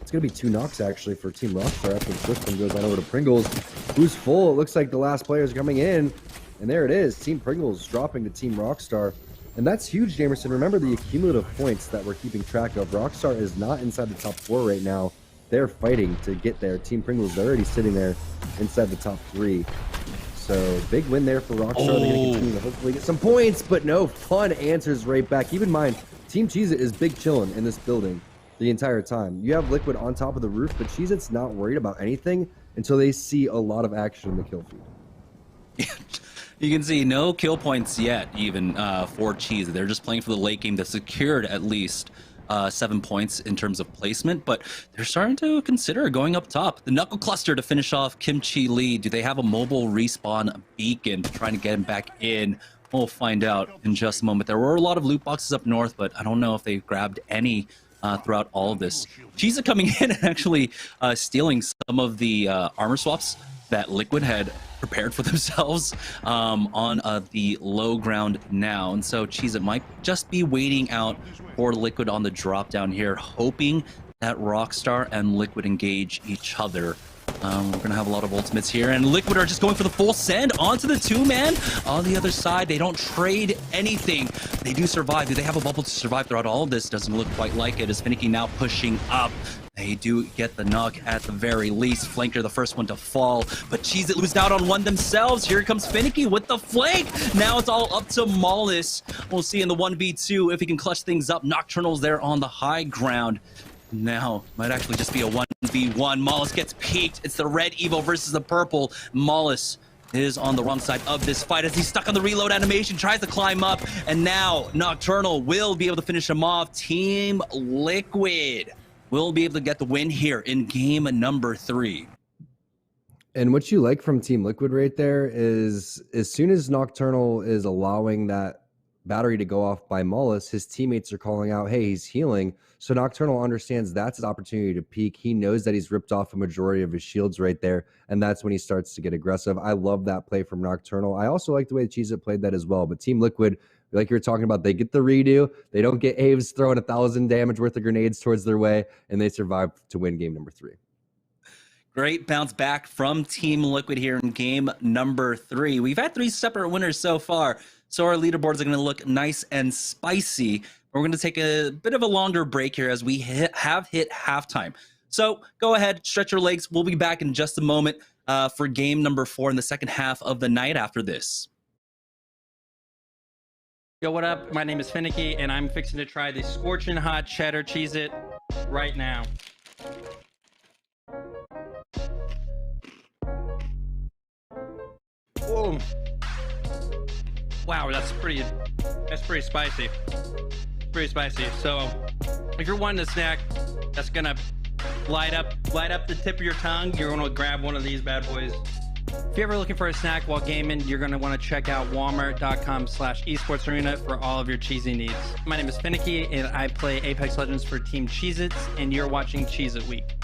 It's going to be 2 knocks, actually, for Team Rockstar after the first one goes on over to Pringles, who's full. It looks like the last player's coming in. And there it is. Team Pringles dropping to Team Rockstar. And that's huge, Jamerson. Remember the cumulative points that we're keeping track of. Rockstar is not inside the top 4 right now. They're fighting to get there. Team Pringles are already sitting there inside the top 3. So big win there for Rockstar. They're going to continue to hopefully get some points, but no, fun answers right back. Keep in mind, Team Cheez-It is big chillin' in this building. the entire time. You have Liquid on top of the roof, but Cheez-It's not worried about anything until they see a lot of action in the kill feed. You can see no kill points yet, even for Cheez. They're just playing for the late game. They've secured at least 7 points in terms of placement, but they're starting to consider going up top. The Knuckle Cluster to finish off Kimchi Lee. Do they have a mobile respawn beacon trying to get him back in? We'll find out in just a moment. There were a lot of loot boxes up north, but I don't know if they grabbed any throughout all of this. Cheez coming in and actually stealing some of the armor swaps that Liquid had prepared for themselves on the low ground now. And so Cheez might just be waiting out for Liquid on the drop down here, hoping that Rockstar and Liquid engage each other. We're gonna have a lot of ultimates here, and Liquid are just going for the full send onto the two-man. On the other side, they don't trade anything. They do survive. Do they have a bubble to survive throughout all of this? Doesn't look quite like it. Is Finicky now pushing up? They do get the knock at the very least. Flanker, the first one to fall, but Cheez losed out on one themselves. Here comes Finicky with the flank. Now it's all up to Mollis. We'll see in the 1v2 if he can clutch things up. Nocturnal's there on the high ground. Now, might actually just be a 1v1. Mollis gets peeked. It's the red Evo versus the purple. Mollis is on the wrong side of this fight as he's stuck on the reload animation, tries to climb up, and now Nocturnal will be able to finish him off. Team Liquid will be able to get the win here in game number 3. And what you like from Team Liquid right there is as soon as Nocturnal is allowing that battery to go off by Mollis, his teammates are calling out, hey, he's healing. So Nocturnal understands that's his opportunity to peak. He knows that he's ripped off a majority of his shields right there, and that's when he starts to get aggressive. I love that play from Nocturnal. I also like the way Cheez played that as well. But Team Liquid, like you were talking about, they get the redo. They don't get Aves throwing 1,000 damage worth of grenades towards their way, and they survive to win game number 3. Great bounce back from Team Liquid here in game number 3. We've had 3 separate winners so far, so our leaderboards are going to look nice and spicy. We're going to take a bit of a longer break here as we have hit halftime. So go ahead, stretch your legs. We'll be back in just a moment for game number 4 in the second half of the night after this. Yo, what up? My name is Finicky, and I'm fixing to try the scorching hot cheddar Cheez-It right now. Boom. Wow, that's pretty spicy. Pretty spicy. So if you're wanting a snack that's gonna light up the tip of your tongue, you're gonna grab one of these bad boys. If you're ever looking for a snack while gaming, you're gonna want to check out walmart.com/esportsarena for all of your cheesy needs. My name is Finicky, and I play Apex Legends for Team Cheez-Its, and you're watching Cheez-It Week.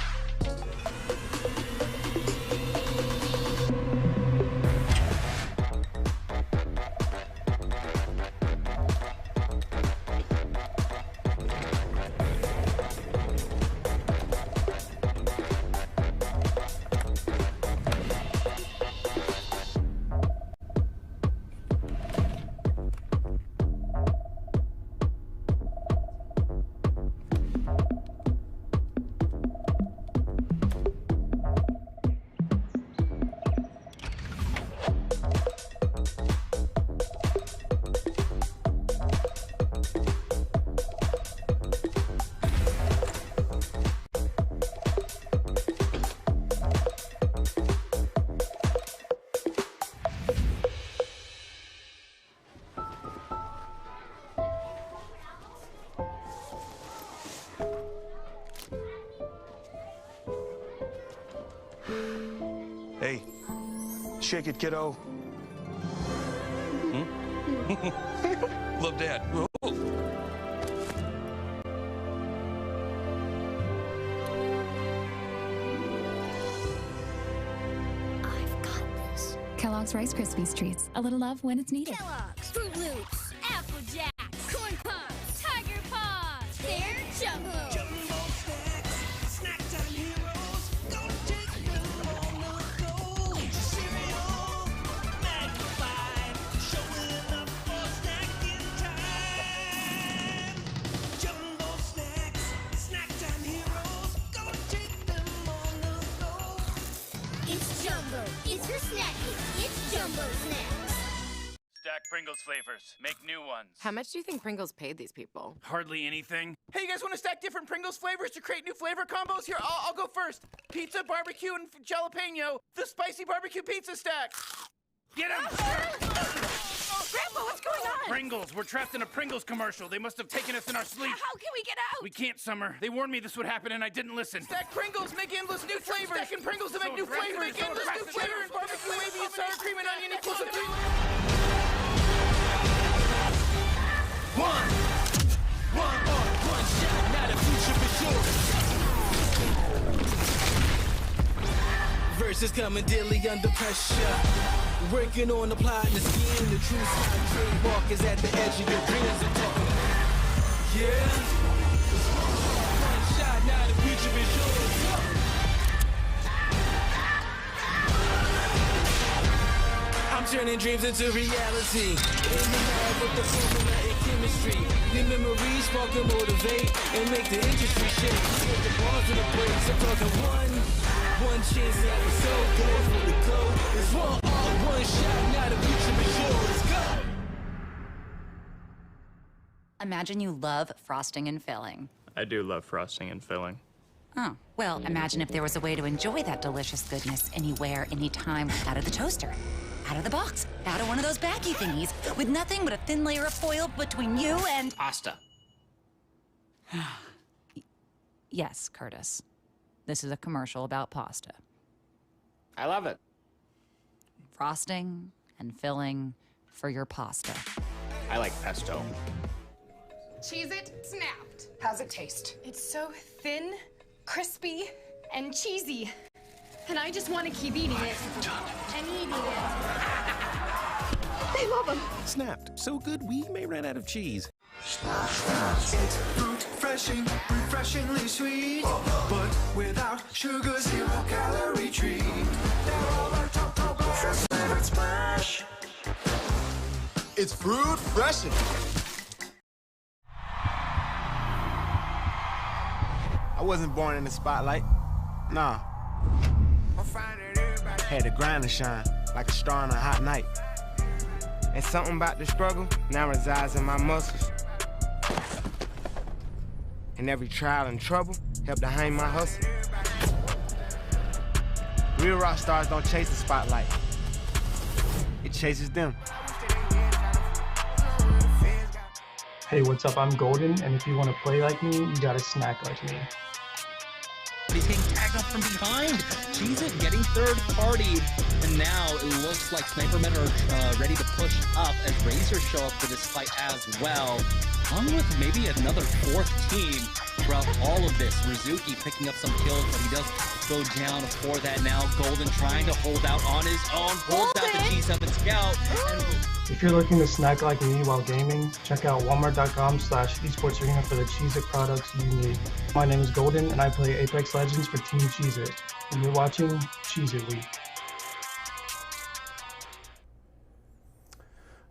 Hey, shake it, kiddo. Love Dad. Oh. Kellogg's Rice Krispies Treats. A little love when it's needed. Kellogg's, Fruit Loops, Apple Jacks, Corn Pops, Tiger Paws, they're Jumbo. Jumbo snacks, snack time heroes. Go take them on the go. Cereal, magnified, showing up for snacking time. Jumbo snacks, snack time heroes. Go take them on the go. It's Jumbo. It's your snack. It's Jumbo Snacks. Stack Pringles flavors. Make new ones. How much do you think Pringles paid these people? Hardly anything. Hey, you guys want to stack different Pringles flavors to create new flavor combos? Here, I'll go first. Pizza, barbecue, and jalapeno. The spicy barbecue pizza stack. Get him! Grandpa, what's going on? Pringles. We're trapped in a Pringles commercial. They must have taken us in our sleep. How can we get out? We can't, Summer. They warned me this would happen and I didn't listen. Stack Pringles, make endless new flavors. Stacking Pringles to make new flavors. Make endless new flavors. Barbecue, wavy, and sour cream and onion equals a 3. One shot, not a future for sure. Verses coming daily under pressure. Working on the plot and the scheme. The true smart trademark is at the edge of your dreams. I'm talking. Yeah. One shot, not a future for sure. I'm turning dreams into reality. In the lab with the formula and chemistry. New memories spark and motivate and make the industry shake. Put the bars in the brakes. I'm talking one chance episode. Go for the code. It's one shot, not a future for sure. Let's go. Imagine you love frosting and filling. I do love frosting and filling. Oh, well, imagine if there was a way to enjoy that delicious goodness anywhere, anytime, out of the toaster, out of the box, out of one of those baggy thingies, with nothing but a thin layer of foil between you and... Pasta. Yes, Curtis. This is a commercial about pasta. I love it. Frosting and filling for your pasta. I like pesto. Cheez-It snapped. How's it taste? It's so thin, crispy, and cheesy. And I just want to keep eating it. And eating it. They love them. Snapped. So good we may run out of cheese. It's fruit refreshing, refreshingly sweet, but without sugar, 0 calorie treat. They're all our top flavored splash. It's fruit freshen. I wasn't born in the spotlight. Nah. Had to grind and shine like a star on a hot night. And something about the struggle now resides in my muscles. And every trial and trouble helped to hang my hustle. Real rock stars don't chase the spotlight. It chases them. Hey, what's up? I'm Golden, and if you want to play like me, you gotta snack like me. He's getting tagged up from behind. Cheez-It getting third-partied. And now it looks like Snipermen are ready to push up as Razor show up for this fight as well. Along with maybe another fourth team throughout all of this. Rizuki picking up some kills, but he does go down for that now. Golden trying to hold out on his own. Pulls out the G7 Scout. And If you're looking to snack like me while gaming, check out walmart.com/esportsarena for the Cheez-It products you need. My name is Golden, and I play Apex Legends for Team Cheez-It. And you're watching Cheez-It Week.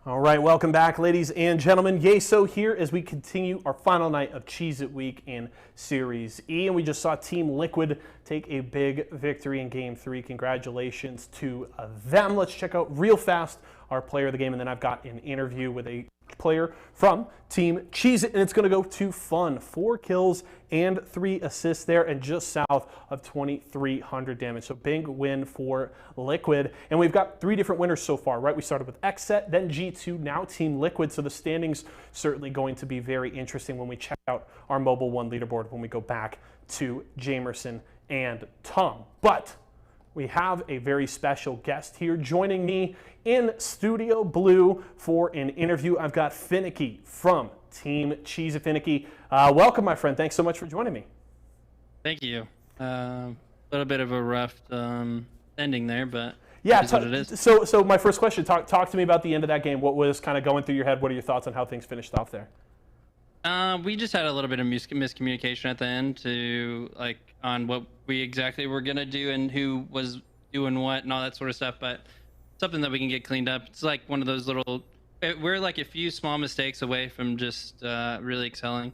All right, welcome back, ladies and gentlemen. Yeso here as we continue our final night of Cheez-It Week in Series E. And we just saw Team Liquid take a big victory in Game 3. Congratulations to them. Let's check out real fast our player of the game, and then I've got an interview with a player from Team Cheez-It, and it's going to go to Fun. 4 kills and 3 assists there, and just south of 2,300 damage. So big win for Liquid. And we've got 3 different winners so far, right? We started with XSET, then G2, now Team Liquid. So the standings certainly going to be very interesting when we check out our Mobile 1 leaderboard when we go back to Jamerson and Tom. But we have a very special guest here joining me in Studio Blue for an interview. I've got Finicky from Team Cheez-It. Finicky, welcome, my friend. Thanks so much for joining me. Thank you. A little bit of a rough ending there, but yeah, what it is. So my first question, talk to me about the end of that game. What was kind of going through your head? What are your thoughts on how things finished off there? We just had a little bit of miscommunication at the end on what we exactly were gonna do and who was doing what and all that sort of stuff, but something that we can get cleaned up. It's like one of those little, we're like a few small mistakes away from just really excelling.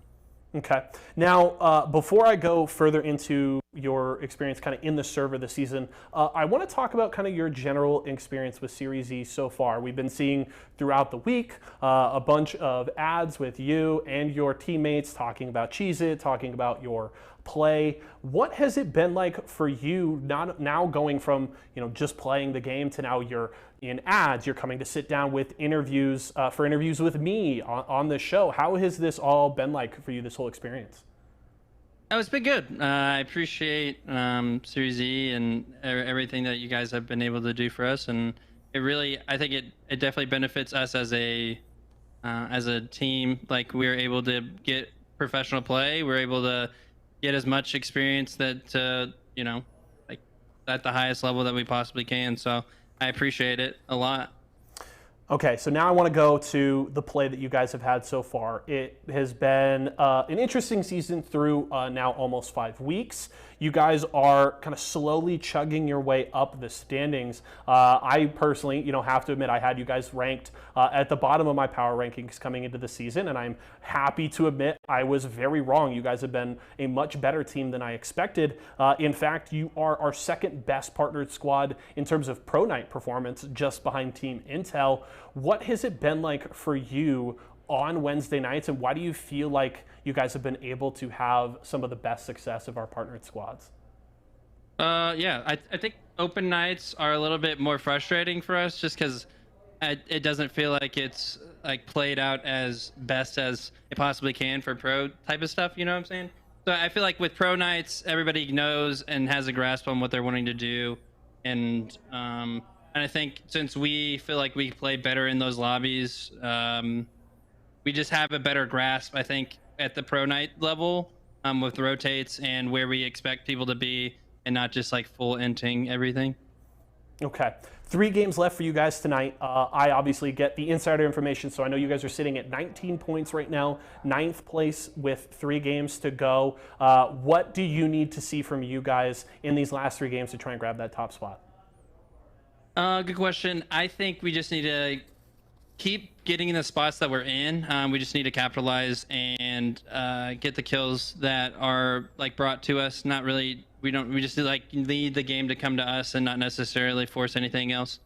Okay. Now, before I go further into your experience kind of in the server this season. I want to talk about kind of your general experience with SeriesE so far. We've been seeing throughout the week a bunch of ads with you and your teammates talking about Cheez-It, talking about your play. What has it been like for you now going from just playing the game to now you're in ads, you're coming to sit down with interviews for interviews with me on the show? How has this all been like for you, this whole experience? Oh, it's been good. I appreciate SeriesE and everything that you guys have been able to do for us, and I think it definitely benefits us as a team. Like, we're able to get professional play. We're able to get as much experience that like at the highest level that we possibly can. So I appreciate it a lot. Okay, so now I want to go to the play that you guys have had so far. It has been an interesting season through now almost 5 weeks. You guys are kind of slowly chugging your way up the standings. I personally, have to admit I had you guys ranked at the bottom of my power rankings coming into the season, and I'm happy to admit I was very wrong. You guys have been a much better team than I expected. In fact, you are our second best partnered squad in terms of pro night performance, just behind Team Intel. What has it been like for you on Wednesday nights, and why do you feel like you guys have been able to have some of the best success of our partnered squads? Yeah, I think open nights are a little bit more frustrating for us, just because it doesn't feel like it's like played out as best as it possibly can for pro type of stuff. You know what I'm saying? So I feel like with pro nights, everybody knows and has a grasp on what they're wanting to do, and I think since we feel like we play better in those lobbies, we just have a better grasp, I think, at the pro night level with rotates and where we expect people to be, and not just like full inting everything. Okay, 3 games left for you guys tonight. I obviously get the insider information, so I know you guys are sitting at 19 points right now, 9th place with 3 games to go. What do you need to see from you guys in these last 3 games to try and grab that top spot? Good question. I think we just need to keep getting in the spots that we're in. We just need to capitalize and get the kills that are like brought to us. Not really. We just need the game to come to us and not necessarily force anything else.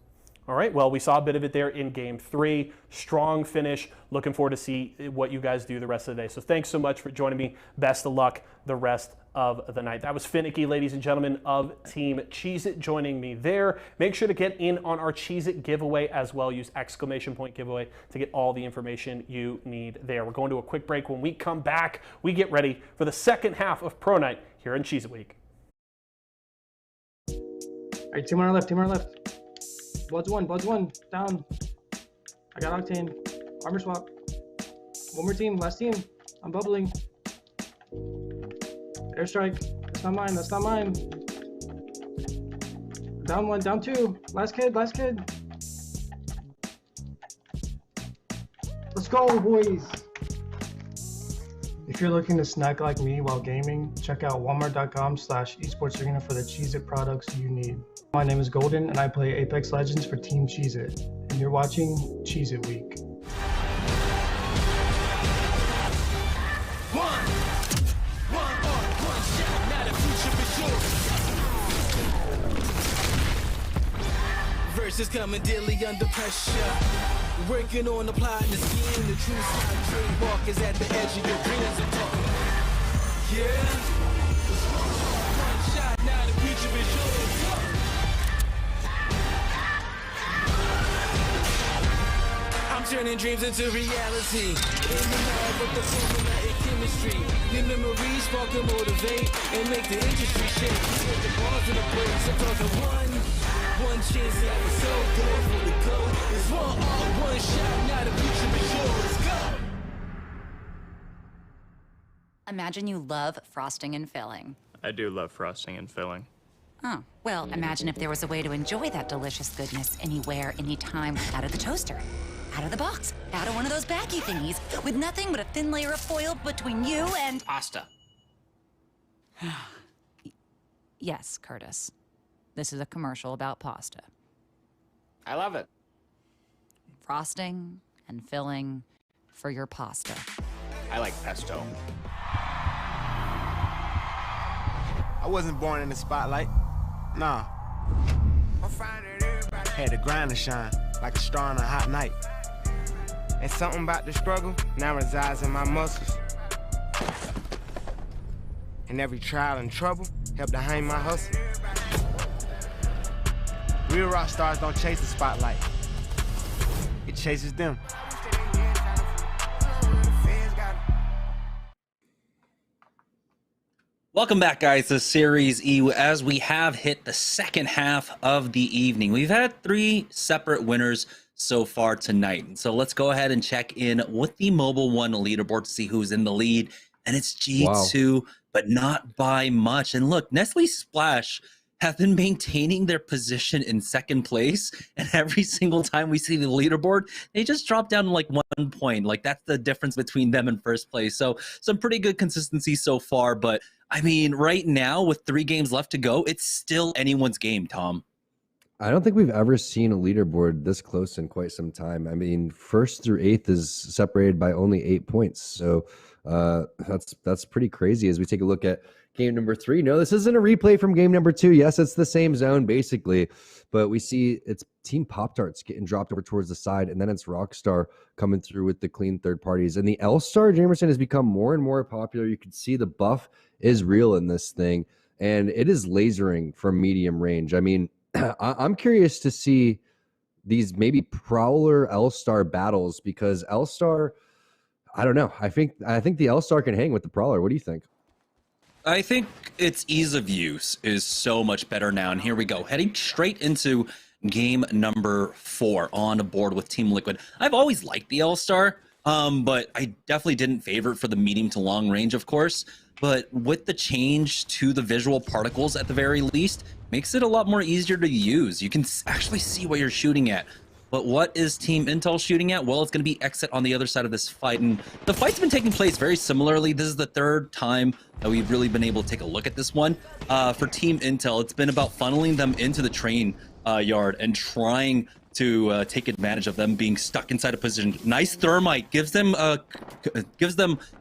All right. Well, we saw a bit of it there in Game 3. Strong finish. Looking forward to see what you guys do the rest of the day. So thanks so much for joining me. Best of luck the rest of the night. That was Finicky, ladies and gentlemen, of Team Cheez-It, joining me there. Make sure to get in on our Cheez-It giveaway as well. Use !giveaway to get all the information you need there. We're going to a quick break. When we come back, we get ready for the second half of Pro Night here in Cheez-It Week. All right, team on our left, Buds one, down. I got Octane, armor swap. One more team, last team. I'm bubbling. Airstrike, that's not mine. Down 1, down 2. Last kid. Let's go, boys. If you're looking to snack like me while gaming, check out walmart.com/esportsarena for the Cheez-It products you need. My name is Golden, and I play Apex Legends for Team Cheez-It, and you're watching Cheez-It Week. Verses coming daily under pressure. Working on the plot and the scheme. The true side trademark is at the edge of your dreams. I'm talking. Yeah. One shot, now the future is yours. I'm turning dreams into reality. In the lab with the formula and chemistry. Your memories spark and motivate and make the industry shake. Put the bars in the breaks. I'm talking one chance at the soul. Go for the goal. It's one shot. Now the future is yours. Go. Imagine you love frosting and filling. I do love frosting and filling. Oh, well, imagine if there was a way to enjoy that delicious goodness anywhere, anytime, out of the toaster, out of the box, out of one of those baggy thingies, with nothing but a thin layer of foil between you and... Pasta. Yes, Curtis. This is a commercial about pasta. I love it. Frosting and filling for your pasta. I like pesto. I wasn't born in the spotlight. Nah. Had to grind to shine like a star on a hot night. And something about the struggle now resides in my muscles. And every trial and trouble helped to hang my hustle. Real rock stars don't chase the spotlight. It chases them. Welcome back, guys, to Series E. As we have hit the second half of the evening, we've had 3 separate winners so far tonight. And so let's go ahead and check in with the Mobile One leaderboard to see who's in the lead. And it's G2, but not by much. And look, Nestle Splash have been maintaining their position in second place. And every single time we see the leaderboard, they just drop down like 1 point. Like, that's the difference between them and first place. So some pretty good consistency so far. But I mean, right now with 3 games left to go, it's still anyone's game, Tom. I don't think we've ever seen a leaderboard this close in quite some time. I mean, 1st through 8th is separated by only 8 points. So that's pretty crazy as we take a look at game number 3. No, this isn't a replay from game number 2. Yes, it's the same zone basically, but we see it's Team Pop-Tarts getting dropped over towards the side, and then it's Rockstar coming through with the clean third parties. And the L-Star Jamerson has become more and more popular. You can see the buff is real in this thing, and it is lasering from medium range. I mean, I'm curious to see these maybe Prowler L-Star battles, because L-Star, I don't know. I think the L-Star can hang with the Prowler. What do you think? I think its ease of use is so much better now. And here we go, heading straight into game number 4 on the board with Team Liquid. I've always liked the L-Star, but I definitely didn't favor it for the medium to long range, of course. But with the change to the visual particles, at the very least, makes it a lot more easier to use. You can actually see what you're shooting at. But what is Team Intel shooting at? Well, it's going to be Exit on the other side of this fight. And the fight's been taking place very similarly. This is the 3rd time that we've really been able to take a look at this one. For Team Intel, it's been about funneling them into the train yard and trying to take advantage of them being stuck inside a position. Nice thermite gives them an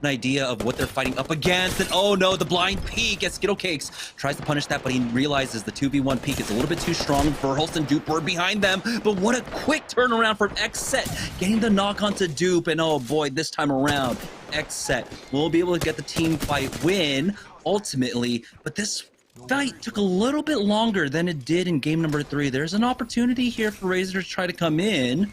idea of what they're fighting up against. And oh no, the blind peek as Skittle Cakes tries to punish that, but he realizes the 2v1 peek is a little bit too strong. Verhulst and Dupe were behind them, but what a quick turnaround from Xset, getting the knock onto Dupe. And oh boy, this time around, Xset will be able to get the team fight win ultimately. But this fight took a little bit longer than it did in game number 3. There's an opportunity here for Razor to try to come in,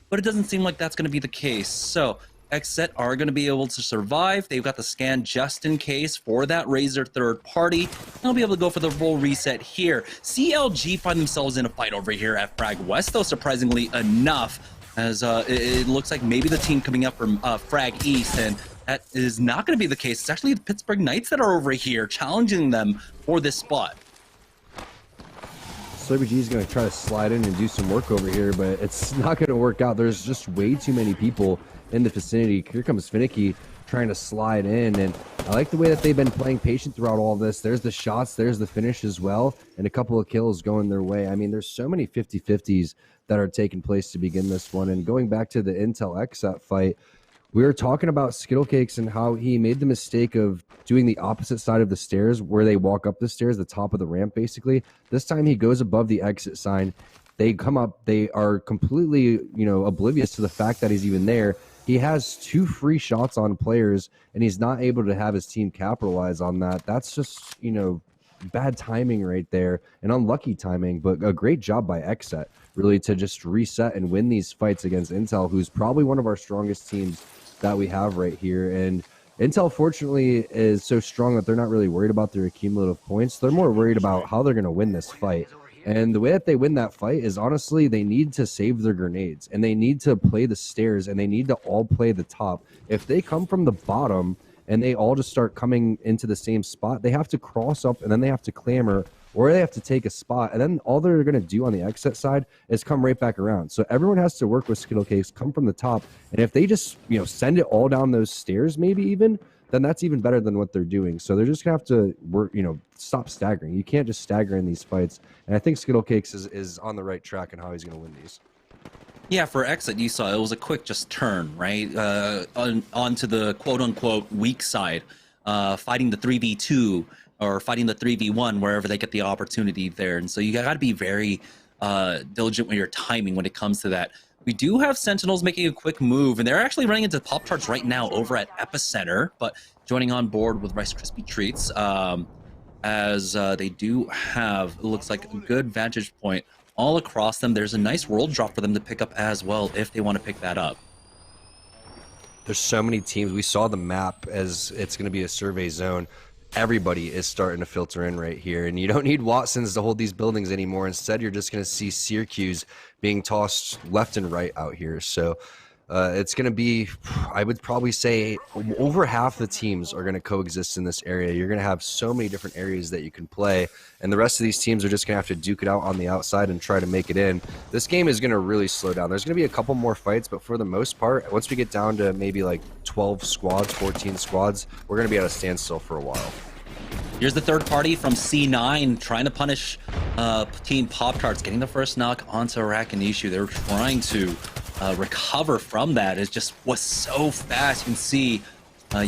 but it doesn't seem like that's going to be the case. So Xset are going to be able to survive. They've got the scan just in case for that Razor third party. They'll be able to go for the full reset here. CLG find themselves in a fight over here at Frag West, though, surprisingly enough, as it looks like maybe the team coming up from Frag East, and that is not going to be the case. It's actually the Pittsburgh Knights that are over here challenging them for this spot. SeriesE is going to try to slide in and do some work over here, but it's not going to work out. There's just way too many people in the vicinity. Here comes Finicky trying to slide in, and I like the way that they've been playing patient throughout all this. There's the shots, there's the finish as well, and a couple of kills going their way. I mean, there's so many 50-50s that are taking place to begin this one. And going back to the Intel XSAT fight, we were talking about Skittlecakes and how he made the mistake of doing the opposite side of the stairs where they walk up the stairs, the top of the ramp, basically. This time he goes above the exit sign. They come up. They are completely, oblivious to the fact that he's even there. He has 2 free shots on players, and he's not able to have his team capitalize on that. That's just, bad timing right there, and unlucky timing, but a great job by Xset, really, to just reset and win these fights against Intel, who's probably one of our strongest teams that we have right here. And Intel, fortunately, is so strong that they're not really worried about their cumulative points. They're more worried about how they're going to win this fight. And the way that they win that fight is, honestly, they need to save their grenades, and they need to play the stairs, and they need to all play the top. If they come from the bottom and they all just start coming into the same spot, they have to cross up, and then they have to clamor, or they have to take a spot, and then all they're going to do on the exit side is come right back around. So everyone has to work with Skittlecakes, come from the top, and if they just, send it all down those stairs, maybe even, then that's even better than what they're doing. So they're just going to have to work, stop staggering. You can't just stagger in these fights, and I think Skittlecakes is on the right track in how he's going to win these. Yeah, for Exit, you saw it was a quick just turn, right? Onto the quote-unquote weak side, fighting the 3v2 or fighting the 3v1 wherever they get the opportunity there. And so you got to be very diligent with your timing when it comes to that. We do have Sentinels making a quick move, and they're actually running into Pop-Tarts right now over at Epicenter, but joining on board with Rice Krispie Treats, as they do have, it looks like, a good vantage point all across them. There's a nice world drop for them to pick up as well if they want to pick that up. There's so many teams. We saw the map as it's going to be a survey zone. Everybody is starting to filter in right here, and you don't need Watsons to hold these buildings anymore. Instead, you're just going to see Syracuse being tossed left and right out here. So it's going to be, I would probably say, over half the teams are going to coexist in this area. You're going to have so many different areas that you can play, and the rest of these teams are just going to have to duke it out on the outside and try to make it in. This game is going to really slow down. There's going to be a couple more fights, but for the most part, once we get down to maybe like 12 squads, 14 squads, we're going to be at a standstill for a while. Here's the third party from C9 trying to punish Team Pop-Tarts, getting the first knock onto Rakanishu. They were trying to recover from that. It just was so fast. You can see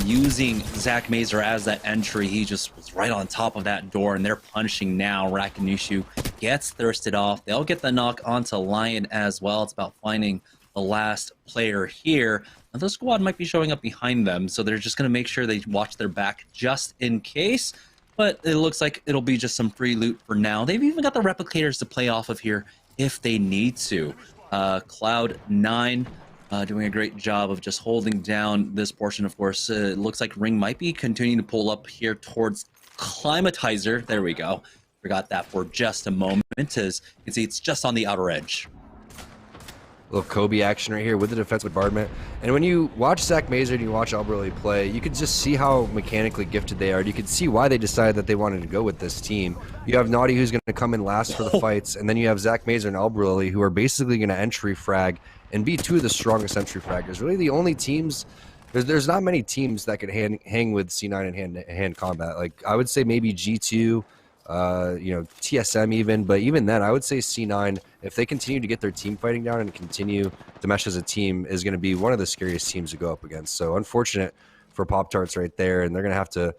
using Zach Mazer as that entry. He just was right on top of that door, and they're punishing now. Rakanishu gets thirsted off. They'll get the knock onto Lion as well. It's about finding the last player here. Now, the squad might be showing up behind them, so they're just going to make sure they watch their back just in case. But it looks like it'll be just some free loot for now. They've even got the replicators to play off of here if they need to. Cloud9 doing a great job of just holding down this portion. Of course, it looks like Ring might be continuing to pull up here towards Climatizer. There we go. Forgot that for just a moment. As you can see, it's just on the outer edge. A little Kobe action right here with the defensive bombardment. And when you watch Zach Mazer and you watch Alberley play, you can just see how mechanically gifted they are. You can see why they decided that they wanted to go with this team. You have Naughty, who's going to come in last for the fights, and then you have Zach Mazer and Alberley, who are basically going to entry frag and be two of the strongest entry fraggers. Really the only teams, there's not many teams that could hang with C9 in hand-to-hand combat. Like, I would say maybe G2, you know, TSM even, but even then, I would say C9, if they continue to get their team fighting down and continue to mesh as a team, is going to be one of the scariest teams to go up against. So unfortunate for Pop-Tarts right there, and they're going to have to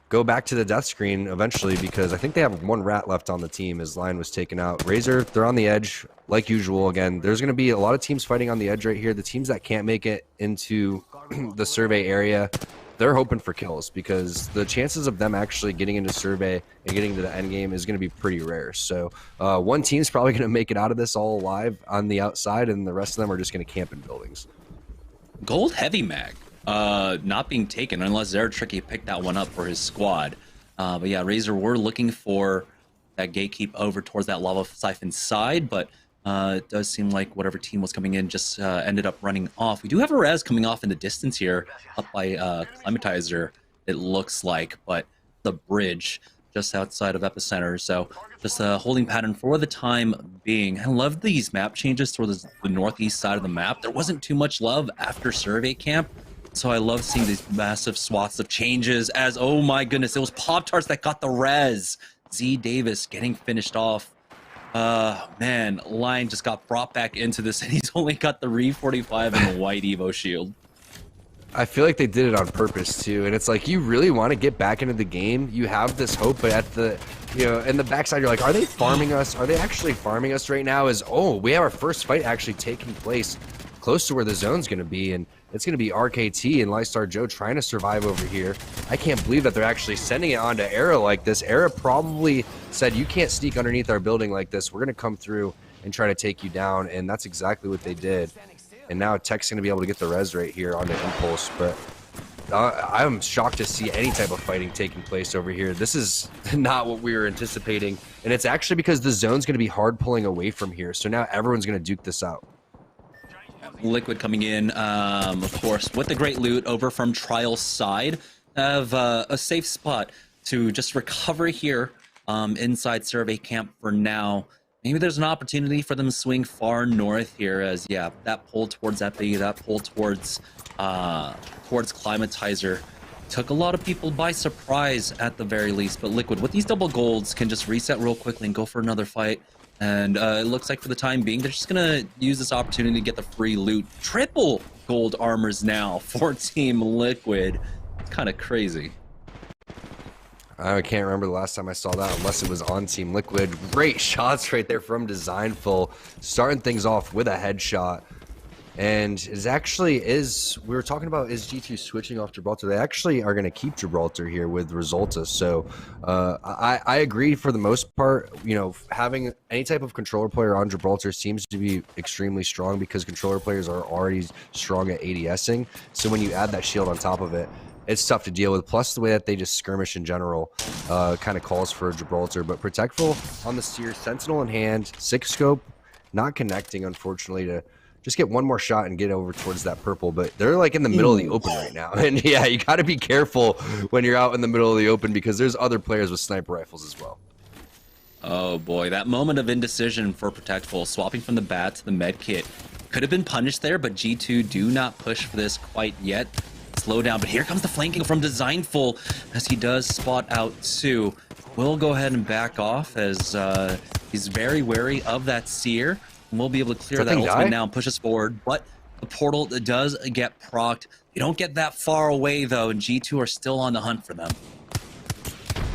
go back to the death screen eventually, because I think they have one rat left on the team as Lion was taken out. Razor, they're on the edge like usual. Again, there's going to be a lot of teams fighting on the edge right here. The teams that can't make it into the survey area, they're hoping for kills, because the chances of them actually getting into survey and getting to the end game is going to be pretty rare. So one team's probably going to make it out of this all alive on the outside, and the rest of them are just going to camp in buildings. Gold heavy mag not being taken unless Tricky picked that one up for his squad. But yeah, Razor were looking for that gatekeep over towards that lava siphon side, but it does seem like whatever team was coming in just ended up running off. We do have a res coming off in the distance here, up by Climatizer, it looks like, but the bridge just outside of Epicenter. So just a holding pattern for the time being. I love these map changes towards the northeast side of the map. There wasn't too much love after survey camp, so I love seeing these massive swaths of changes as, oh my goodness, it was Pop-Tarts that got the res. Z Davis getting finished off. Man, Lion just got brought back into this, and he's only got the Re-45 and the white Evo shield. I feel like they did it on purpose too, and it's like, you really want to get back into the game. You have this hope, but at the, you know, in the backside, you're like, are they farming us? Are they actually farming us right now? Oh, we have our first fight actually taking place close to where the zone's going to be, and it's going to be RKT and Lystar Joe trying to survive over here. I can't believe that they're actually sending it onto Era like this. Era probably said, you can't sneak underneath our building like this. We're going to come through and try to take you down, and that's exactly what they did. And now Tech's going to be able to get the res right here onto Impulse, but I'm shocked to see any type of fighting taking place over here. This is not what we were anticipating, and it's actually because the zone's going to be hard pulling away from here, so now everyone's going to duke this out. Liquid coming in, of course, with the great loot over from Trial's side. Have a safe spot to just recover here inside survey camp for now. Maybe there's an opportunity for them to swing far north here, as yeah, that pull towards Epi, that pull towards Climatizer took a lot of people by surprise at the very least. But Liquid with these double golds can just reset real quickly and go for another fight. And it looks like for the time being, they're just gonna use this opportunity to get the free loot. Triple gold armors now for Team Liquid. It's kind of crazy. I can't remember the last time I saw that unless it was on Team Liquid. Great shots right there from Designful, starting things off with a headshot. And it actually is, we were talking about, is G2 switching off Gibraltar? They actually are going to keep Gibraltar here with Resulta. So I agree for the most part. You know, having any type of controller player on Gibraltar seems to be extremely strong because controller players are already strong at ADSing. So when you add that shield on top of it, it's tough to deal with. Plus the way that they just skirmish in general kind of calls for Gibraltar. But Protectful on the Seer, Sentinel in hand, 6 scope, not connecting unfortunately to just get one more shot and get over towards that purple. But they're like in the middle of the open right now. And yeah, you got to be careful when you're out in the middle of the open because there's other players with sniper rifles as well. Oh boy, that moment of indecision for Protectful, swapping from the bat to the med kit. Could have been punished there, but G2 do not push for this quite yet. Slow down, but here comes the flanking from Designful as he does spot out Sue. We'll go ahead and back off as he's very wary of that Seer. And we'll be able to clear that ultimate now and push us forward, but the portal does get procced. You don't get that far away though, and G2 are still on the hunt for them.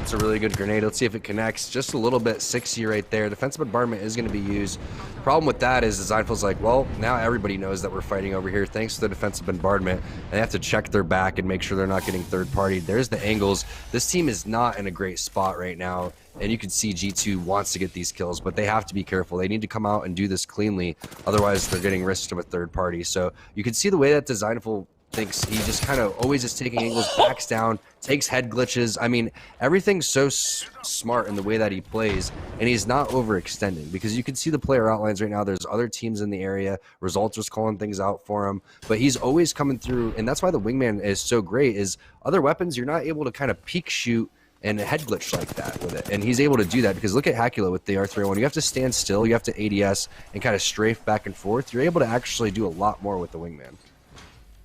It's a really good grenade. Let's see if it connects. Just a little bit 6C right there. Defensive bombardment is going to be used. Problem with that is Designful's like, well, now everybody knows that we're fighting over here thanks to the defensive bombardment. And they have to check their back and make sure they're not getting third party. There's the angles. This team is not in a great spot right now. And you can see G2 wants to get these kills, but they have to be careful. They need to come out and do this cleanly. Otherwise, they're getting risked to a third party. So you can see the way that Designful thinks. He just kind of always is taking angles, backs down, takes head glitches. I mean, everything's so smart in the way that he plays, and he's not overextending because you can see the player outlines right now. There's other teams in the area. Results was calling things out for him, but he's always coming through, and that's why the wingman is so great. Is other weapons you're not able to kind of peek shoot and a head glitch like that with it, and he's able to do that because look at Hakula with the R301. You have to stand still, you have to ADS and kind of strafe back and forth. You're able to actually do a lot more with the wingman.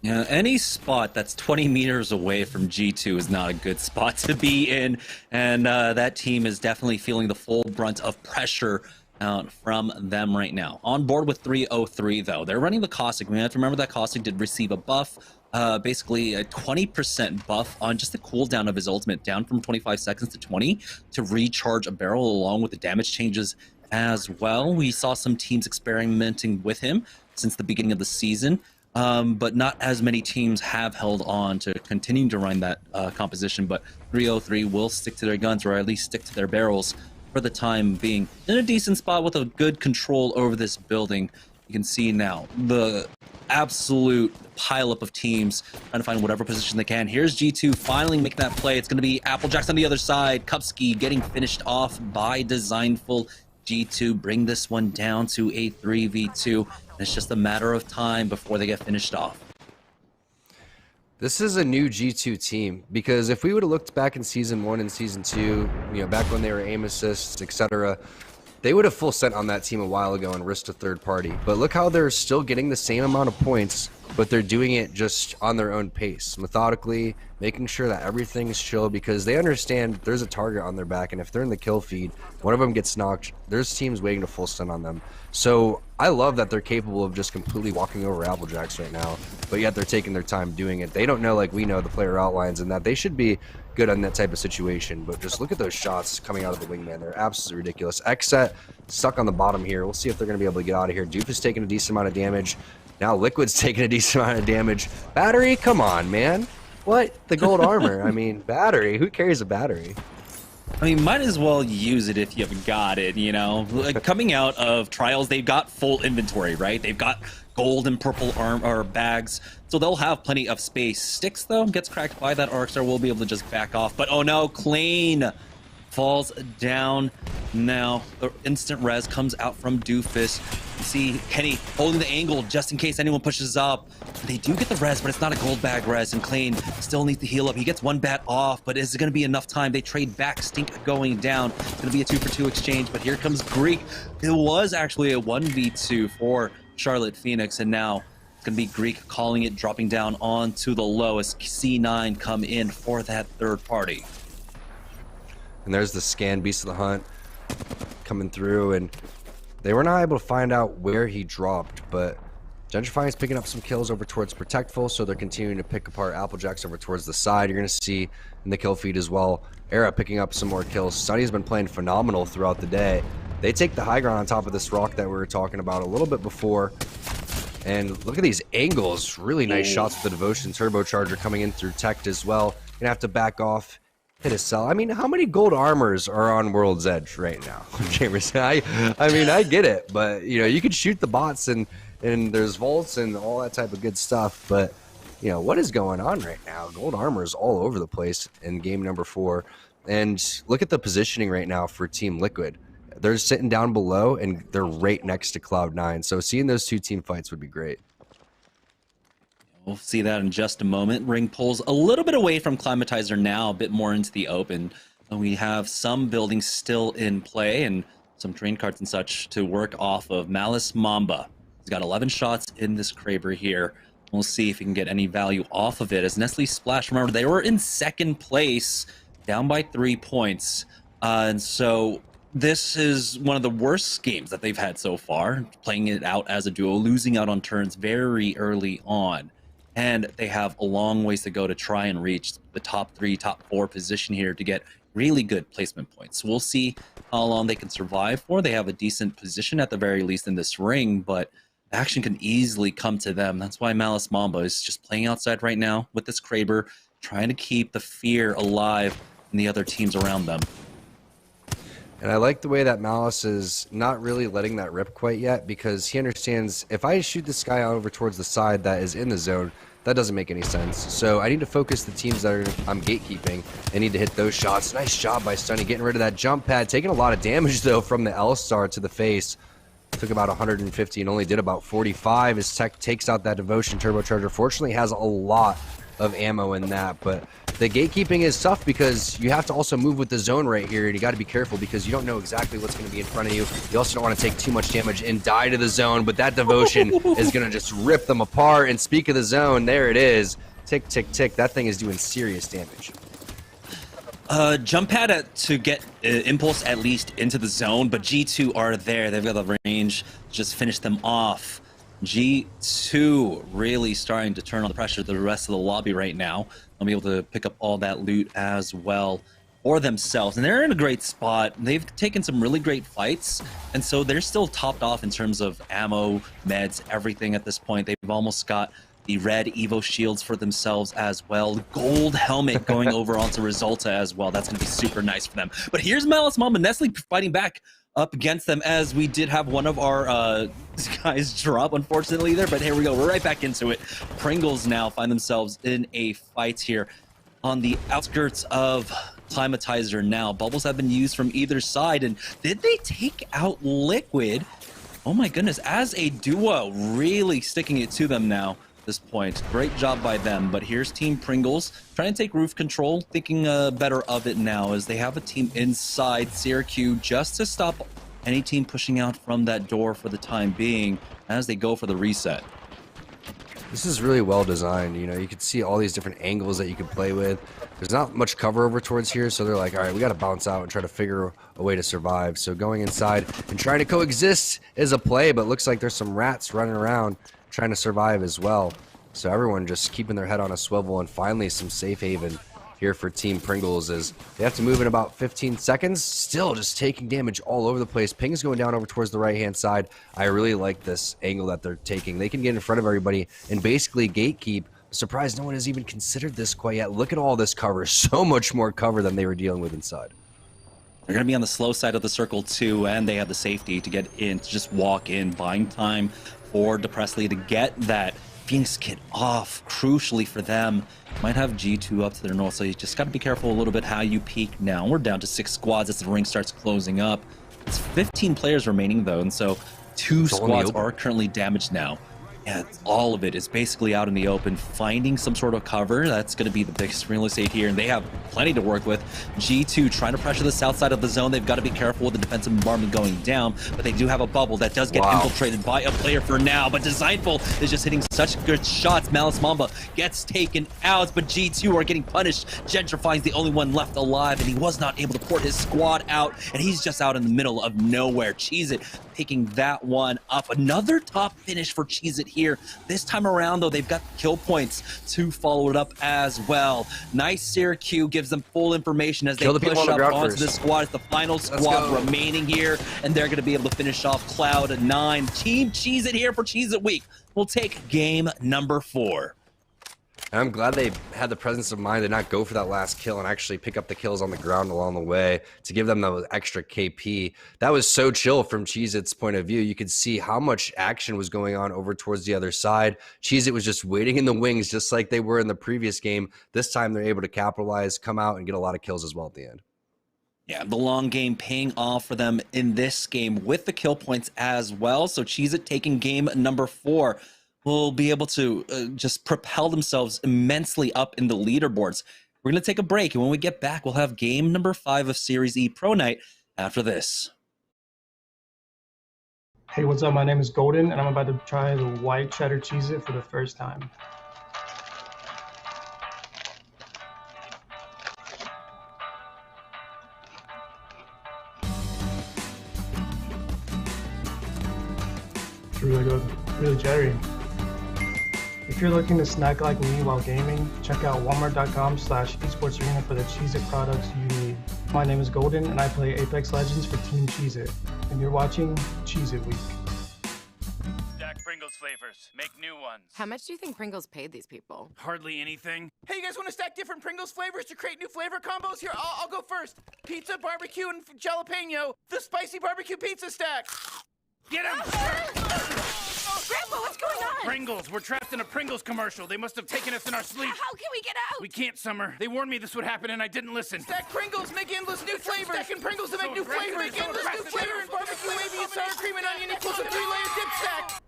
Yeah, any spot that's 20 meters away from G2 is not a good spot to be in, and that team is definitely feeling the full brunt of pressure from them right now. On board with 303 though, they're running the Caustic. We have to remember that Caustic did receive a buff, basically a 20% buff on just the cooldown of his ultimate, down from 25 seconds to 20 to recharge a barrel, along with the damage changes as well. We saw some teams experimenting with him since the beginning of the season. But not as many teams have held on to continuing to run that composition, but 303 will stick to their guns, or at least stick to their barrels for the time being. In a decent spot with a good control over this building. You can see now the absolute pileup of teams trying to find whatever position they can. Here's G2 finally making that play. It's going to be Applejacks on the other side. Kupski getting finished off by Designful. G2 bring this one down to a 3v2. It's just a matter of time before they get finished off. This is a new G2 team because if we would have looked back in Season 1 and Season 2, you know, back when they were aim assists, etc., they would have full sent on that team a while ago and risked a third party. But look how they're still getting the same amount of points, but they're doing it just on their own pace, methodically, making sure that everything's chill because they understand there's a target on their back, and if they're in the kill feed, one of them gets knocked, there's teams waiting to full stun on them. So I love that they're capable of just completely walking over Applejacks right now, but yet they're taking their time doing it. They don't know like we know the player outlines and that they should be good on that type of situation, but just look at those shots coming out of the wingman. They're absolutely ridiculous. Xset stuck on the bottom here. We'll see if they're going to be able to get out of here. Doof is taking a decent amount of damage. Now Liquid's taking a decent amount of damage. Battery, come on, man. What? The gold armor. I mean, battery. Who carries a battery? I mean, might as well use it if you've got it, you know? Like, coming out of Trials, they've got full inventory, right? They've got gold and purple or bags, so they'll have plenty of space. Sticks, though, gets cracked by that Arcstar. We'll be able to just back off. But, oh no, Clean falls down. Now, the instant res comes out from Doofus. You see Kenny holding the angle just in case anyone pushes up. They do get the res, but it's not a gold bag res, and Clean still needs to heal up. He gets one bat off, but is it going to be enough time? They trade back, Stink going down. It's going to be a 2-for-2 exchange, but here comes Greek. It was actually a 1v2 for Charlotte Phoenix, and now it's going to be Greek calling it, dropping down onto the lowest. C9 come in for that third party. And there's the scan Beast of the Hunt coming through, and they were not able to find out where he dropped, but Gentrifying is picking up some kills over towards Protectful, so they're continuing to pick apart Applejacks over towards the side. You're going to see in the kill feed as well, Era picking up some more kills. Sunny's been playing phenomenal throughout the day. They take the high ground on top of this rock that we were talking about a little bit before. And look at these angles. Really nice shots with the Devotion Turbocharger coming in through Tech as well. Gonna have to back off, hit a cell. I mean, how many gold armors are on World's Edge right now? Jamerson, I mean, I get it, but you know, you could shoot the bots and there's vaults and all that type of good stuff, but you know, what is going on right now? Gold armors all over the place in game number 4. And look at the positioning right now for Team Liquid. They're sitting down below and they're right next to Cloud9. So seeing those two team fights would be great. We'll see that in just a moment. Ring pulls a little bit away from Climatizer now, a bit more into the open. And we have some buildings still in play and some train carts and such to work off of. Malice Mamba. He's got 11 shots in this Kraber here. We'll see if he can get any value off of it. As Nestle Splash, remember, they were in second place, down by 3 points. And so this is one of the worst games that they've had so far, playing it out as a duo, losing out on turns very early on. And they have a long ways to go to try and reach the top 3, top 4 position here to get really good placement points. We'll see how long they can survive for. They have a decent position at the very least in this ring, but action can easily come to them. That's why Malice Mamba is just playing outside right now with this Kraber, trying to keep the fear alive in the other teams around them. And I like the way that Malice is not really letting that rip quite yet, because he understands if I shoot this guy over towards the side that is in the zone, that doesn't make any sense. So I need to focus the teams that I'm gatekeeping. I need to hit those shots. Nice job by Stunny getting rid of that jump pad, taking a lot of damage though from the L-Star to the face. Took about 150 and only did about 45 as Tech takes out that Devotion Turbocharger. Fortunately has a lot of ammo in that, but the gatekeeping is tough because you have to also move with the zone right here, and you got to be careful because you don't know exactly what's going to be in front of you. You also don't want to take too much damage and die to the zone, but that Devotion is going to just rip them apart. And speak of the zone, there it is. Tick, tick, tick. That thing is doing serious damage. Jump pad to get Impulse at least into the zone, but G2 are there. They've got the range to just finish them off. G2 really starting to turn on the pressure to the rest of the lobby right now. They'll be able to pick up all that loot as well for themselves. And they're in a great spot. They've taken some really great fights, and so they're still topped off in terms of ammo, meds, everything at this point. They've almost got the red Evo shields for themselves as well. Gold helmet going over onto Resulta as well. That's going to be super nice for them. But here's Malice Mamba, Nestle fighting back up against them, as we did have one of our guys drop, unfortunately, there. But here we go. We're right back into it. Pringles now find themselves in a fight here on the outskirts of Climatizer now. Bubbles have been used from either side. And did they take out Liquid? Oh my goodness, as a duo, really sticking it to them now. This point, great job by them. But here's Team Pringles trying to take roof control, thinking better of it now as they have a team inside SeriesE just to stop any team pushing out from that door for the time being as they go for the reset. This is really well designed. You know, you can see all these different angles that you can play with. There's not much cover over towards here, so they're like, all right, we got to bounce out and try to figure a way to survive. So going inside and trying to coexist is a play, but looks like there's some rats running around trying to survive as well. So everyone just keeping their head on a swivel, and finally some safe haven here for Team Pringles as they have to move in about 15 seconds. Still just taking damage all over the place. Ping's going down over towards the right-hand side. I really like this angle that they're taking. They can get in front of everybody and basically gatekeep. Surprised no one has even considered this quite yet. Look at all this cover. So much more cover than they were dealing with inside. They're going to be on the slow side of the circle too, and they have the safety to get in, to just walk in, buying time for Depressedly to get that Phoenix kit off. Crucially for them, might have G2 up to their north, so you just got to be careful a little bit how you peek now. We're down to 6 squads as the ring starts closing up. It's 15 players remaining though, and so 2 squads are currently damaged now. Yeah, all of it is basically out in the open, finding some sort of cover. That's going to be the biggest real estate here, and they have plenty to work with. G2 trying to pressure the south side of the zone. They've got to be careful with the defensive bombardment going down, but they do have a bubble that does get infiltrated by a player for now. But Designful is just hitting such good shots. Malice Mamba gets taken out, but G2 are getting punished. Gentrifying's the only one left alive, and he was not able to port his squad out, and he's just out in the middle of nowhere. Cheez It picking that one up. Another top finish for Cheez It here. This time around, though, they've got kill points to follow it up as well. Nice SeriesE gives them full information as they push up onto the squad. It's the final squad remaining here, and they're going to be able to finish off Cloud9. Team Cheez It here for Cheez It Week. We'll take game number 4. And I'm glad they had the presence of mind to not go for that last kill and actually pick up the kills on the ground along the way to give them the extra KP. That was so chill from Cheez It's point of view. You could see how much action was going on over towards the other side. Cheez It was just waiting in the wings, just like they were in the previous game. This time they're able to capitalize, come out, and get a lot of kills as well at the end. Yeah, the long game paying off for them in this game with the kill points as well. So Cheez It taking game number 4. Will be able to just propel themselves immensely up in the leaderboards. We're going to take a break, and when we get back, we'll have game number 5 of SeriesE Pro Night after this. Hey, what's up? My name is Golden, and I'm about to try the white cheddar Cheez It for the first time. It's really good, really cherry. If you're looking to snack like me while gaming, check out walmart.com/esportsarena for the Cheez It products you need. My name is Golden and I play Apex Legends for Team Cheez It. And you're watching Cheez It Week. Stack Pringles flavors. Make new ones. How much do you think Pringles paid these people? Hardly anything. Hey, you guys want to stack different Pringles flavors to create new flavor combos? Here, I'll go first. Pizza, barbecue, and jalapeno. The spicy barbecue pizza stack. Get him! Grandpa, what's going on? Pringles. We're trapped in a Pringles commercial. They must have taken us in our sleep. How can we get out? We can't, Summer. They warned me this would happen and I didn't listen. Stack Pringles, make endless new flavors. Stacking Pringles to make new flavors. Make endless new flavors. Barbecue, wavy, and sour cream and onion equals a 3-layer dip stack.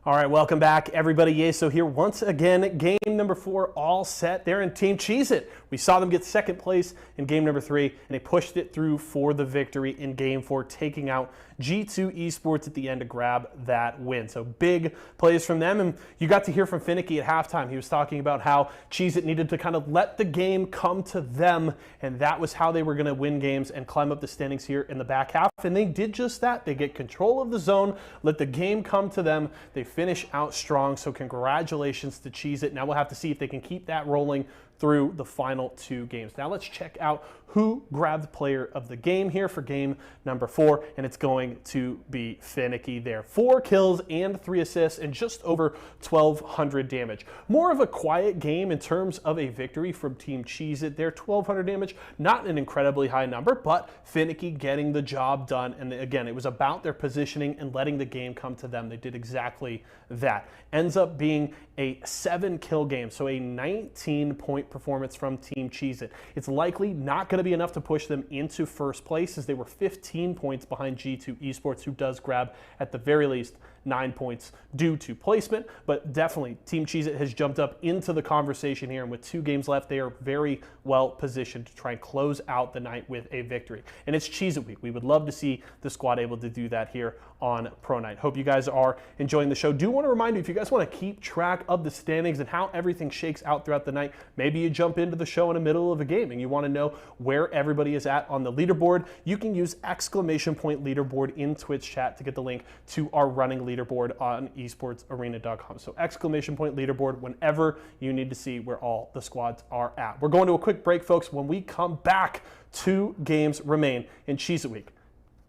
All right, welcome back, everybody. Yeso here once again. Game number 4 all set there in Team Cheez It. We saw them get second place in game number 3, and they pushed it through for the victory in game 4, taking out G2 Esports at the end to grab that win. So big plays from them, and you got to hear from Finicky at halftime. He was talking about how Cheez It needed to kind of let the game come to them, and that was how they were going to win games and climb up the standings here in the back half, and they did just that. They get control of the zone, let the game come to them. They finish out strong, so congratulations to Cheez It. Now we'll have to see if they can keep that rolling through the final 2 games. Now let's check out who grabbed player of the game here for game number 4, and it's going to be Finicky there. 4 kills and 3 assists and just over 1,200 damage. More of a quiet game in terms of a victory from Team Cheez It there. 1,200 damage, not an incredibly high number, but Finicky getting the job done. And again, it was about their positioning and letting the game come to them. They did exactly that. Ends up being a 7-kill game, so a 19-point performance from Team Cheez It. It's likely not going to be enough to push them into first place, as they were 15 points behind G2 Esports, who does grab at the very least 9 points due to placement, but definitely Team Cheez It has jumped up into the conversation here, and with 2 games left, they are very well positioned to try and close out the night with a victory. And it's Cheez It Week. We would love to see the squad able to do that here on Pro Night. Hope you guys are enjoying the show. Do want to remind you, if you guys want to keep track of the standings and how everything shakes out throughout the night, maybe you jump into the show in the middle of a game and you want to know where everybody is at on the leaderboard, you can use !leaderboard in Twitch chat to get the link to our running leaderboard on esportsarena.com. So !leaderboard whenever you need to see where all the squads are at. We're going to a quick break, folks. When we come back, 2 games remain in Cheez It Week.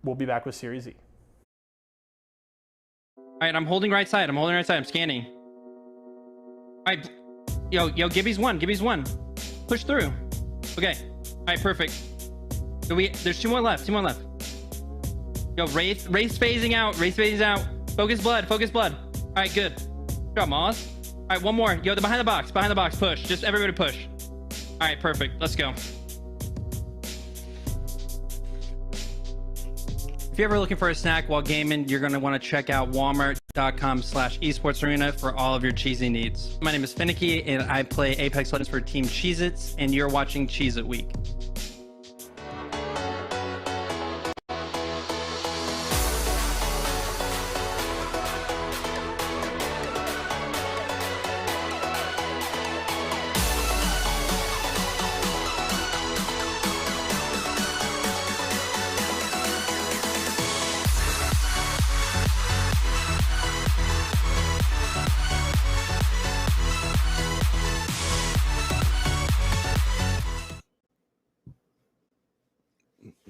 We'll be back with SeriesE. All right, I'm holding right side. I'm scanning. All right, yo, Gibby's one. Push through. Okay. All right, perfect. So there's 2 more left. Yo, Wraith phasing out. Focus blood. All right, good. Good job, Moz. All right, one more. Yo, they're behind the box. Push. Just everybody push. All right, perfect. Let's go. If you're ever looking for a snack while gaming, you're going to want to check out walmart.com/esportsarena for all of your cheesy needs. My name is Finicky, and I play Apex Legends for Team Cheez Its, and you're watching Cheez It Week.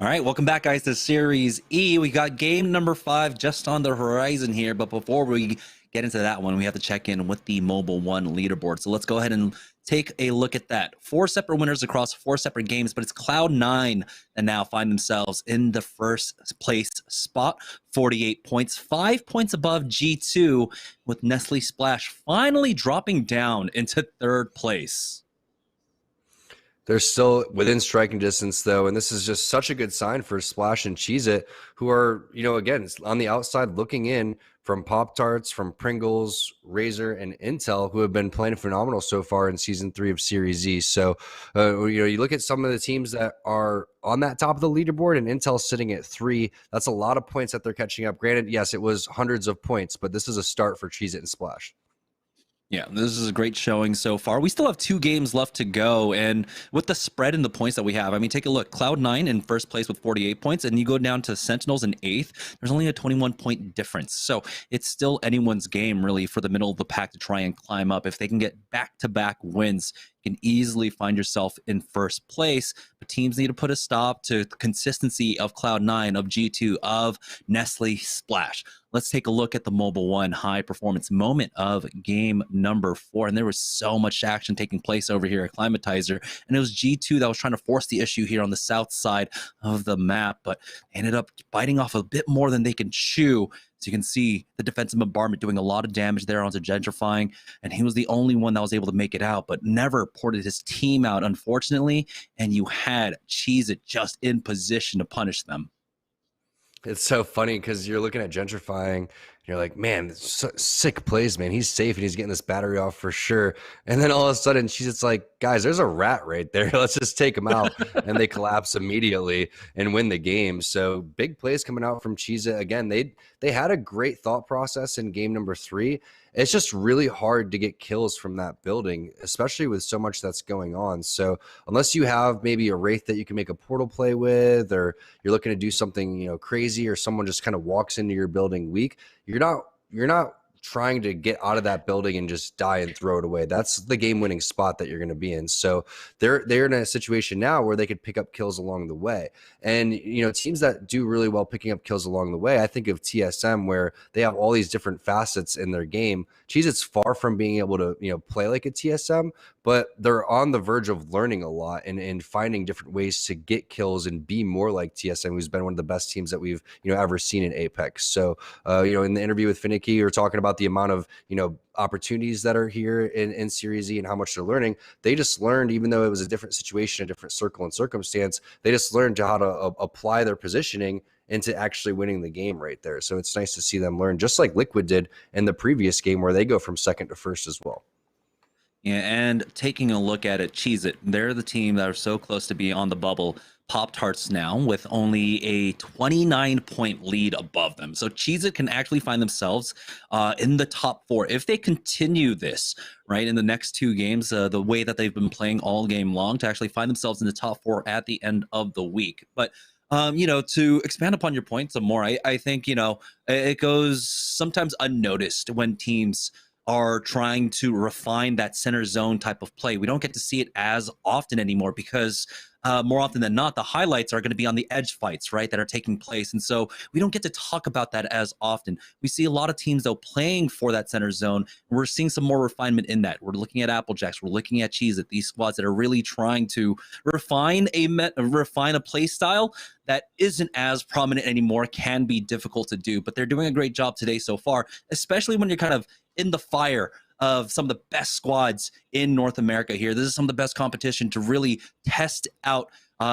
All right, welcome back, guys, to Series E. We got game number 5 just on the horizon here, but before we get into that one, we have to check in with the Mobile One leaderboard. So let's go ahead and take a look at that. 4 separate winners across 4 separate games, but it's Cloud9 that now find themselves in the first place spot, 48 points, 5 points above G2, with Nestle Splash finally dropping down into 3rd place. They're still within striking distance, though, and this is just such a good sign for Splash and Cheez-It, who are, again, on the outside looking in from Pop-Tarts, from Pringles, Razer, and Intel, who have been playing phenomenal so far in Season 3 of SeriesE. So, you look at some of the teams that are on that top of the leaderboard, and Intel sitting at 3. That's a lot of points that they're catching up. Granted, yes, it was hundreds of points, but this is a start for Cheez-It and Splash. Yeah, this is a great showing so far. We still have 2 games left to go, and with the spread and the points that we have, I mean, take a look. Cloud9 in first place with 48 points, and you go down to Sentinels in 8th. There's only a 21-point difference, so it's still anyone's game, really, for the middle of the pack to try and climb up. If they can get back-to-back wins, you can easily find yourself in first place, but teams need to put a stop to the consistency of Cloud9, of G2, of Nestle Splash. Let's take a look at the Mobile One high performance moment of game number 4. And there was so much action taking place over here at Climatizer. And it was G2 that was trying to force the issue here on the south side of the map, but ended up biting off a bit more than they can chew. So you can see the defensive bombardment doing a lot of damage there onto Gentrifying. And he was the only one that was able to make it out, but never ported his team out, unfortunately. And you had Cheez-It just in position to punish them. It's so funny because you're looking at Gentrifying, and you're like, man, sick plays, man. He's safe and he's getting this battery off for sure. And then all of a sudden, it's like, guys, there's a rat right there. Let's just take him out. And they collapse immediately and win the game. So big plays coming out from Cheez-It. Again, they had a great thought process in game number 3. It's just really hard to get kills from that building, especially with so much that's going on. So unless you have maybe a Wraith that you can make a portal play with, or you're looking to do something, crazy, or someone just kind of walks into your building weak, you're not trying to get out of that building and just die and throw it away. That's the game-winning spot that you're going to be in. So they're in a situation now where they could pick up kills along the way. And, teams that do really well picking up kills along the way, I think of TSM, where they have all these different facets in their game. Cheez-It's far from being able to, play like a TSM, but they're on the verge of learning a lot and finding different ways to get kills and be more like TSM, who's been one of the best teams that we've, ever seen in Apex. So, in the interview with Finicky, we were talking about the amount of, opportunities that are here in SeriesE and how much they're learning. They just learned, even though it was a different situation, a different circle and circumstance, they just learned how to apply their positioning into actually winning the game right there. So it's nice to see them learn, just like Liquid did in the previous game, where they go from 2nd to 1st as well. Yeah, and taking a look at it, Cheez-It, they're the team that are so close to be on the bubble. Pop-Tarts now with only a 29-point lead above them. So Cheez-It can actually find themselves in the top 4 if they continue this, right, in the next 2 games, the way that they've been playing all game long, to actually find themselves in the top 4 at the end of the week. But to expand upon your point some more, I think, it goes sometimes unnoticed when teams are trying to refine that center zone type of play. We don't get to see it as often anymore because more often than not, the highlights are going to be on the edge fights, right, that are taking place. And so we don't get to talk about that as often. We see a lot of teams, though, playing for that center zone. And we're seeing some more refinement in that. We're looking at Applejacks. We're looking at Cheez-It, these squads that are really trying to refine a play style that isn't as prominent anymore, can be difficult to do. But they're doing a great job today so far, especially when you're kind of in the fire of some of the best squads in North America here. This is some of the best competition to really test out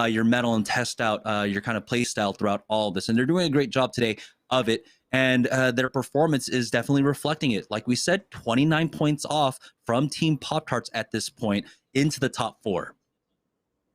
your mettle and test out your kind of play style throughout all of this. And they're doing a great job today of it. And their performance is definitely reflecting it. Like we said, 29 points off from Team Pop-Tarts at this point into the top 4.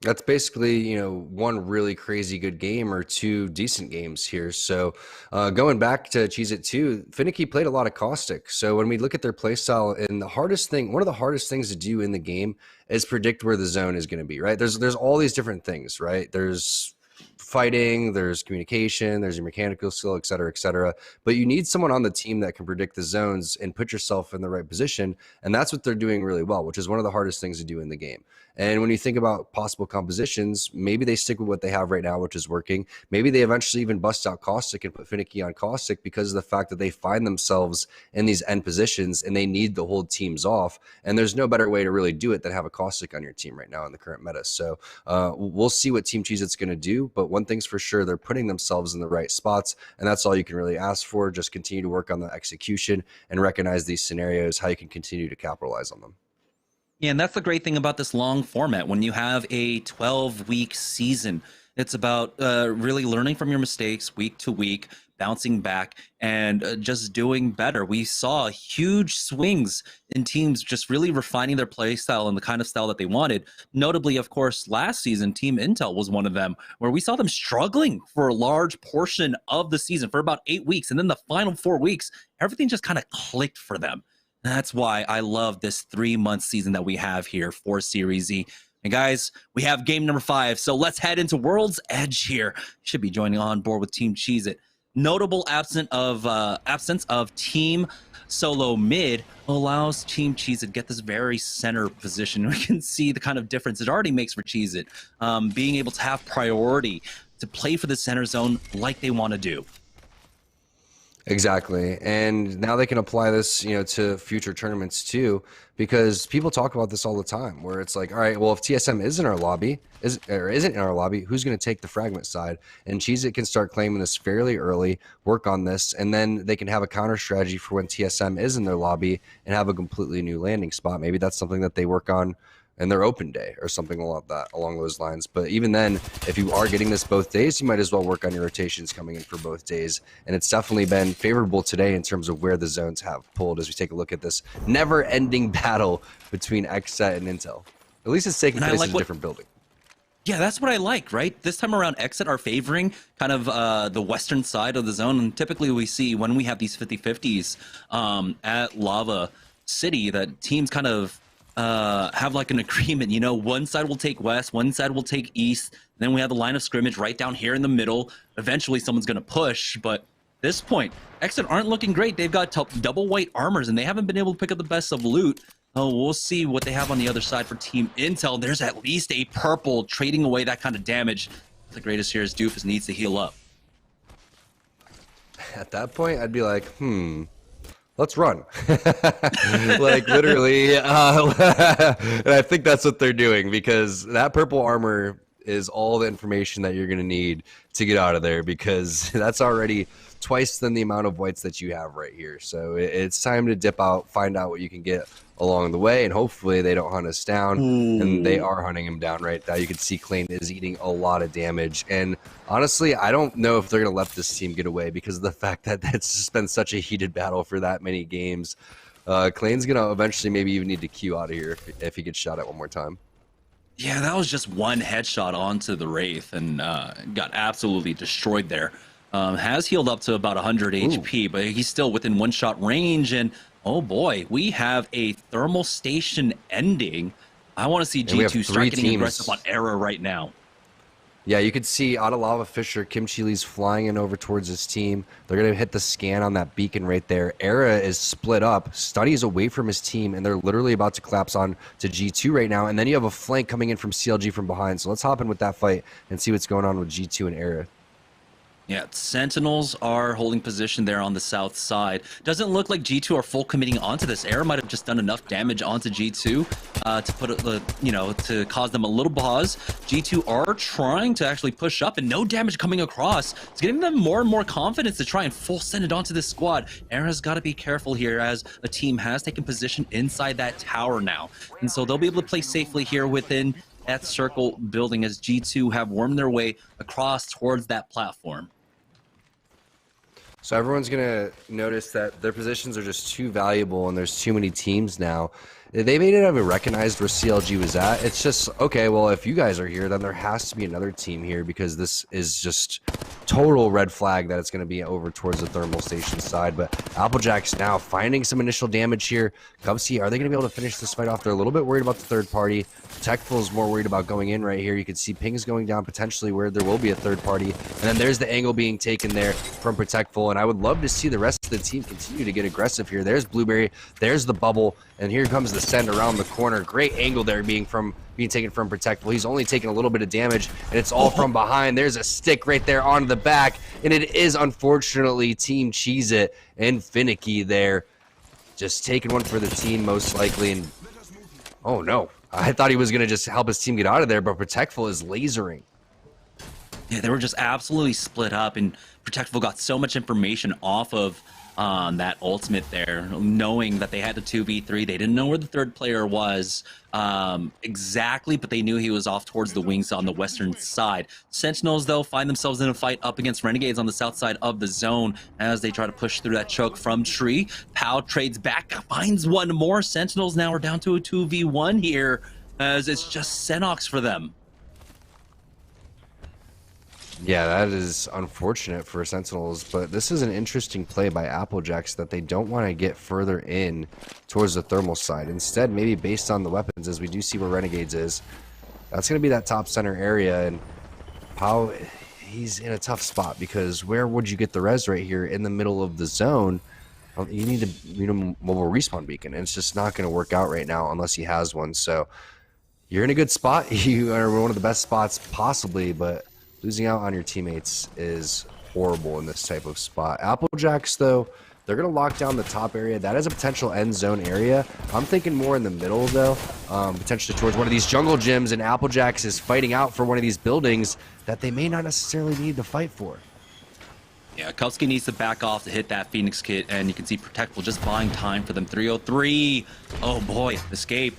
That's basically, one really crazy good game or 2 decent games here. So going back to Cheez-It 2, Finicky played a lot of Caustic. So when we look at their play style, and one of the hardest things to do in the game is predict where the zone is going to be, right? There's all these different things, right? There's fighting, there's communication, there's your mechanical skill, et cetera, but you need someone on the team that can predict the zones and put yourself in the right position, and that's what they're doing really well, which is one of the hardest things to do in the game. And when you think about possible compositions, maybe they stick with what they have right now, which is working. Maybe they eventually even bust out Caustic and put Finicky on Caustic because of the fact that they find themselves in these end positions and they need to hold teams off. And there's no better way to really do it than have a Caustic on your team right now in the current meta. So we'll see what Team Cheez-It's going to do. But one thing's for sure, they're putting themselves in the right spots. And that's all you can really ask for. Just continue to work on the execution and recognize these scenarios, how you can continue to capitalize on them. Yeah, and that's the great thing about this long format. When you have a 12-week season, it's about really learning from your mistakes week to week, bouncing back, and just doing better. We saw huge swings in teams just really refining their play style and the kind of style that they wanted. Notably, of course, last season, Team Intel was one of them, where we saw them struggling for a large portion of the season for about 8 weeks. And then the final 4 weeks, everything just kind of clicked for them. That's why I love this 3-month season that we have here for SeriesE. And guys, we have game number 5, so let's head into World's Edge here. Should be joining on board with Team Cheez-It. Notable absence of Team Solo Mid allows Team Cheez-It get this very center position. We can see the kind of difference it already makes for Cheez-It, being able to have priority to play for the center zone like they want to do. Exactly. And now they can apply this, to future tournaments too, because people talk about this all the time where it's like, all right, well, if TSM isn't in our lobby, isn't in our lobby, who's going to take the fragment side? And Cheez-It can start claiming this fairly early, work on this, and then they can have a counter strategy for when TSM is in their lobby and have a completely new landing spot. Maybe that's something that they work on in their open day or something along those lines. But even then, if you are getting this both days, you might as well work on your rotations coming in for both days. And it's definitely been favorable today in terms of where the zones have pulled as we take a look at this never-ending battle between XSET and Intel. At least it's taking place in a different building. Yeah, that's what I like, right? This time around, XSET are favoring kind of the western side of the zone. And typically we see when we have these 50-50s at Lava City that teams kind of have like an agreement, one side will take west, one side will take east, then we have the line of scrimmage right down here in the middle. Eventually someone's going to push, but at this point, XSET aren't looking great. They've got double white armors and they haven't been able to pick up the best of loot. Oh, we'll see what they have on the other side for Team Intel. There's at least a purple trading away that kind of damage. The greatest here is Doofus needs to heal up. At that point, I'd be like, let's run. Like literally. And I think that's what they're doing because that purple armor is all the information that you're going to need to get out of there because that's already twice than the amount of whites that you have right here. So it's time to dip out, find out what you can get along the way, and hopefully they don't hunt us down. And they are hunting him down right now. You can see Klein is eating a lot of damage. And honestly, I don't know if they're going to let this team get away because of the fact that it's just been such a heated battle for that many games. Klein's going to eventually maybe even need to queue out of here if he gets shot at one more time. Yeah, that was just one headshot onto the Wraith and got absolutely destroyed there. Has healed up to about 100 HP, but he's still within one-shot range. And oh boy, we have a thermal station ending. I want to see G2 start getting aggressive on Era right now. Yeah, you could see out of Lava Fisher, Kim Chile's flying in over towards his team. They're going to hit the scan on that beacon right there. Era is split up. Study is away from his team, and they're literally about to collapse on to G2 right now. And then you have a flank coming in from CLG from behind. So let's hop in with that fight and see what's going on with G2 and Era. Yeah, Sentinels are holding position there on the south side. Doesn't look like G2 are full committing onto this. Era might have just done enough damage onto G2 to put it, to cause them a little pause. G2 are trying to actually push up, and no damage coming across. It's giving them more and more confidence to try and full send it onto this squad. Era's got to be careful here as a team has taken position inside that tower now, and so they'll be able to play safely here within that circle building as G2 have wormed their way across towards that platform. So everyone's going to notice that their positions are just too valuable and there's too many teams now. They may not have recognized where CLG was at. It's just, okay, well, if you guys are here, then there has to be another team here because this is just total red flag that it's going to be over towards the thermal station side. But Applejack's now finding some initial damage here. Cubsy, are they going to be able to finish this fight off? They're a little bit worried about the third party. Techful is more worried about going in right here. You can see pings going down potentially where there will be a third party. And then there's the angle being taken there from Protectful. And I would love to see the rest of the team continue to get aggressive here. There's Blueberry. There's the bubble. And here comes the send around the corner. Great angle there being from being taken from Protectful. He's only taking a little bit of damage, and it's all from behind. There's a stick right there onto the back, and it is unfortunately Team Cheez-It and Finicky there. Just taking one for the team most likely, and oh no. I thought he was going to just help his team get out of there, but Protectful is lasering. Yeah, they were just absolutely split up, and Protectful got so much information off of that ultimate there, knowing that they had the 2v3. They didn't know where the third player was exactly, but they knew he was off towards the wings on the western side. Sentinels, though, find themselves in a fight up against Renegades on the south side of the zone as they try to push through that choke from Tree. Pow trades back, finds one more. Sentinels now are down to a 2v1 here, as it's just Senox for them. Yeah, that is unfortunate for Sentinels, but this is an interesting play by Applejacks that they don't want to get further in towards the thermal side. Instead, maybe based on the weapons, as we do see where Renegades is, that's going to be that top center area, and Pau, he's in a tough spot because where would you get the res right here in the middle of the zone? You need a mobile respawn beacon, and it's just not going to work out right now unless he has one. So you're in a good spot. You are one of the best spots possibly, but losing out on your teammates is horrible in this type of spot. Applejacks, though, they're going to lock down the top area. That is a potential end zone area. I'm thinking more in the middle, though, potentially towards one of these jungle gyms, and Applejacks is fighting out for one of these buildings that they may not necessarily need to fight for. Yeah, Kupski needs to back off to hit that Phoenix kit, and you can see Protectful just buying time for them. 303. Oh boy, escape.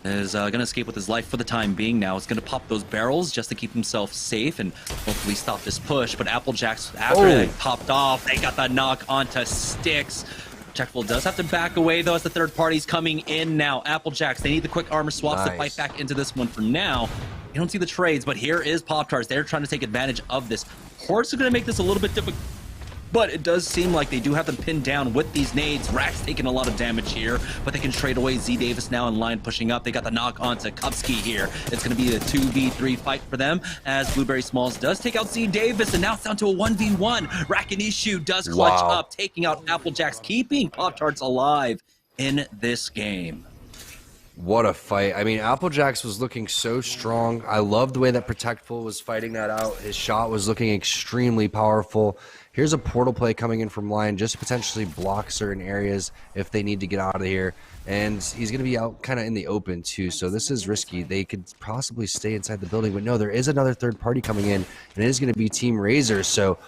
Is going to escape with his life for the time being now. It's going to pop those barrels just to keep himself safe and hopefully stop this push. But Applejacks, after they popped off, they got the knock onto Sticks. Protectful does have to back away, though, as the third party's coming in now. Applejacks, they need the quick armor swaps to fight back into this one for now. You don't see the trades, but here is Pop-Tarts. They're trying to take advantage of this. Horse is going to make this a little bit difficult, but it does seem like they do have them pinned down with these nades. Rack's taking a lot of damage here, but they can trade away. Z Davis now in line pushing up. They got the knock onto Kupski here. It's going to be a 2v3 fight for them as Blueberry Smalls does take out Z Davis, and now it's down to a 1v1. Rack and Issue does clutch up, taking out Applejacks, keeping Pop-Tarts alive in this game. What a fight. I mean, Applejacks was looking so strong. I love the way that Protectful was fighting that out. His shot was looking extremely powerful. Here's a portal play coming in from line, just potentially block certain areas if they need to get out of here. And he's going to be out kind of in the open too, so this is risky. They could possibly stay inside the building, but no, there is another third party coming in, and it is going to be Team Razor. So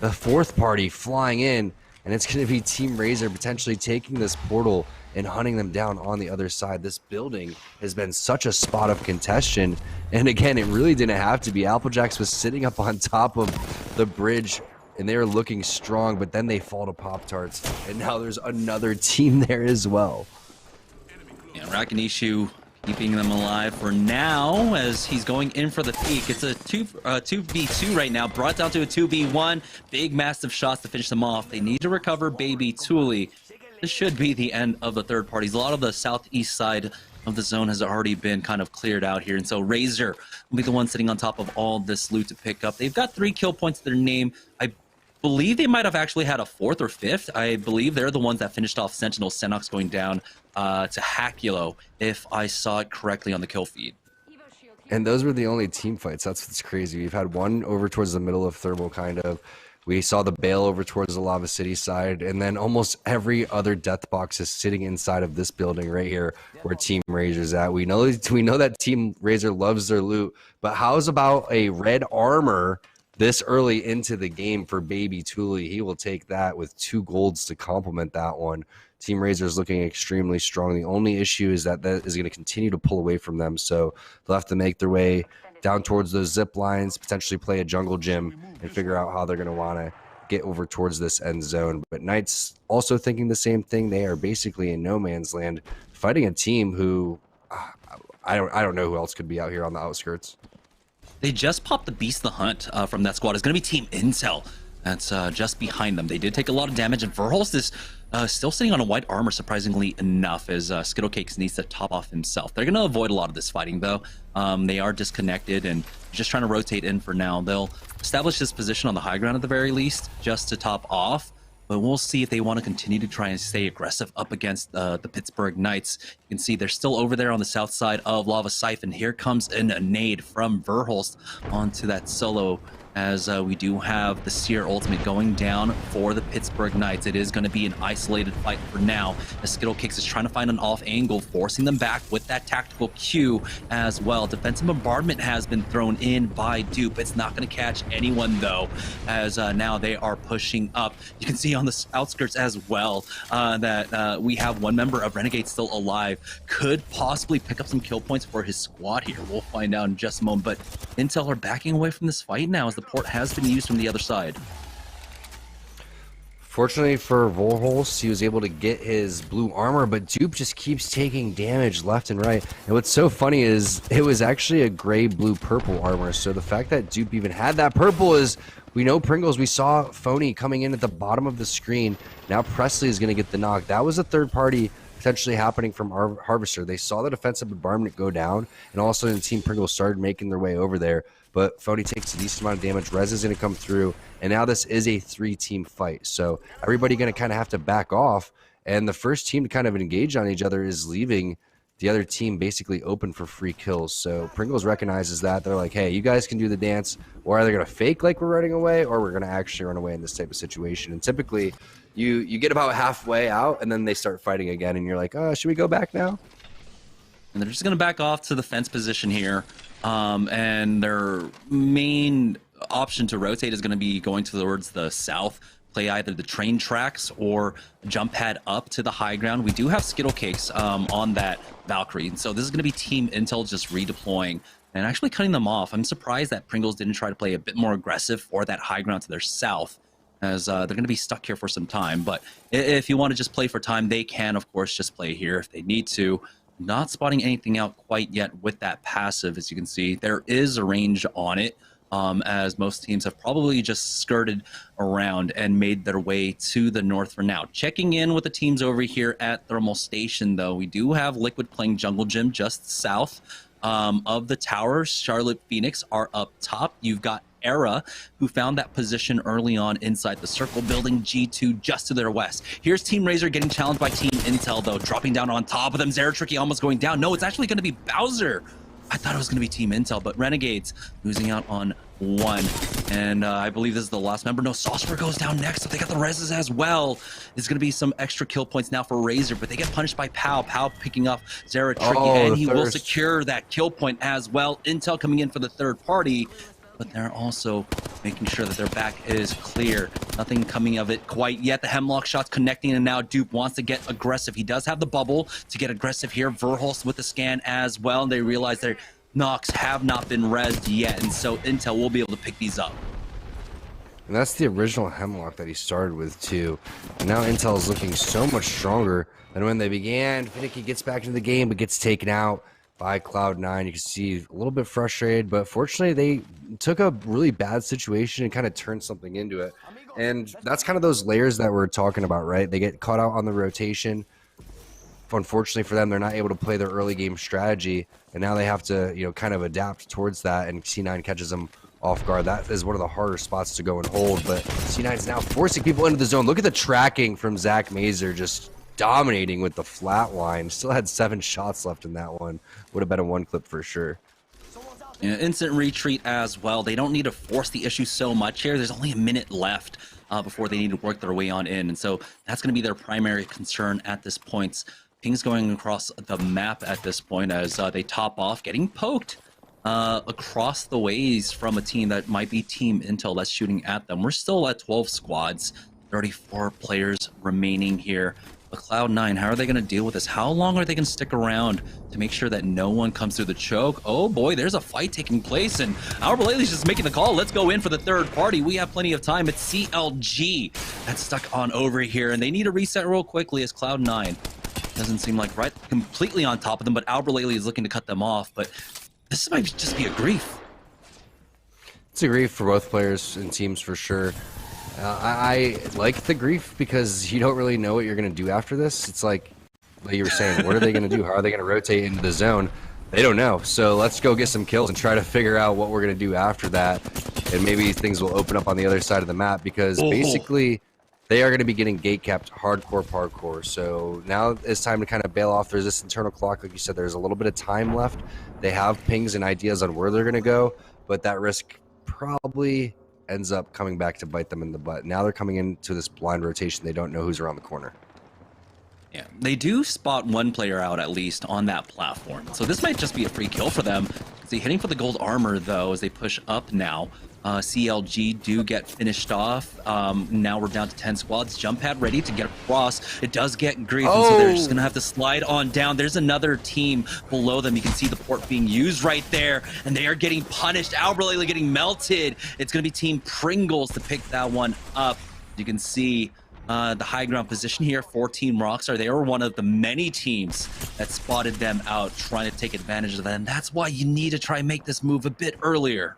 the fourth party flying in, and it's going to be Team Razor potentially taking this portal and hunting them down on the other side. This building has been such a spot of contention, and again, it really didn't have to be. Applejacks was sitting up on top of the bridge, and they were looking strong, but then they fall to Pop-Tarts, and now there's another team there as well. Yeah, Rack and Issue keeping them alive for now as he's going in for the peak. It's a 2v2 right now, brought down to a 2v1. Big, massive shots to finish them off. They need to recover Baby Thule. This should be the end of the third parties. A lot of the southeast side of the zone has already been kind of cleared out here, and so Razor will be the one sitting on top of all this loot to pick up. They've got 3 kill points to their name. I believe they might have actually had a 4th or 5th. I believe they're the ones that finished off Sentinel. Senox going down to Hakulo, if I saw it correctly on the kill feed. And those were the only team fights. That's what's crazy. We've had one over towards the middle of Thermal, kind of. We saw the Bale over towards the Lava City side, and then almost every other death box is sitting inside of this building right here where Team Razor's at. We know that Team Razor loves their loot, but how's about a red armor this early into the game for Baby Thule? He will take that with 2 golds to complement that one. Team Razor is looking extremely strong. The only issue is that is going to continue to pull away from them, so they'll have to make their way down towards those zip lines, potentially play a jungle gym, and figure out how they're going to want to get over towards this end zone. But Knights also thinking the same thing. They are basically in no man's land, fighting a team who I don't know who else could be out here on the outskirts. They just popped the Beast the Hunt from that squad. It's going to be Team Intel that's just behind them. They did take a lot of damage, and Verholst is still sitting on a white armor, surprisingly enough, as Skittlecakes needs to top off himself. They're going to avoid a lot of this fighting, though. They are disconnected and just trying to rotate in for now. They'll establish this position on the high ground at the very least, just to top off. But we'll see if they want to continue to try and stay aggressive up against the Pittsburgh Knights. You can see they're still over there on the south side of Lava Siphon. Here comes a nade from Verhulst onto that solo, as we do have the Seer ultimate going down for the Pittsburgh Knights. It is going to be an isolated fight for now, as Skittlecakes is trying to find an off angle, forcing them back with that tactical Q as well. Defensive bombardment has been thrown in by Dupe. It's not going to catch anyone though, as now they are pushing up. You can see on the outskirts as well that we have one member of Renegade still alive. Could possibly pick up some kill points for his squad here. We'll find out in just a moment, but Intel are backing away from this fight now as the port has been used from the other side. Fortunately for Verhulst, he was able to get his blue armor, but Dupe just keeps taking damage left and right. And what's so funny is it was actually a gray, blue, purple armor. So the fact that Dupe even had that purple is, we know Pringles, we saw Phony coming in at the bottom of the screen. Now Presley is going to get the knock. That was a third party potentially happening from Harvester. They saw the defensive bombardment go down, and all of a sudden Team Pringles started making their way over there. But Phony takes a decent amount of damage. Rez is going to come through, and now this is a 3-team fight. So everybody going to kind of have to back off, and the first team to kind of engage on each other is leaving the other team basically open for free kills. So Pringles recognizes that. They're like, hey, you guys can do the dance. We're either going to fake like we're running away, or we're going to actually run away in this type of situation. And typically, you get about halfway out, and then they start fighting again, and you're like, oh, should we go back now? And they're just going to back off to the fence position here. And their main option to rotate is going to be going towards the south, play either the train tracks or jump pad up to the high ground. We do have Skittlecakes on that Valkyrie, and so this is going to be Team Intel just redeploying and actually cutting them off. I'm surprised that Pringles didn't try to play a bit more aggressive for that high ground to their south, as they're going to be stuck here for some time. But if you want to just play for time, they can, of course, just play here if they need to. Not spotting anything out quite yet with that passive. As you can see, there is a range on it, as most teams have probably just skirted around and made their way to the north for now. Checking in with the teams over here at Thermal Station, though, we do have Liquid playing Jungle Gym just south of the towers. Charlotte Phoenix are up top. You've got Era, who found that position early on inside the circle, building G2 just to their west. Here's Team Razor getting challenged by Team Intel, though, dropping down on top of them. Zeratricky almost going down. No, it's actually going to be Bowser. I thought it was going to be Team Intel, but Renegades losing out on one. And I believe this is the last member. No, Saucer goes down next. So they got the reses as well. There's going to be some extra kill points now for Razor, but they get punished by Pow. Pow picking up Zeratricky, and he will secure that kill point as well. Intel coming in for the third party, but they're also making sure that their back is clear. Nothing coming of it quite yet. The Hemlock shot's connecting, and now Dupe wants to get aggressive. He does have the bubble to get aggressive here. Verhulst with the scan as well, and they realize their knocks have not been rezzed yet, and so Intel will be able to pick these up. And that's the original Hemlock that he started with, too. And now Intel is looking so much stronger than when they began. Finicky gets back into the game, but gets taken out by Cloud9. You can see a little bit frustrated, but fortunately they took a really bad situation and kind of turned something into it. And that's kind of those layers that we're talking about, right? They get caught out on the rotation. Unfortunately for them, they're not able to play their early game strategy, and now they have to, you know, kind of adapt towards that, and C9 catches them off guard. That is one of the harder spots to go and hold, but C9 is now forcing people into the zone. Look at the tracking from Zach Mazer, just dominating with the flat line. Still had 7 shots left in that one. Would have been a 1 clip for sure. Yeah, instant retreat as well. They don't need to force the issue so much here. There's only a minute left before they need to work their way on in, and so that's going to be their primary concern at this point. Pings going across the map at this point as they top off, getting poked across the ways from a team that might be Team Intel that's shooting at them. We're still at 12 squads, 34 players remaining here. But Cloud9, how are they going to deal with this? How long are they going to stick around to make sure that no one comes through the choke? Oh boy, there's a fight taking place, and Alberlely's just making the call. Let's go in for the third party. We have plenty of time. It's CLG that's stuck on over here, and they need to reset real quickly as Cloud9 doesn't seem like right completely on top of them, but Alberlely is looking to cut them off. But this might just be a grief. It's a grief for both players and teams for sure. I like the grief because you don't really know what you're going to do after this. It's like you were saying, what are they going to do? How are they going to rotate into the zone? They don't know. So let's go get some kills and try to figure out what we're going to do after that. And maybe things will open up on the other side of the map because basically they are going to be getting gate capped hardcore parkour. So now it's time to kind of bail off. There's this internal clock, like you said, there's a little bit of time left. They have pings and ideas on where they're going to go, but that risk probably ends up coming back to bite them in the butt. Now they're coming into this blind rotation. They don't know who's around the corner. Yeah, they do spot one player out at least on that platform. So this might just be a free kill for them. See, hitting for the gold armor though as they push up now. CLG do get finished off. Now we're down to 10 squads. Jump pad ready to get across. It does get grief, and so they're just gonna have to slide on down. There's another team below them. You can see the port being used right there, and they are getting punished. Outright getting melted. It's gonna be Team Pringles to pick that one up. You can see the high ground position here for Team Rockstar. They are one of the many teams that spotted them out, trying to take advantage of that. And that's why you need to try and make this move a bit earlier.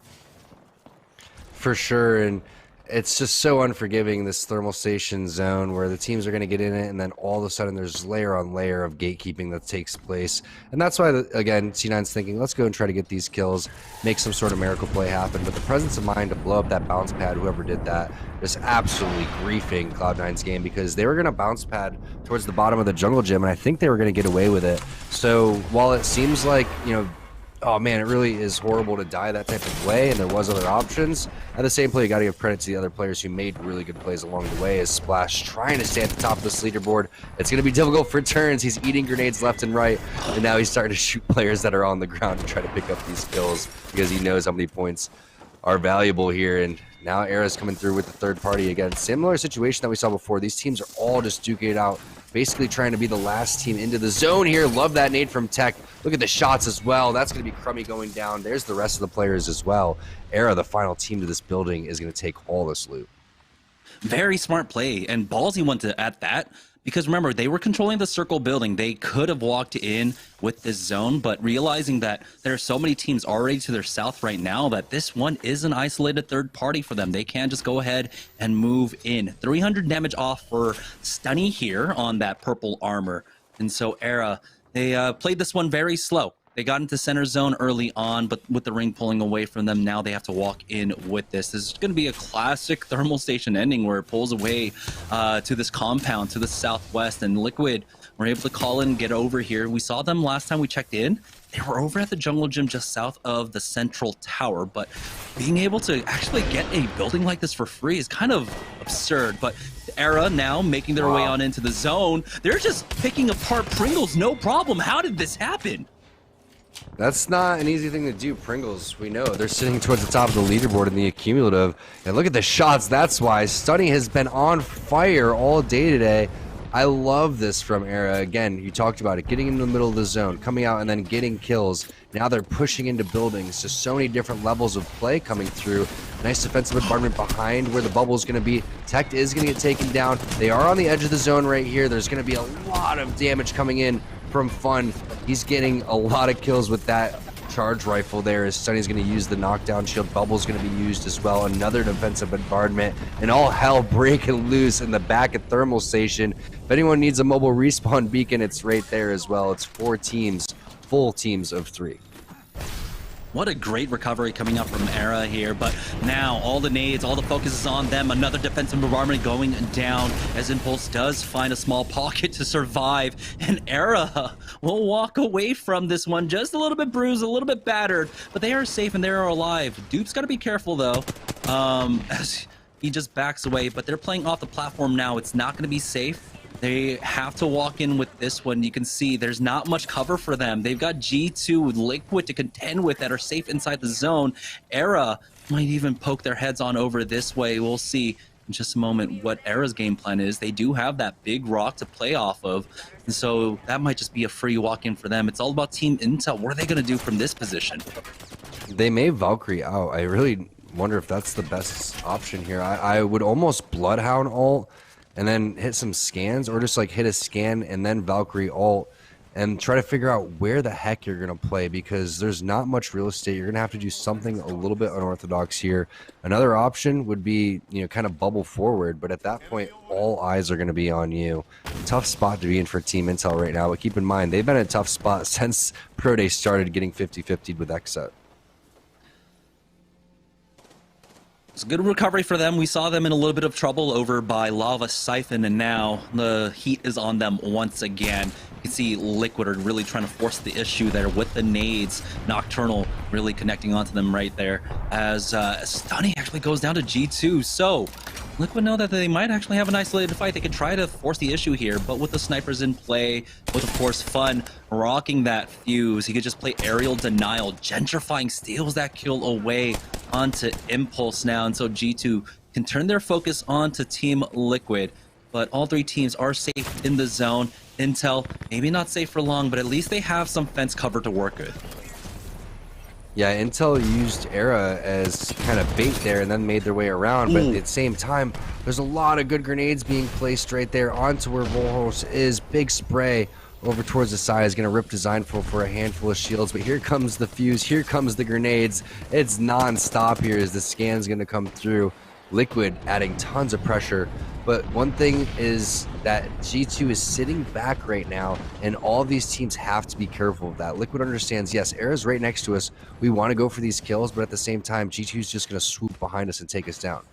For sure, and it's just so unforgiving, this thermal station zone where the teams are going to get in it, and then all of a sudden there's layer on layer of gatekeeping that takes place. And that's why, again, C9's thinking, let's go and try to get these kills, make some sort of miracle play happen. But the presence of mind to blow up that bounce pad, whoever did that, just absolutely griefing Cloud9's game, because they were going to bounce pad towards the bottom of the jungle gym, and I think they were going to get away with it. So while it seems like, you know, oh man, it really is horrible to die that type of way, and there was other options. At the same play, you got to give credit to the other players who made really good plays along the way. As Splash trying to stay at the top of this leaderboard, it's going to be difficult for turns. He's eating grenades left and right, and now he's starting to shoot players that are on the ground to try to pick up these kills because he knows how many points are valuable here. And now Era's coming through with the third party again. Similar situation that we saw before. These teams are all just duking it out, basically trying to be the last team into the zone here. Love that nade from Tech. Look at the shots as well. That's going to be Crummy going down. There's the rest of the players as well. Era, the final team to this building, is going to take all this loot. Very smart play, and ballsy one at that, because remember, they were controlling the circle building. They could have walked in with this zone, but realizing that there are so many teams already to their south right now that this one is an isolated third party for them. They can just go ahead and move in. 300 damage off for Stunny here on that purple armor. And so Era, they played this one very slow. They got into center zone early on, but with the ring pulling away from them, now they have to walk in with this. This is going to be a classic thermal station ending where it pulls away to this compound to the southwest, and Liquid were able to call in and get over here. We saw them last time we checked in. They were over at the jungle gym just south of the central tower, but being able to actually get a building like this for free is kind of absurd. But Era now making their way on into the zone. They're just picking apart Pringles, no problem. How did this happen? That's not an easy thing to do, Pringles. We know they're sitting towards the top of the leaderboard in the accumulative. And look at the shots. That's why Stunny has been on fire all day today. I love this from Era. Again, you talked about it, getting in the middle of the zone, coming out and then getting kills. Now they're pushing into buildings. Just so many different levels of play coming through. Nice defensive bombardment behind where the bubble is going to be. Tech is going to get taken down. They are on the edge of the zone right here. There's going to be a lot of damage coming in from Fun. He's getting a lot of kills with that charge rifle there, as Stunny's going to use the knockdown shield. Bubble's going to be used as well. Another defensive bombardment, and all hell breaking loose in the back of thermal station. If anyone needs a mobile respawn beacon, it's right there as well. It's 4 teams, full teams of 3. What a great recovery coming up from Era here, but now all the nades, all the focus is on them. Another defensive bombardment going down as Impulse does find a small pocket to survive, and Era will walk away from this one just a little bit bruised, a little bit battered, but they are safe and they are alive. Dupe's got to be careful though, as he just backs away, but they're playing off the platform now. It's not going to be safe. They have to walk in with this one. You can see there's not much cover for them. They've got G2 Liquid to contend with that are safe inside the zone. Era might even poke their heads on over this way. We'll see in just a moment what Era's game plan is. They do have that big rock to play off of, and so that might just be a free walk in for them. It's all about Team Intel. What are they going to do from this position? They may Valkyrie out. I really wonder if that's the best option here. I would almost Bloodhound ult and then hit some scans, or just like hit a scan and then Valkyrie ult and try to figure out where the heck you're going to play, because there's not much real estate. You're going to have to do something a little bit unorthodox here. Another option would be, you know, kind of bubble forward, but at that point, all eyes are going to be on you. Tough spot to be in for Team Intel right now, but keep in mind, they've been in a tough spot since Pro Day started getting 50-50'd with Xset. It's a good recovery for them. We saw them in a little bit of trouble over by Lava Siphon, and now the heat is on them once again. You can see Liquid are really trying to force the issue there with the nades. Nocturnal really connecting onto them right there as Stunny actually goes down to G2. So Liquid know that they might actually have an isolated fight. They could try to force the issue here, but with the snipers in play, with of course Fun rocking that fuse, he could just play aerial denial. Gentrifying steals that kill away onto Impulse now, and so G2 can turn their focus onto Team Liquid. But all three teams are safe in the zone. Intel, maybe not safe for long, but at least they have some fence cover to work with. Yeah, Intel used Era as kind of bait there and then made their way around, but at the same time, there's a lot of good grenades being placed right there onto where Volhos is. Big spray over towards the side is going to rip Designful for a handful of shields, but here comes the fuse, here comes the grenades. It's non-stop here as the scan's going to come through. Liquid adding tons of pressure, but one thing is that G2 is sitting back right now, and all of these teams have to be careful of that. Liquid understands, yes, Era's right next to us. We want to go for these kills, but at the same time, G2 is just going to swoop behind us and take us down.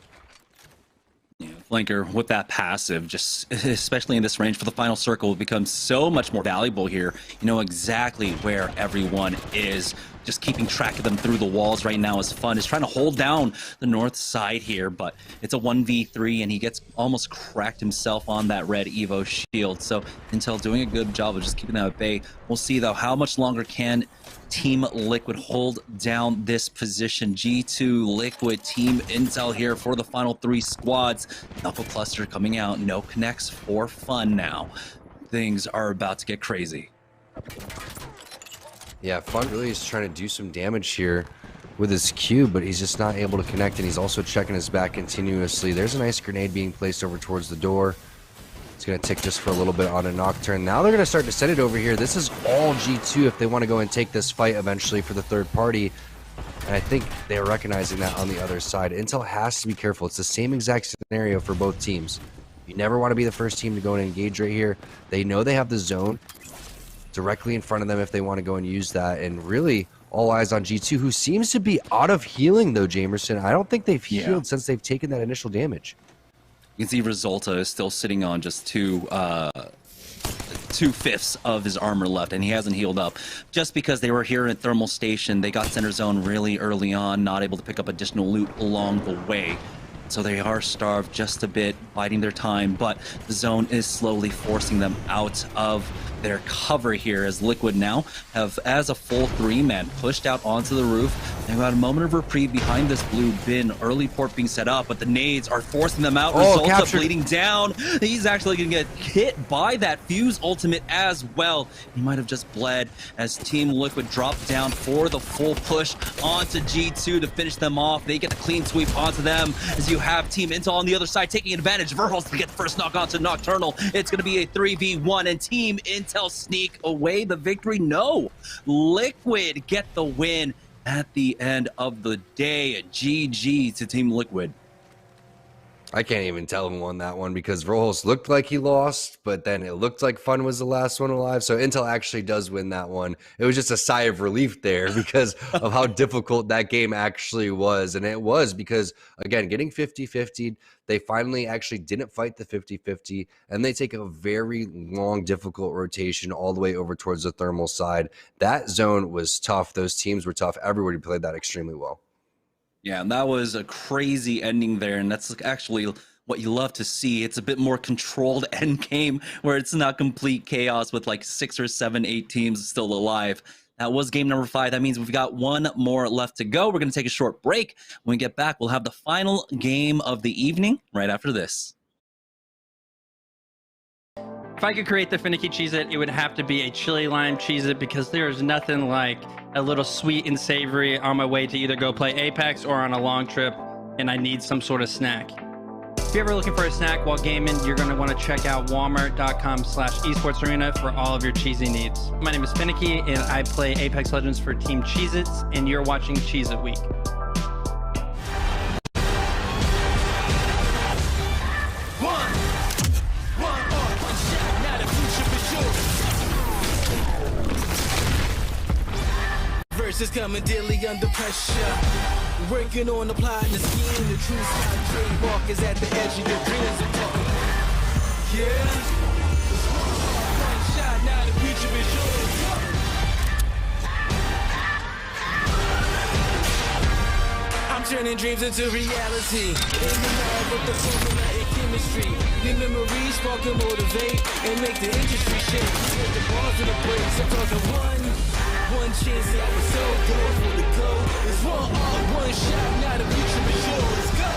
Yeah, Flanker with that passive, just especially in this range for the final circle, becomes so much more valuable here. You know exactly where everyone is. Just keeping track of them through the walls right now is fun. Is trying to hold down the north side here, but it's a 1v3 and he gets almost cracked himself on that red Evo shield. So Intel doing a good job of just keeping that at bay. We'll see though, how much longer can Team Liquid hold down this position. G2, Liquid, Team Intel here for the final three squads. Knuckle Cluster coming out, no connects for Fun now. Things are about to get crazy. Yeah, Fun really is trying to do some damage here with his cube, but he's just not able to connect, and he's also checking his back continuously. There's a nice grenade being placed over towards the door. It's going to tick just for a little bit on a Nocturne. Now they're going to start to send it over here. This is all G2 if they want to go and take this fight eventually for the third party. And I think they're recognizing that on the other side. Intel has to be careful. It's the same exact scenario for both teams. You never want to be the first team to go and engage right here. They know they have the zone directly in front of them if they want to go and use that. And really, all eyes on G2, who seems to be out of healing, though, Jamerson. I don't think they've healed since they've taken that initial damage. You can see Resulta is still sitting on just 2/5 of his armor left, and he hasn't healed up. Just because they were here at Thermal Station, they got center zone really early on, not able to pick up additional loot along the way. So they are starved just a bit, biding their time, but the zone is slowly forcing them out of their cover here as Liquid now have, as a full three-man, pushed out onto the roof. They've got a moment of reprieve behind this blue bin. Early port being set up, but the nades are forcing them out. Resulta bleeding down. He's actually going to get hit by that fuse ultimate as well. He might have just bled as Team Liquid dropped down for the full push onto G2 to finish them off. They get the clean sweep onto them as you have Team Intel on the other side taking advantage. Verhulst to get the first knock onto Nocturnal. It's going to be a 3v1, and Team Intel sneak away the victory. No, Liquid get the win at the end of the day. GG to Team Liquid. I can't even tell who won that one because Verhulst looked like he lost, but then it looked like Fun was the last one alive. So Intel actually does win that one. It was just a sigh of relief there because of how difficult that game actually was. And it was because, again, getting 50-50, they finally actually didn't fight the 50-50, and they take a very long, difficult rotation all the way over towards the thermal side. That zone was tough. Those teams were tough. Everybody played that extremely well. Yeah, and that was a crazy ending there, and that's actually what you love to see. It's a bit more controlled end game where it's not complete chaos with like 6 or 7, 8 teams still alive. That was game number 5. That means we've got one more left to go. We're going to take a short break. When we get back, we'll have the final game of the evening right after this. If I could create the finicky Cheez-It, it would have to be a chili lime Cheez-It because there is nothing like a little sweet and savory on my way to either go play Apex or on a long trip, and I need some sort of snack. If you're ever looking for a snack while gaming, you're going to want to check out walmart.com/esportsarena for all of your cheesy needs. My name is Finicky, and I play Apex Legends for Team Cheez-Its, and you're watching Cheez-It Week. Just coming daily under pressure. Working on applying the scheme. The true style trademark is at the edge of your dreams. I'm talking, yeah. One shot, now the future is yours. I'm turning dreams into reality. In the lab with the formula and chemistry. Your memories spark and motivate and make the industry shake. With the bars and the breaks, I'm talking one chance that I was so close for the goal. It's one shot, now the future is yours. Go!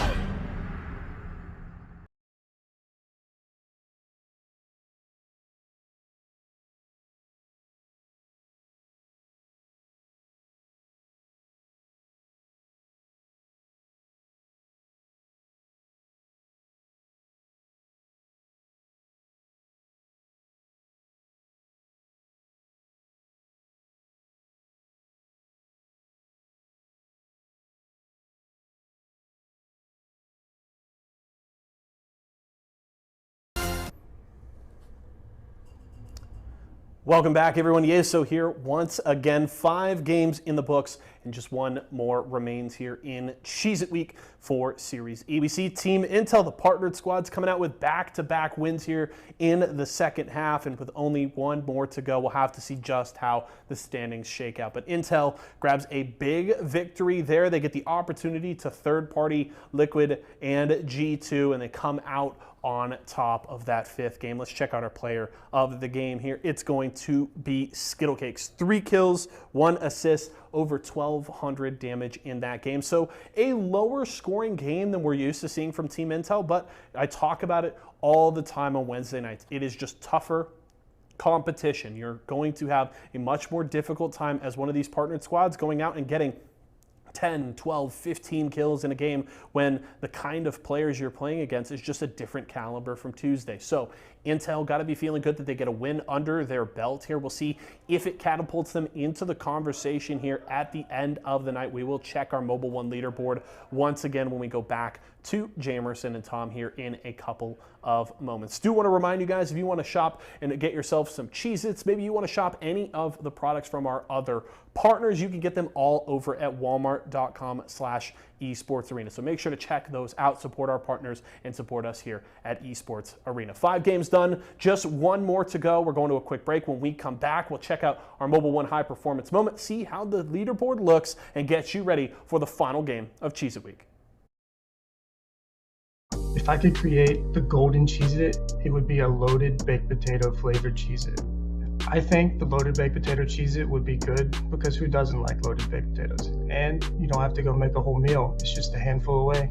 Welcome back, everyone. Yeso here once again. 5 games in the books, and just one more remains here in Cheez-It Week for Series E. We see Team Intel, the partnered squads, coming out with back-to-back wins here in the second half, and with only one more to go, we'll have to see just how the standings shake out. But Intel grabs a big victory there. They get the opportunity to third-party Liquid and G2, and they come out on top of that 5th game. Let's check out our player of the game here. It's going to be Skittlecakes. 3 kills, 1 assist, over 1,200 damage in that game. So a lower scoring game than we're used to seeing from Team Intel, but I talk about it all the time on Wednesday nights. It is just tougher competition. You're going to have a much more difficult time as one of these partnered squads going out and getting 10, 12, 15 kills in a game when the kind of players you're playing against is just a different caliber from Tuesday. So Intel got to be feeling good that they get a win under their belt here. We'll see if it catapults them into the conversation here at the end of the night. We will check our Mobile One leaderboard once again when we go back to Jamerson and Tom here in a couple of moments. Do want to remind you guys, if you want to shop and get yourself some Cheez-Its, maybe you want to shop any of the products from our other partners, you can get them all over at walmart.com/esportsarena. So make sure to check those out, support our partners, and support us here at Esports Arena. 5 games done, just one more to go. We're going to a quick break. When we come back, we'll check out our Mobile One high performance moment, see how the leaderboard looks, and get you ready for the final game of Cheez-It Week. If I could create the golden Cheez-It, it would be a loaded baked potato flavored Cheez-It. I think the loaded baked potato Cheez-It would be good because who doesn't like loaded baked potatoes? And you don't have to go make a whole meal, it's just a handful away.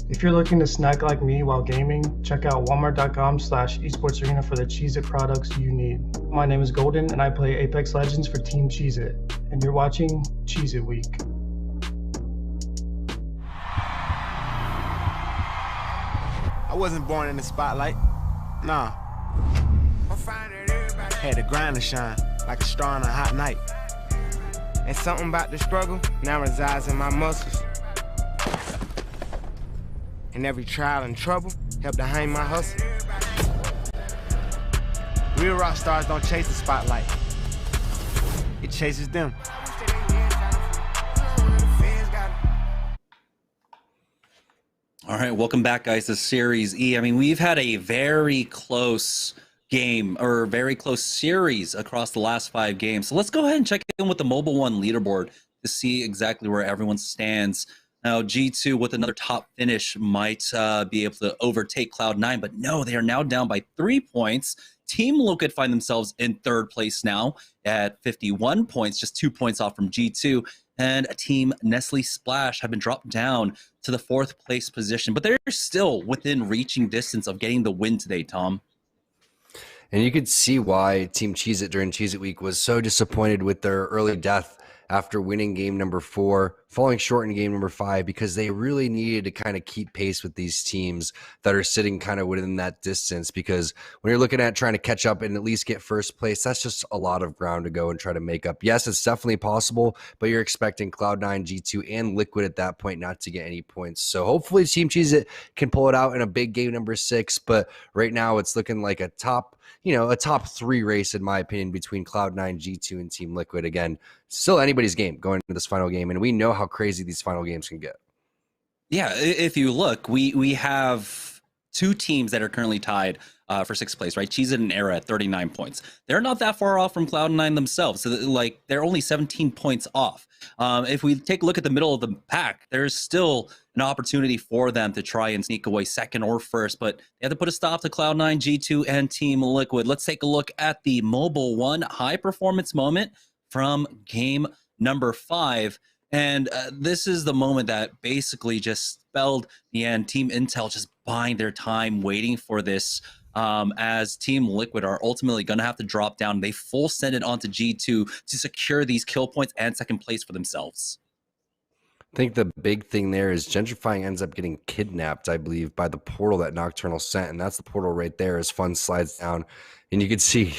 If you're looking to snack like me while gaming, check out walmart.com/esportsarena for the Cheez-It products you need. My name is Golden and I play Apex Legends for Team Cheez-It, and you're watching Cheez-It Week. I wasn't born in the spotlight. Nah. Had to grind to shine like a star on a hot night. And something about the struggle now resides in my muscles. And every trial and trouble helped to hang my hustle. Real rock stars don't chase the spotlight. It chases them. All right, welcome back, guys, to Series E. I mean, we've had a very close game or very close series across the last 5 games. So let's go ahead and check in with the Mobile One leaderboard to see exactly where everyone stands. Now, G2 with another top finish might be able to overtake Cloud9, but no, they are now down by 3 points. Team Liquid find themselves in 3rd place now at 51 points, just 2 points off from G2. And Team Nestle Splash have been dropped down to the 4th place position, but they're still within reaching distance of getting the win today, Tom. And you could see why Team Cheez-It during Cheez-It Week was so disappointed with their early death after winning game number 4, falling short in game number 5 because they really needed to kind of keep pace with these teams that are sitting kind of within that distance, because when you're looking at trying to catch up and at least get first place, that's just a lot of ground to go and try to make up. Yes, it's definitely possible, but you're expecting Cloud9, G2, and Liquid at that point not to get any points. So hopefully Team Cheez-It can pull it out in a big game number 6, but right now it's looking like a top 3 race, in my opinion, between Cloud9, G2, and Team Liquid. Again, still anybody's game going into this final game, and we know how crazy these final games can get. Yeah, if you look, we have 2 teams that are currently tied for 6th place, right? Cheez-It and Era at 39 points. They're not that far off from Cloud9 themselves. So like they're only 17 points off. If we take a look at the middle of the pack, there's still an opportunity for them to try and sneak away 2nd or 1st, but they have to put a stop to Cloud9, G2, and Team Liquid. Let's take a look at the Mobile One high performance moment from game number 5. And this is the moment that basically just spelled the end. Team Intel just buying their time, waiting for this, as Team Liquid are ultimately going to have to drop down. They full send it onto G2 to secure these kill points and 2nd place for themselves. I think the big thing there is Gentrifying ends up getting kidnapped, I believe, by the portal that Nocturnal sent, and that's the portal right there as Fun slides down. And you can see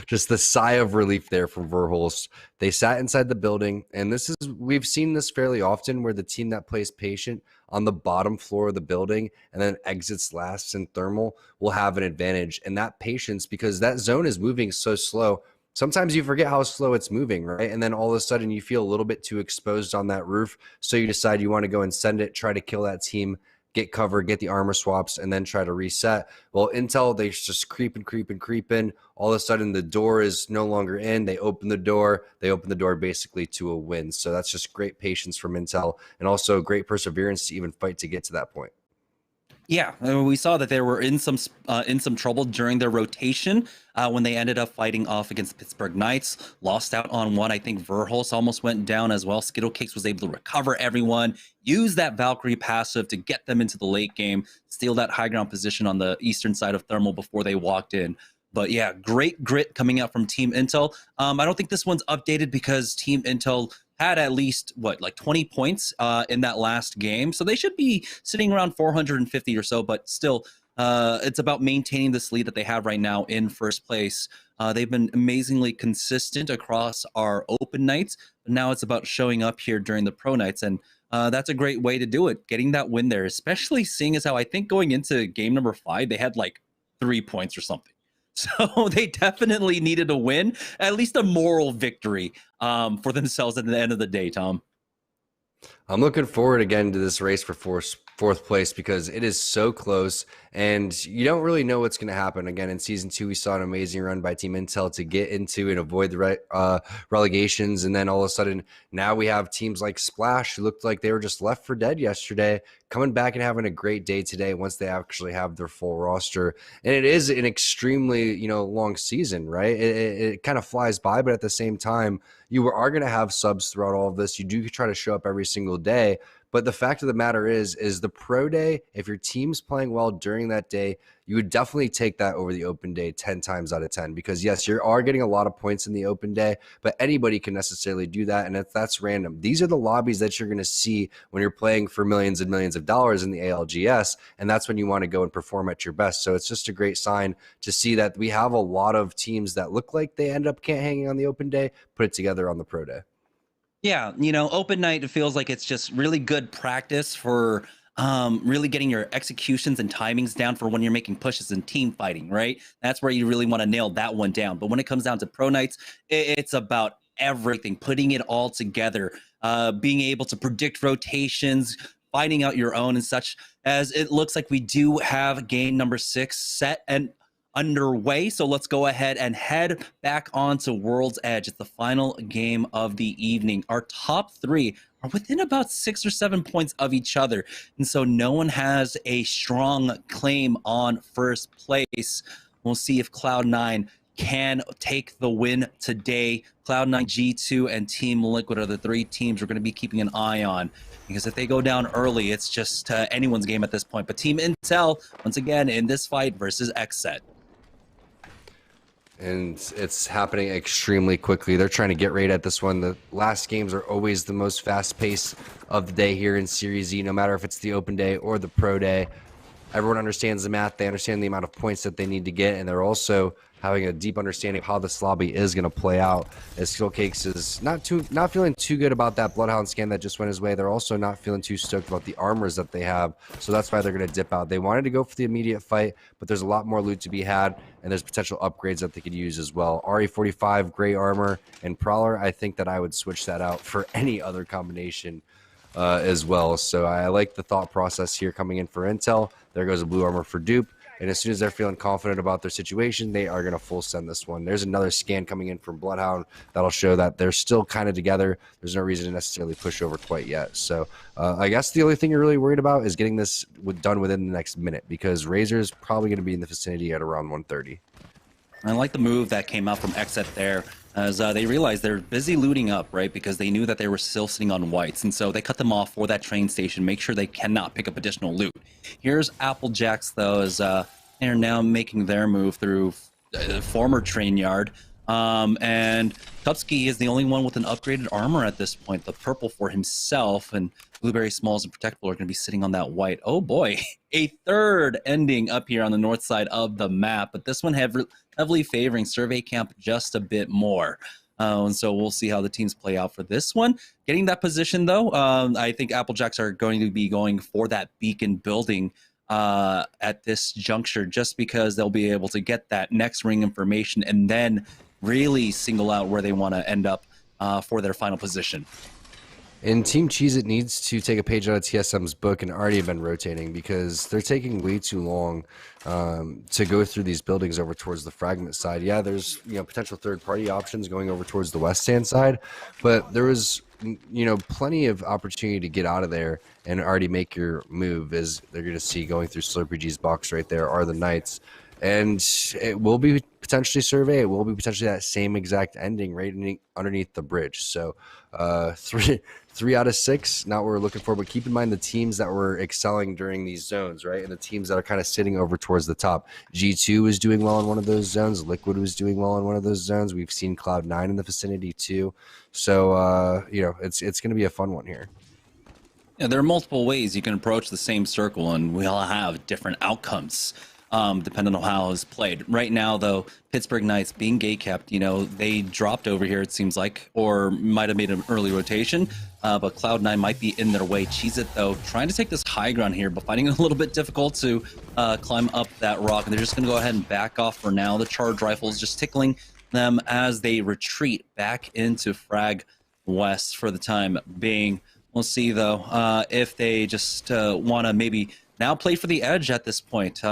just the sigh of relief there from Verhulst. They sat inside the building, and we've seen this fairly often where the team that plays patient on the bottom floor of the building and then exits last in thermal will have an advantage. And that patience, because that zone is moving so slow, sometimes you forget how slow it's moving, right? And then all of a sudden you feel a little bit too exposed on that roof. So you decide you want to go and send it, try to kill that team, get cover, get the armor swaps, and then try to reset. Well, Intel, they just creeping. All of a sudden the door is no longer in. They open the door. They open the door basically to a win. So that's just great patience from Intel, and also great perseverance to even fight to get to that point. Yeah, we saw that they were in some trouble during their rotation when they ended up fighting off against Pittsburgh Knights. Lost out on one. I think Verhulst almost went down as well. Skittlecakes was able to recover everyone, use that Valkyrie passive to get them into the late game, steal that high ground position on the eastern side of Thermal before they walked in. But yeah, great grit coming out from Team Intel. I don't think this one's updated because Team Intel had at least, like 20 points in that last game. So they should be sitting around 450 or so, but still, it's about maintaining this lead that they have right now in 1st place. They've been amazingly consistent across our open nights, but now it's about showing up here during the pro nights. And that's a great way to do it, getting that win there, especially seeing as how I think going into game number 5, they had like 3 points or something. So they definitely needed a win, at least a moral victory for themselves at the end of the day, Tom. I'm looking forward again to this race for fourth place because it is so close and you don't really know what's going to happen. Again, in Season 2, we saw an amazing run by Team Intel to get into and avoid the relegations. And then all of a sudden, now we have teams like Splash, who looked like they were just left for dead yesterday, coming back and having a great day today once they actually have their full roster. And it is an extremely, long season, right? It kind of flies by, but at the same time, you are going to have subs throughout all of this. You do try to show up every single day. But the fact of the matter is the pro day, if your team's playing well during that day, you would definitely take that over the open day 10 times out of 10. Because yes, you are getting a lot of points in the open day, but anybody can necessarily do that. And that's random. These are the lobbies that you're going to see when you're playing for millions and millions of dollars in the ALGS. And that's when you want to go and perform at your best. So it's just a great sign to see that we have a lot of teams that look like they end up can't hanging on the open day, put it together on the pro day. Yeah, open night, it feels like it's just really good practice for really getting your executions and timings down for when you're making pushes and team fighting, right? That's where you really want to nail that one down. But when it comes down to pro nights, it's about everything, putting it all together, being able to predict rotations, finding out your own and such, as it looks like we do have game number 6 set and underway. So let's go ahead and head back onto World's Edge. It's the final game of the evening. Our top 3 are within about 6 or 7 points of each other. And so no one has a strong claim on first place. We'll see if Cloud9 can take the win today. Cloud9, G2, and Team Liquid are the 3 teams we're going to be keeping an eye on, because if they go down early, it's just anyone's game at this point. But Team Intel, once again, in this fight versus XSET. and it's happening extremely quickly. They're trying to get right at this one. The last games are always the most fast pace of the day here in Series E, no matter if it's the open day or the pro day. Everyone understands the math. They understand the amount of points that they need to get, and they're also having a deep understanding of how this lobby is going to play out. As Skillcakes is not feeling too good about that Bloodhound scan that just went his way. They're also not feeling too stoked about the armors that they have, so that's why they're going to dip out. They wanted to go for the immediate fight, but there's a lot more loot to be had, and there's potential upgrades that they could use as well. RE45, gray armor, and Prowler, I think that I would switch that out for any other combination as well. So I like the thought process here coming in for Intel. There goes a blue armor for dupe. And as soon as they're feeling confident about their situation, they are going to full send this one. There's another scan coming in from Bloodhound that'll show that they're still kind of together. There's no reason to necessarily push over quite yet. So I guess the only thing you're really worried about is getting this done within the next minute, because Razor's probably going to be in the vicinity at around 1:30. I like the move that came out from Exet there, as they realized they're busy looting up, right? Because they knew that they were still sitting on whites, and so they cut them off for that train station, make sure they cannot pick up additional loot. Here's Applejacks, though, as they're now making their move through the former train yard. And Kupski is the only one with an upgraded armor at this point, the purple for himself, and Blueberry Smalls and Protectable are going to be sitting on that white. Oh boy, a third ending up here on the north side of the map, but this one heavily favoring Survey Camp just a bit more. And so we'll see how the teams play out for this one. Getting that position, though, I think Applejacks are going to be going for that beacon building at this juncture, just because they'll be able to get that next ring information and then really single out where they want to end up for their final position. And Team Cheez-It needs to take a page out of TSM's book and already have been rotating, because they're taking way too long to go through these buildings over towards the fragment side. Yeah, there's potential third-party options going over towards the west stand side, but there was plenty of opportunity to get out of there and already make your move, as they're going to see going through Slurpee box right there are the Knights. And it will be potentially Survey. It will be potentially that same exact ending right underneath the bridge. So 3 out of 6, not what we're looking for. But keep in mind the teams that were excelling during these zones, right? And the teams that are kind of sitting over towards the top. G2 was doing well in one of those zones. Liquid was doing well in one of those zones. We've seen Cloud9 in the vicinity too. So, it's going to be a fun one here. Yeah, there are multiple ways you can approach the same circle, and we all have different outcomes. Depending on how it's played. Right now, though, Pittsburgh Knights being gate kept, they dropped over here, it seems like, or might have made an early rotation, but Cloud9 might be in their way. Cheez-It, though, trying to take this high ground here, but finding it a little bit difficult to climb up that rock, and they're just going to go ahead and back off for now. The charge rifle is just tickling them as they retreat back into Frag West for the time being. We'll see, though, if they just want to maybe now play for the edge at this point.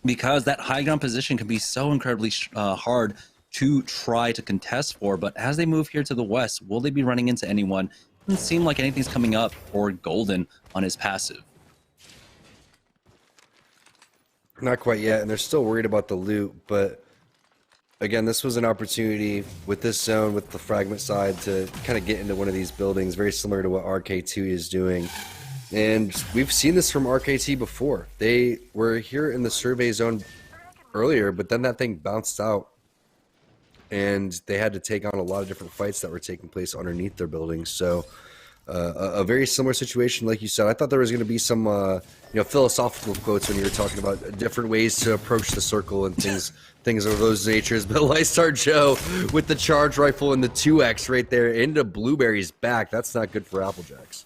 Because that high ground position can be so incredibly hard to try to contest for. But as they move here to the west, will they be running into anyone? Doesn't seem like anything's coming up for Golden on his passive. Not quite yet, and they're still worried about the loot. But again, this was an opportunity with this zone, with the fragment side, to kind of get into one of these buildings, very similar to what RK2 is doing. And we've seen this from RKT before. They were here in the survey zone earlier, but then that thing bounced out. And they had to take on a lot of different fights that were taking place underneath their buildings. So a very similar situation, like you said. I thought there was going to be some philosophical quotes when you were talking about different ways to approach the circle and things of those natures. But Lystar Joe with the charge rifle and the 2X right there into Blueberry's back. That's not good for Applejacks.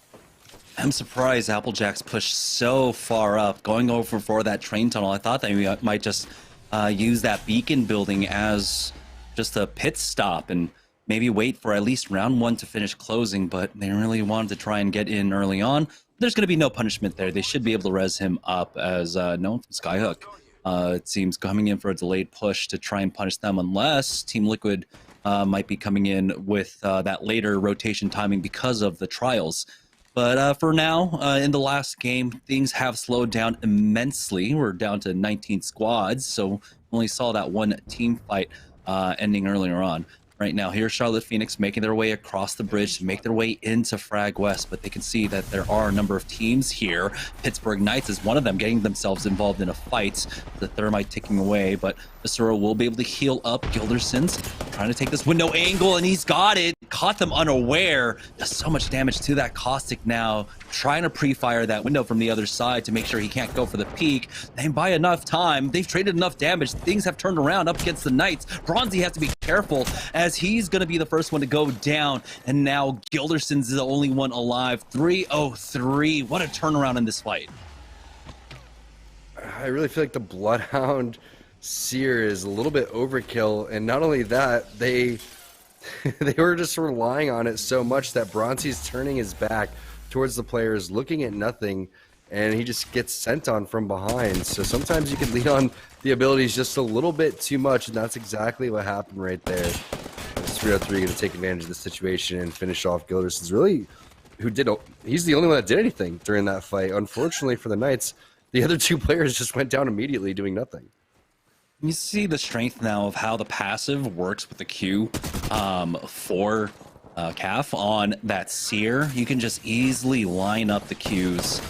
I'm surprised Applejacks pushed so far up, going over for that train tunnel. I thought they might just use that beacon building as just a pit stop and maybe wait for at least round 1 to finish closing, but they really wanted to try and get in early on. There's going to be no punishment there. They should be able to res him up, as no one from Skyhook, it seems, coming in for a delayed push to try and punish them, unless Team Liquid might be coming in with that later rotation timing because of the trials. But for now, in the last game, things have slowed down immensely. We're down to 19 squads, so only saw that one team fight ending earlier on. right now. Here's Charlotte Phoenix making their way across the bridge to make their way into Frag West, but they can see that there are a number of teams here. Pittsburgh Knights is one of them, getting themselves involved in a fight. The thermite ticking away, but Viscera will be able to heal up. Gilderson's trying to take this window angle, and he's got it. Caught them unaware. Does so much damage to that Caustic now. Trying to pre-fire that window from the other side to make sure he can't go for the peak. And by enough time, they've traded enough damage. Things have turned around up against the Knights. Bronzy has to be careful as he's going to be the first one to go down. And now Gilderson's the only one alive. 303. What a turnaround in this fight. I really feel like the Bloodhound Seer is a little bit overkill. And not only that, they were just relying on it so much that Bronzy's turning his back towards the players, looking at nothing, and he just gets sent on from behind. So sometimes you can lean on the abilities just a little bit too much, and that's exactly what happened right there. 303 going to take advantage of the situation and finish off Gilderson's really, he's the only one that did anything during that fight. Unfortunately for the Knights, the other two players just went down immediately doing nothing. You see the strength now of how the passive works with the Q for Calf on that Seer. You can just easily line up the Qs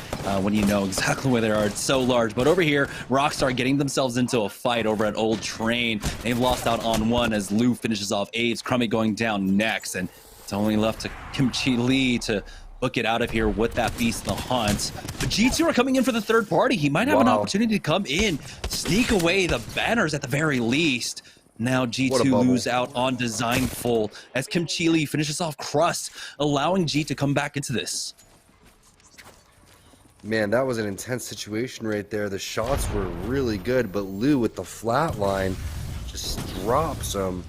when you know exactly where they are. It's so large. But over here, Rockstar getting themselves into a fight over at Old Train. They've lost out on one as Lou finishes off Aves. Crummy going down next. And it's only left to Kimchi Lee to book it out of here with that Beast in the Hunt. But G2 are coming in for the third party. He might have an opportunity to come in, sneak away the banners at the very least. Now G2 lose out on Designful as Kimchi Lee finishes off Crust, allowing G to come back into this. Man, that was an intense situation right there. The shots were really good, but Lou with the flat line just drops them.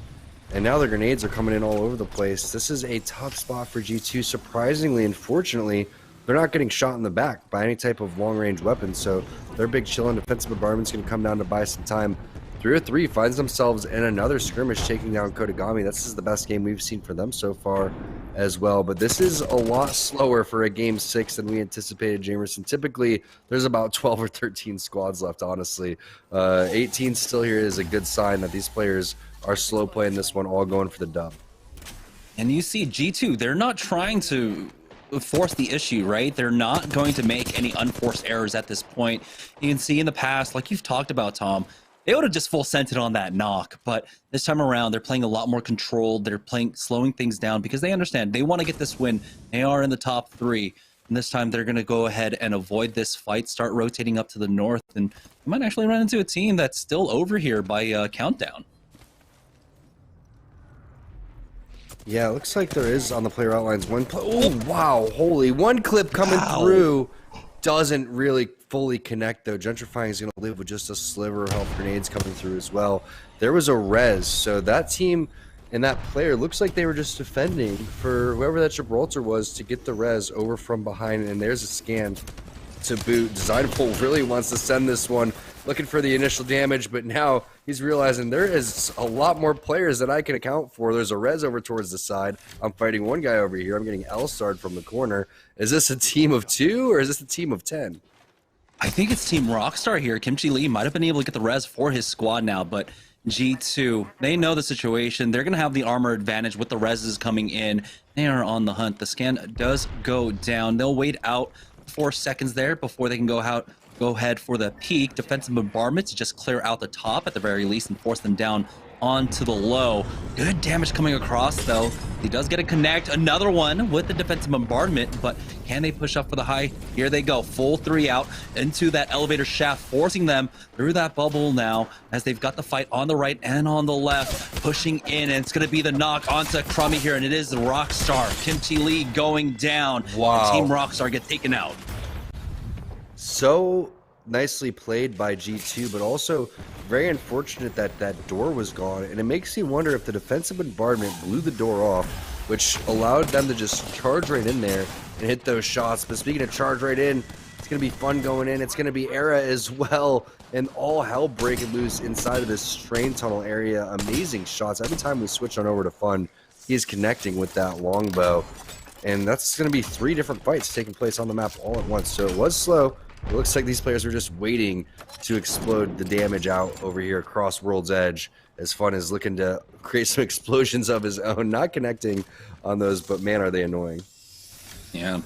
And now the grenades are coming in all over the place. This is a tough spot for G2. Surprisingly, unfortunately, they're not getting shot in the back by any type of long-range weapon. So their big chill and defensive bombardment's going to come down to buy some time. 303 finds themselves in another skirmish taking down Kodagami. This is the best game we've seen for them so far as well. But this is a lot slower for a game 6 than we anticipated, Jamerson. Typically, there's about 12 or 13 squads left, honestly. 18 still here is a good sign that these players are slow playing this one, all going for the dub. And you see G2, they're not trying to force the issue, right? They're not going to make any unforced errors at this point. You can see in the past, like you've talked about, Tom, they would have just full sent it on that knock, but this time around they're playing a lot more controlled. They're slowing things down because they understand they want to get this win. They are in the top 3, and this time they're going to go ahead and avoid this fight, start rotating up to the north, and they might actually run into a team that's still over here by Countdown. Yeah, it looks like there is on the player outlines one play. Oh, wow. Holy. One clip coming through doesn't really fully connect, though. Gentrifying is going to live with just a sliver of health grenades coming through as well. There was a res. So that team and that player looks like they were just defending for whoever that Gibraltar was to get the res over from behind. And there's a scan to boot. Designful really wants to send this one, looking for the initial damage, but now he's realizing there is a lot more players that I can account for. There's a res over towards the side. I'm fighting one guy over here. I'm getting L-starred from the corner. Is this a team of 2 or is this a team of 10? I think it's Team Rockstar here. Kimchi Lee might have been able to get the res for his squad now, but G2, they know the situation. They're going to have the armor advantage with the reses coming in. They are on the hunt. The scan does go down. They'll wait out 4 seconds there before they can go ahead for the peak. Defensive bombardment to just clear out the top at the very least and force them down onto the low. Good damage coming across though. He does get a connect. Another one with the defensive bombardment, but can they push up for the high? Here they go. Full 3 out into that elevator shaft, forcing them through that bubble now as they've got the fight on the right and on the left, pushing in, and it's going to be the knock onto Crummy here, and it is the Rockstar. Kimchi Lee going down. Wow. Team Rockstar get taken out. So nicely played by G2, but also very unfortunate that that door was gone, and it makes you wonder if the defensive bombardment blew the door off, which allowed them to just charge right in there and hit those shots. But speaking of charge right in, it's going to be fun going in. It's going to be Era as well, and all hell breaking loose inside of this strain tunnel area. Amazing shots. Every time we switch on over to Fun, he's connecting with that longbow. And that's going to be 3 different fights taking place on the map all at once. So it was slow, It looks like these players were just waiting to explode the damage out over here across World's Edge, as Fun is looking to create some explosions of his own, not connecting on those, but man, are they annoying. Yeah.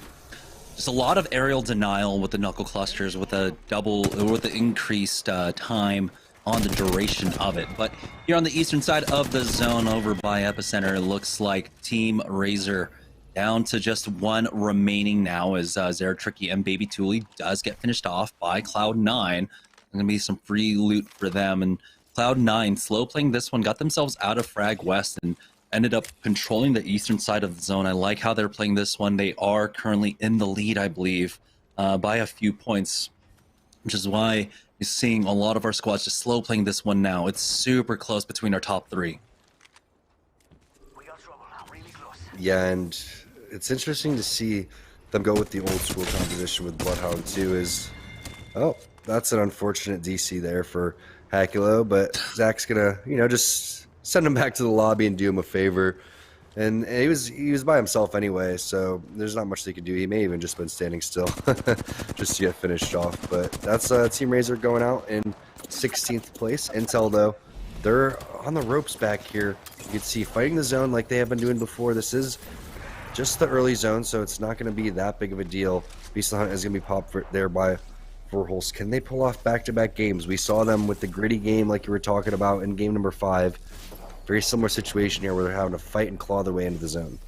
Just a lot of aerial denial with the knuckle clusters, with the increased time on the duration of it. But here on the eastern side of the zone over by Epicenter, it looks like Team Razor down to just one remaining now, as Zara Tricky and Baby Thule does get finished off by Cloud9. There's gonna be some free loot for them, and Cloud9 slow playing this one, got themselves out of Frag West and ended up controlling the eastern side of the zone. I like how they're playing this one. They are currently in the lead, I believe, by a few points, which is why you're seeing a lot of our squads just slow playing this one now. It's super close between our top three. Yeah, and it's interesting to see them go with the old school composition with Bloodhound too. Oh, that's an unfortunate DC there for Hakulo, but Zach's gonna, just send him back to the lobby and do him a favor. And he was by himself anyway, so there's not much they could do. He may even just been standing still just to get finished off. But that's Team Razor going out in 16th place. Intel, though, they're on the ropes back here. You can see fighting the zone like they have been doing before. This is just the early zone, so it's not going to be that big of a deal. Beast Hunt is going to be popped there by Verholz. Can they pull off back-to-back games? We saw them with the gritty game like you were talking about in game number 5. Very similar situation here where they're having to fight and claw their way into the zone.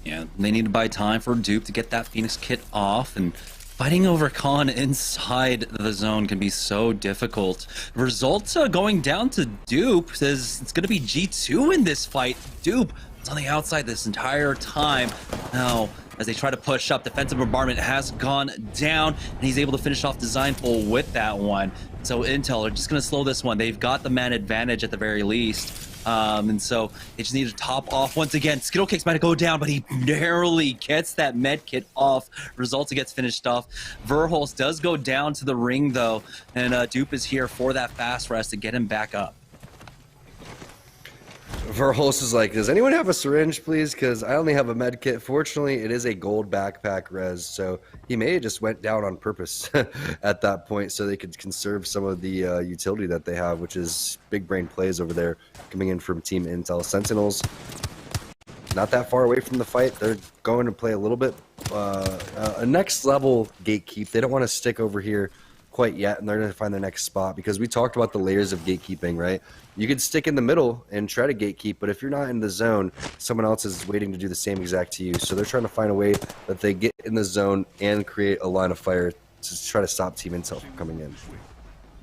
Yeah, they need to buy time for Dupe to get that Phoenix kit off, and fighting over Khan inside the zone can be so difficult. Results going down to Dupe says it's going to be G2 in this fight. Dupe is on the outside this entire time. Now, as they try to push up, defensive bombardment has gone down, and he's able to finish off Designful with that one. So Intel are just going to slow this one. They've got the man advantage at the very least. And so they just need to top off once again. Skittle Kicks might go down, but he narrowly gets that med kit off. Resulta gets finished off. Verholz does go down to the ring, though, and Dupe is here for that fast rest to get him back up. Verholz is like, does anyone have a syringe, please? Because I only have a med kit. Fortunately, it is a gold backpack res, so he may have just went down on purpose at that point so they could conserve some of the utility that they have, which is big brain plays over there coming in from Team Intel. Sentinels, not that far away from the fight. They're going to play a little bit a next level gatekeep. They don't want to stick over here quite yet, and they're going to find their next spot, because we talked about the layers of gatekeeping, right? You could stick in the middle and try to gatekeep, but if you're not in the zone, someone else is waiting to do the same exact to you. So they're trying to find a way that they get in the zone and create a line of fire to try to stop Team Intel from coming in.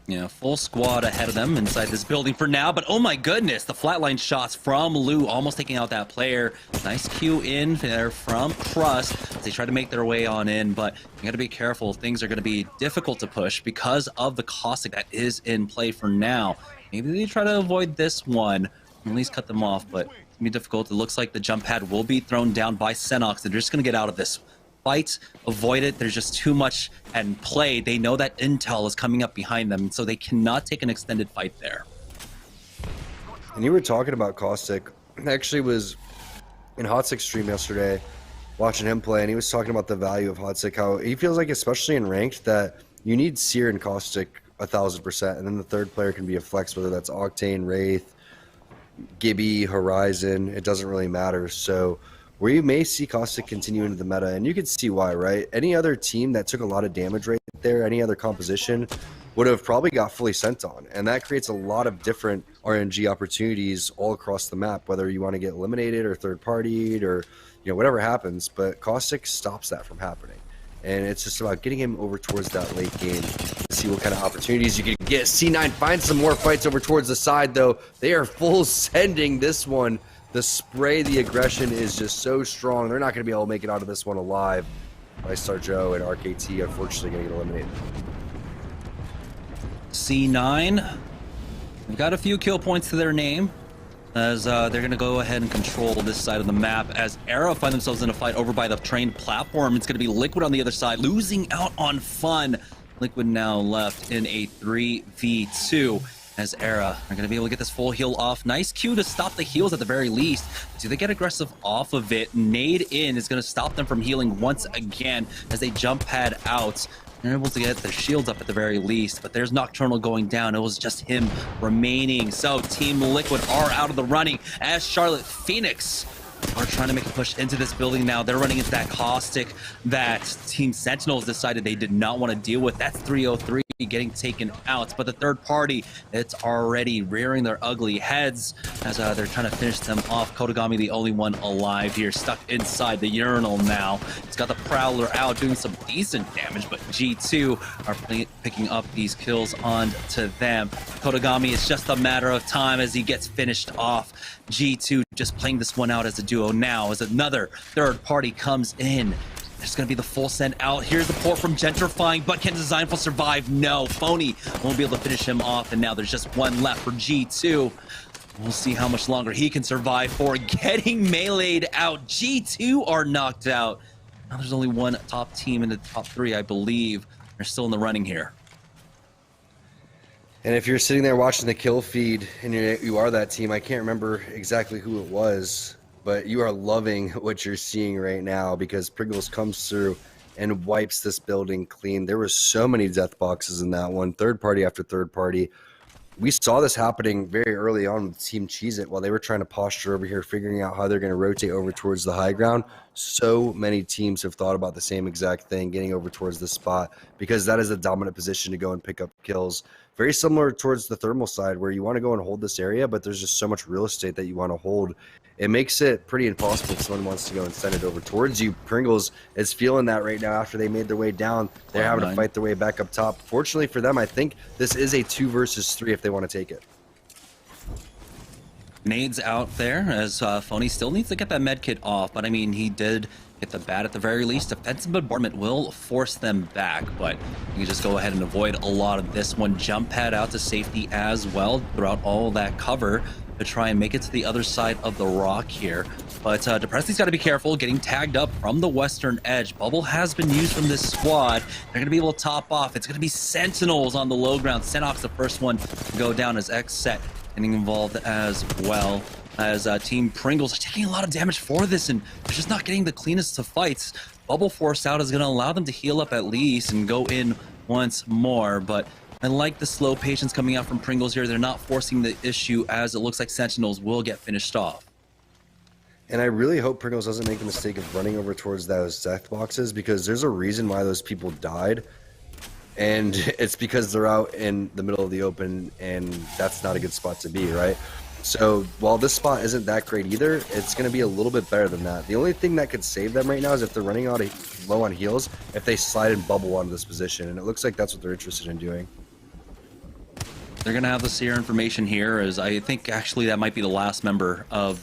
Yeah, full squad ahead of them inside this building for now, but oh my goodness, the flatline shots from Lou almost taking out that player. Nice Q in there from Crust as they try to make their way on in, but you gotta be careful. Things are gonna be difficult to push because of the caustic that is in play for now. Maybe they try to avoid this one, at least cut them off, but it's gonna be difficult. It looks like the jump pad will be thrown down by Senox. They're just gonna get out of this fight, avoid it. There's just too much at play. They know that Intel is coming up behind them, so they cannot take an extended fight there. And you were talking about Caustic. I actually was in Hotsik's stream yesterday watching him play, and he was talking about the value of Hotsik, how he feels like, especially in ranked, that you need Seer and Caustic 1000%, and then the third player can be a flex, whether that's Octane, Wraith, Gibby, Horizon. It doesn't really matter. So where you may see Caustic continue into the meta, and you can see why, right? Any other team that took a lot of damage right there, any other composition, would have probably got fully sent on. And that creates a lot of different RNG opportunities all across the map, whether you want to get eliminated or third-partied or, whatever happens. But Caustic stops that from happening. And it's just about getting him over towards that late game to see what kind of opportunities you can get. C9 finds some more fights over towards the side, though. They are full sending this one. The spray, the aggression is just so strong. They're not going to be able to make it out of this one alive. By Sarjo and RKT, unfortunately, going to get eliminated. C9, they've got a few kill points to their name, as they're going to go ahead and control this side of the map. As Era find themselves in a fight over by the train platform, it's going to be Liquid on the other side, losing out on Fun. Liquid now left in a 3v2. As Era are going to be able to get this full heal off. Nice Q to stop the heals at the very least. Do they get aggressive off of it? Nade in is going to stop them from healing once again as they jump pad out. They're able to get their shields up at the very least, but there's Nocturnal going down. It was just him remaining. So Team Liquid are out of the running as Charlotte Phoenix are trying to make a push into this building now. They're running into that caustic that Team Sentinels decided they did not want to deal with. That's 303 getting taken out, but the third party, it's already rearing their ugly heads as they're trying to finish them off. Kodagami, the only one alive here, stuck inside the urinal now. He's got the Prowler out, doing some decent damage, but G2 are picking up these kills onto them. Kodagami, it's just a matter of time as he gets finished off. G2 just playing this one out as a duo now as another third party comes in. There's going to be the full send out. Here's the port from Gentrifying, but can Designful survive? No. Phony won't be able to finish him off, and now there's just one left for G2. We'll see how much longer he can survive for getting meleeed out. G2 are knocked out. Now there's only one top team in the top three, I believe. They're still in the running here. And if you're sitting there watching the kill feed and you are that team, I can't remember exactly who it was, but you are loving what you're seeing right now because Pringles comes through and wipes this building clean. There were so many death boxes in that one, third party after third party. We saw this happening very early on with Team Cheez-It while they were trying to posture over here, figuring out how they're going to rotate over towards the high ground. So many teams have thought about the same exact thing, getting over towards this spot, because that is a dominant position to go and pick up kills. Very similar towards the thermal side where you want to go and hold this area, but there's just so much real estate that you want to hold. It makes it pretty impossible if someone wants to go and send it over towards you. Pringles is feeling that right now after they made their way down. They're having to fight their way back up top. Fortunately for them, I think this is a 2 versus 3 if they want to take it. Nades out there as Phony still needs to get that med kit off, but I mean, he did get the bat at the very least. Defensive bombardment will force them back, but you can just go ahead and avoid a lot of this one. Jump pad out to safety as well throughout all that cover to try and make it to the other side of the rock here. But Depressi's got to be careful getting tagged up from the western edge. Bubble has been used from this squad. They're going to be able to top off. It's going to be Sentinels on the low ground. Senok's the first one to go down as X-Set getting involved as well. As Team Pringles are taking a lot of damage for this, and they're just not getting the cleanest of fights. Bubble Force out is going to allow them to heal up at least and go in once more, but I like the slow patience coming out from Pringles here. They're not forcing the issue as it looks like Sentinels will get finished off. And I really hope Pringles doesn't make the mistake of running over towards those death boxes, because there's a reason why those people died. And it's because they're out in the middle of the open, and that's not a good spot to be, right? So while this spot isn't that great either, it's going to be a little bit better than that. The only thing that could save them right now is if they're running out of low on heals, if they slide and bubble onto this position. And it looks like that's what they're interested in doing. They're going to have the Seer information here, as I think actually that might be the last member of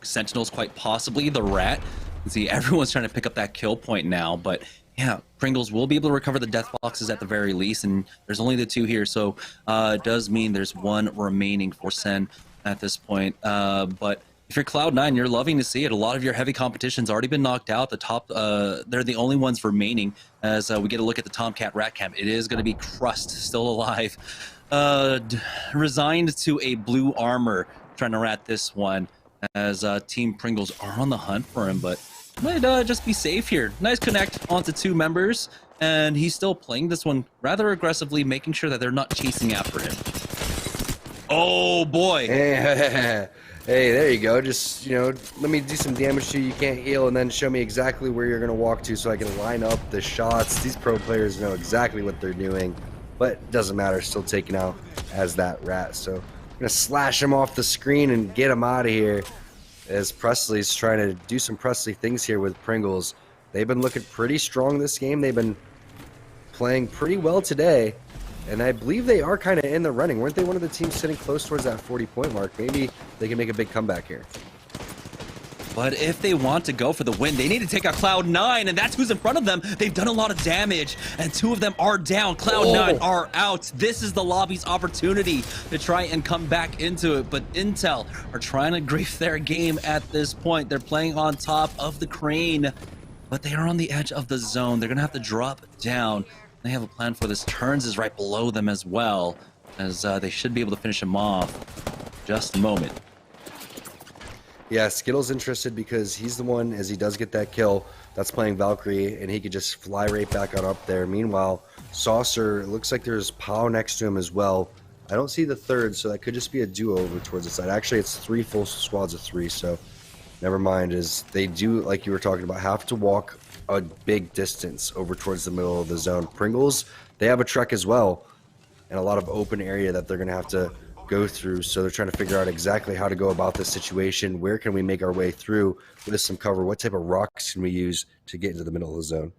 Sentinels, quite possibly the Rat. You see, everyone's trying to pick up that kill point now, but yeah, Pringles will be able to recover the death boxes at the very least, and there's only the 2 here, so it does mean there's 1 remaining for Sen at this point. But if you're Cloud9, you're loving to see it. A lot of your heavy competition's already been knocked out. The top, they're the only ones remaining as we get a look at the Tomcat Rat Camp. It is going to be Crust, still alive. Resigned to a blue armor, trying to rat this one as Team Pringles are on the hunt for him, but might just be safe here. Nice connect onto 2 members, and he's still playing this one rather aggressively, making sure that they're not chasing after him. Oh boy! Hey, there you go. Just, you know, let me do some damage to you. You can't heal, and then show me exactly where you're going to walk to so I can line up the shots. These pro players know exactly what they're doing, but it doesn't matter. Still taken out as that rat. So I'm going to slash him off the screen and get him out of here. As Presley's trying to do some Presley things here with Pringles. They've been looking pretty strong this game. They've been playing pretty well today. And I believe they are kind of in the running. Weren't they one of the teams sitting close towards that 40-point mark? Maybe they can make a big comeback here. But if they want to go for the win, they need to take out Cloud9, and that's who's in front of them. They've done a lot of damage, and 2 of them are down. Cloud9 are out. This is the lobby's opportunity to try and come back into it, but Intel are trying to grief their game at this point. They're playing on top of the crane, but they are on the edge of the zone. They're going to have to drop down. They have a plan for this. Turns is right below them as well, as they should be able to finish him off. Just a moment. Yeah, Skittle's interested because he's the one, as he does get that kill, that's playing Valkyrie, and he could just fly right back on up there. Meanwhile, Saucer, it looks like there's Pow next to him as well. I don't see the third, so that could just be a duo over towards the side. Actually, it's 3 full squads of 3, so never mind. Is they do, like you were talking about, have to walk a big distance over towards the middle of the zone. Pringles, they have a trek as well, and a lot of open area that they're going to have to go through, so they're trying to figure out exactly how to go about this situation. Where can we make our way through with some cover? What type of rocks can we use to get into the middle of the zone?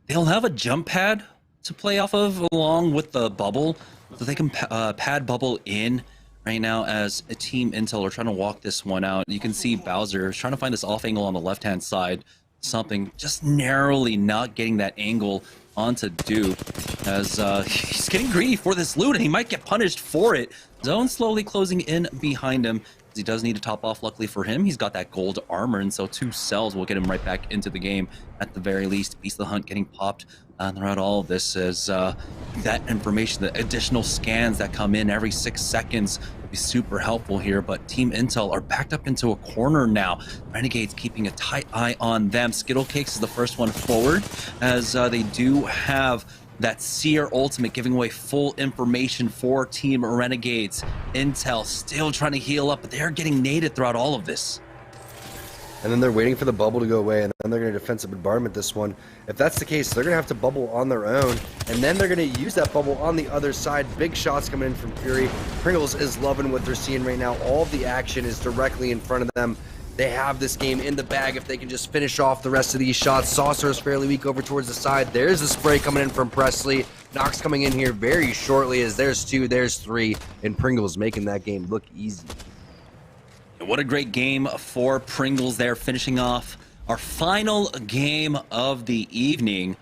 They'll have a jump pad to play off of along with the bubble, so they can pad bubble in right now as a Team Intel are trying to walk this one out. You can see Bowser trying to find this off angle on the left hand side, something just narrowly not getting that angle onto Duke, as he's getting greedy for this loot and he might get punished for it. Zone slowly closing in behind him. He does need to top off. Luckily for him, he's got that gold armor, and so 2 cells will get him right back into the game at the very least. Beast of the Hunt getting popped throughout all of this, as that information, the additional scans that come in every 6 seconds will be super helpful here. But Team Intel are backed up into a corner now. Renegades keeping a tight eye on them. Skittle Cakes is the first one forward, as they do have that Seer ultimate giving away full information for Team Renegades. Intel still trying to heal up, but they're getting naded throughout all of this. And then they're waiting for the bubble to go away, and then they're going to defensive bombardment this one. If that's the case, they're going to have to bubble on their own, and then they're going to use that bubble on the other side. Big shots coming in from Fury. Pringles is loving what they're seeing right now. All of the action is directly in front of them. They have this game in the bag if they can just finish off the rest of these shots. Saucer is fairly weak over towards the side. There's a spray coming in from Presley. Nox coming in here very shortly, as there's 2, there's 3, and Pringles making that game look easy. What a great game for Pringles there, finishing off our final game of the evening.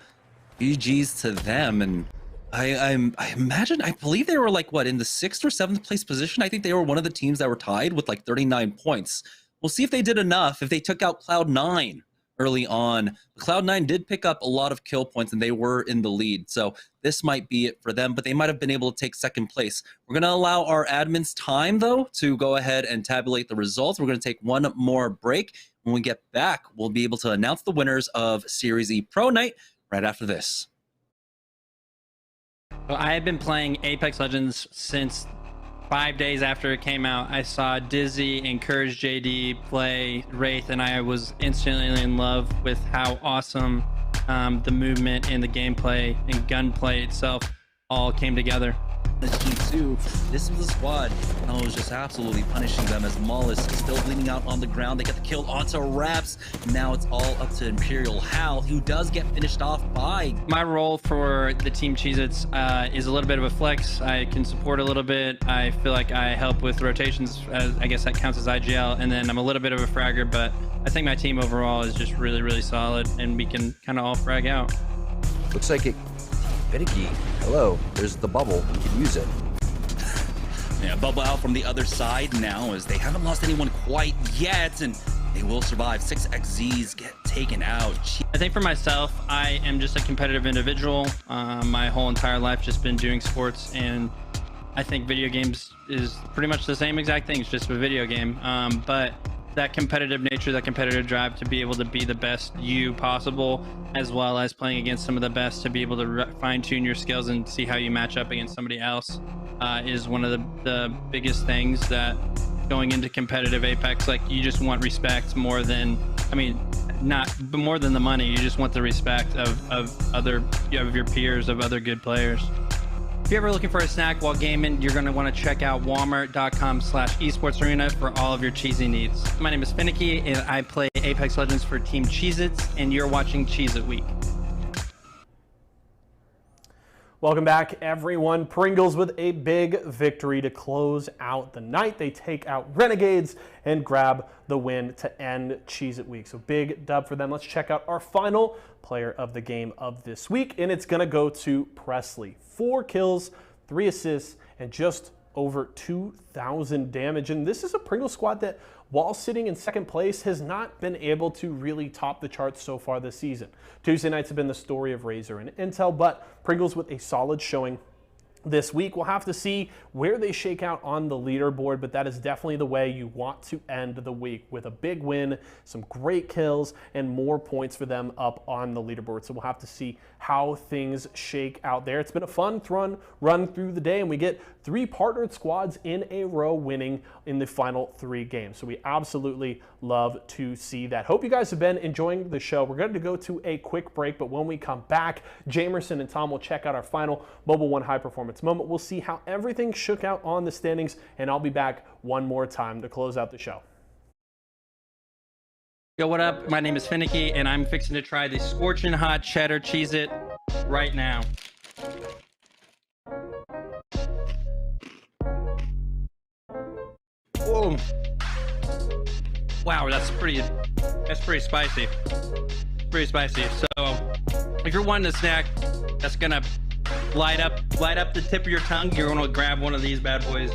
GG's to them, and I imagine, I believe they were like, what, in the 6th or 7th place position? I think they were one of the teams that were tied with like 39 points. We'll see if they did enough, if they took out Cloud9 early on. Cloud9 did pick up a lot of kill points, and they were in the lead, so this might be it for them, but they might have been able to take 2nd place. We're going to allow our admins time, though, to go ahead and tabulate the results. We're going to take one more break. When we get back, we'll be able to announce the winners of SeriesE Pro Night right after this. Well, I have been playing Apex Legends since 5 days after it came out. I saw Dizzy encourage JD play Wraith, and I was instantly in love with how awesome the movement and the gameplay and gunplay itself all came together. The G2, this was the squad that was just absolutely punishing them, as Mollis is still bleeding out on the ground. They get the kill onto Raps. Now it's all up to Imperial Hal, who does get finished off by... My role for the Team Cheez-Its is a little bit of a flex. I can support a little bit. I feel like I help with rotations. I guess that counts as IGL. And then I'm a little bit of a fragger, but I think my team overall is just really, really solid, and we can kind of all frag out. Looks like it... Finicky, hello, there's the bubble, you can use it. Yeah, bubble out from the other side now, as they haven't lost anyone quite yet, and they will survive. 6 XZs get taken out. I think for myself, I am just a competitive individual. My whole entire life just been doing sports, and I think video games is pretty much the same exact thing. It's just a video game, but that competitive nature, that competitive drive to be able to be the best you possible, as well as playing against some of the best to be able to fine-tune your skills and see how you match up against somebody else, is one of the biggest things that going into competitive Apex, like, you just want respect more than, I mean, not more than the money. You just want the respect of your peers, of other good players. If you're ever looking for a snack while gaming, you're going to want to check out walmart.com/esportsarena for all of your cheesy needs. My name is Finicky, and I play Apex Legends for Team Cheez-Its, and you're watching Cheez-It Week. Welcome back, everyone. Pringles with a big victory to close out the night. They take out Renegades and grab the win to end Cheez-It Week. So big dub for them. Let's check out our final player of the game of this week, and it's going to go to Presley. 4 kills, 3 assists, and just over 2,000 damage. And this is a Pringles squad that, while sitting in 2nd place, has not been able to really top the charts so far this season. Tuesday nights have been the story of Razor and Intel, but Pringles with a solid showing this week. We'll have to see where they shake out on the leaderboard, but that is definitely the way you want to end the week, with a big win, some great kills, and more points for them up on the leaderboard. So we'll have to see how things shake out there. It's been a fun run through the day, and we get 3 partnered squads in a row winning in the final 3 games. So we absolutely love to see that. Hope you guys have been enjoying the show. We're going to go to a quick break, but when we come back, Jamerson and Tom will check out our final Mobile One High Performance moment. We'll see how everything shook out on the standings, and I'll be back one more time to close out the show. Yo, what up? My name is Finicky, and I'm fixing to try the scorching hot cheddar Cheez-It right now. Whoa. Wow, that's pretty spicy. Pretty spicy. So, if you're wanting a snack that's gonna light up the tip of your tongue, you're gonna grab one of these bad boys.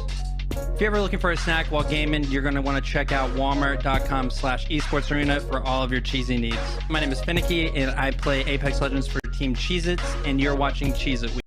If you're ever looking for a snack while gaming, you're going to want to check out walmart.com/esportsarena for all of your cheesy needs. My name is Finicky, and I play Apex Legends for Team Cheez-Its, and you're watching Cheez-It Week.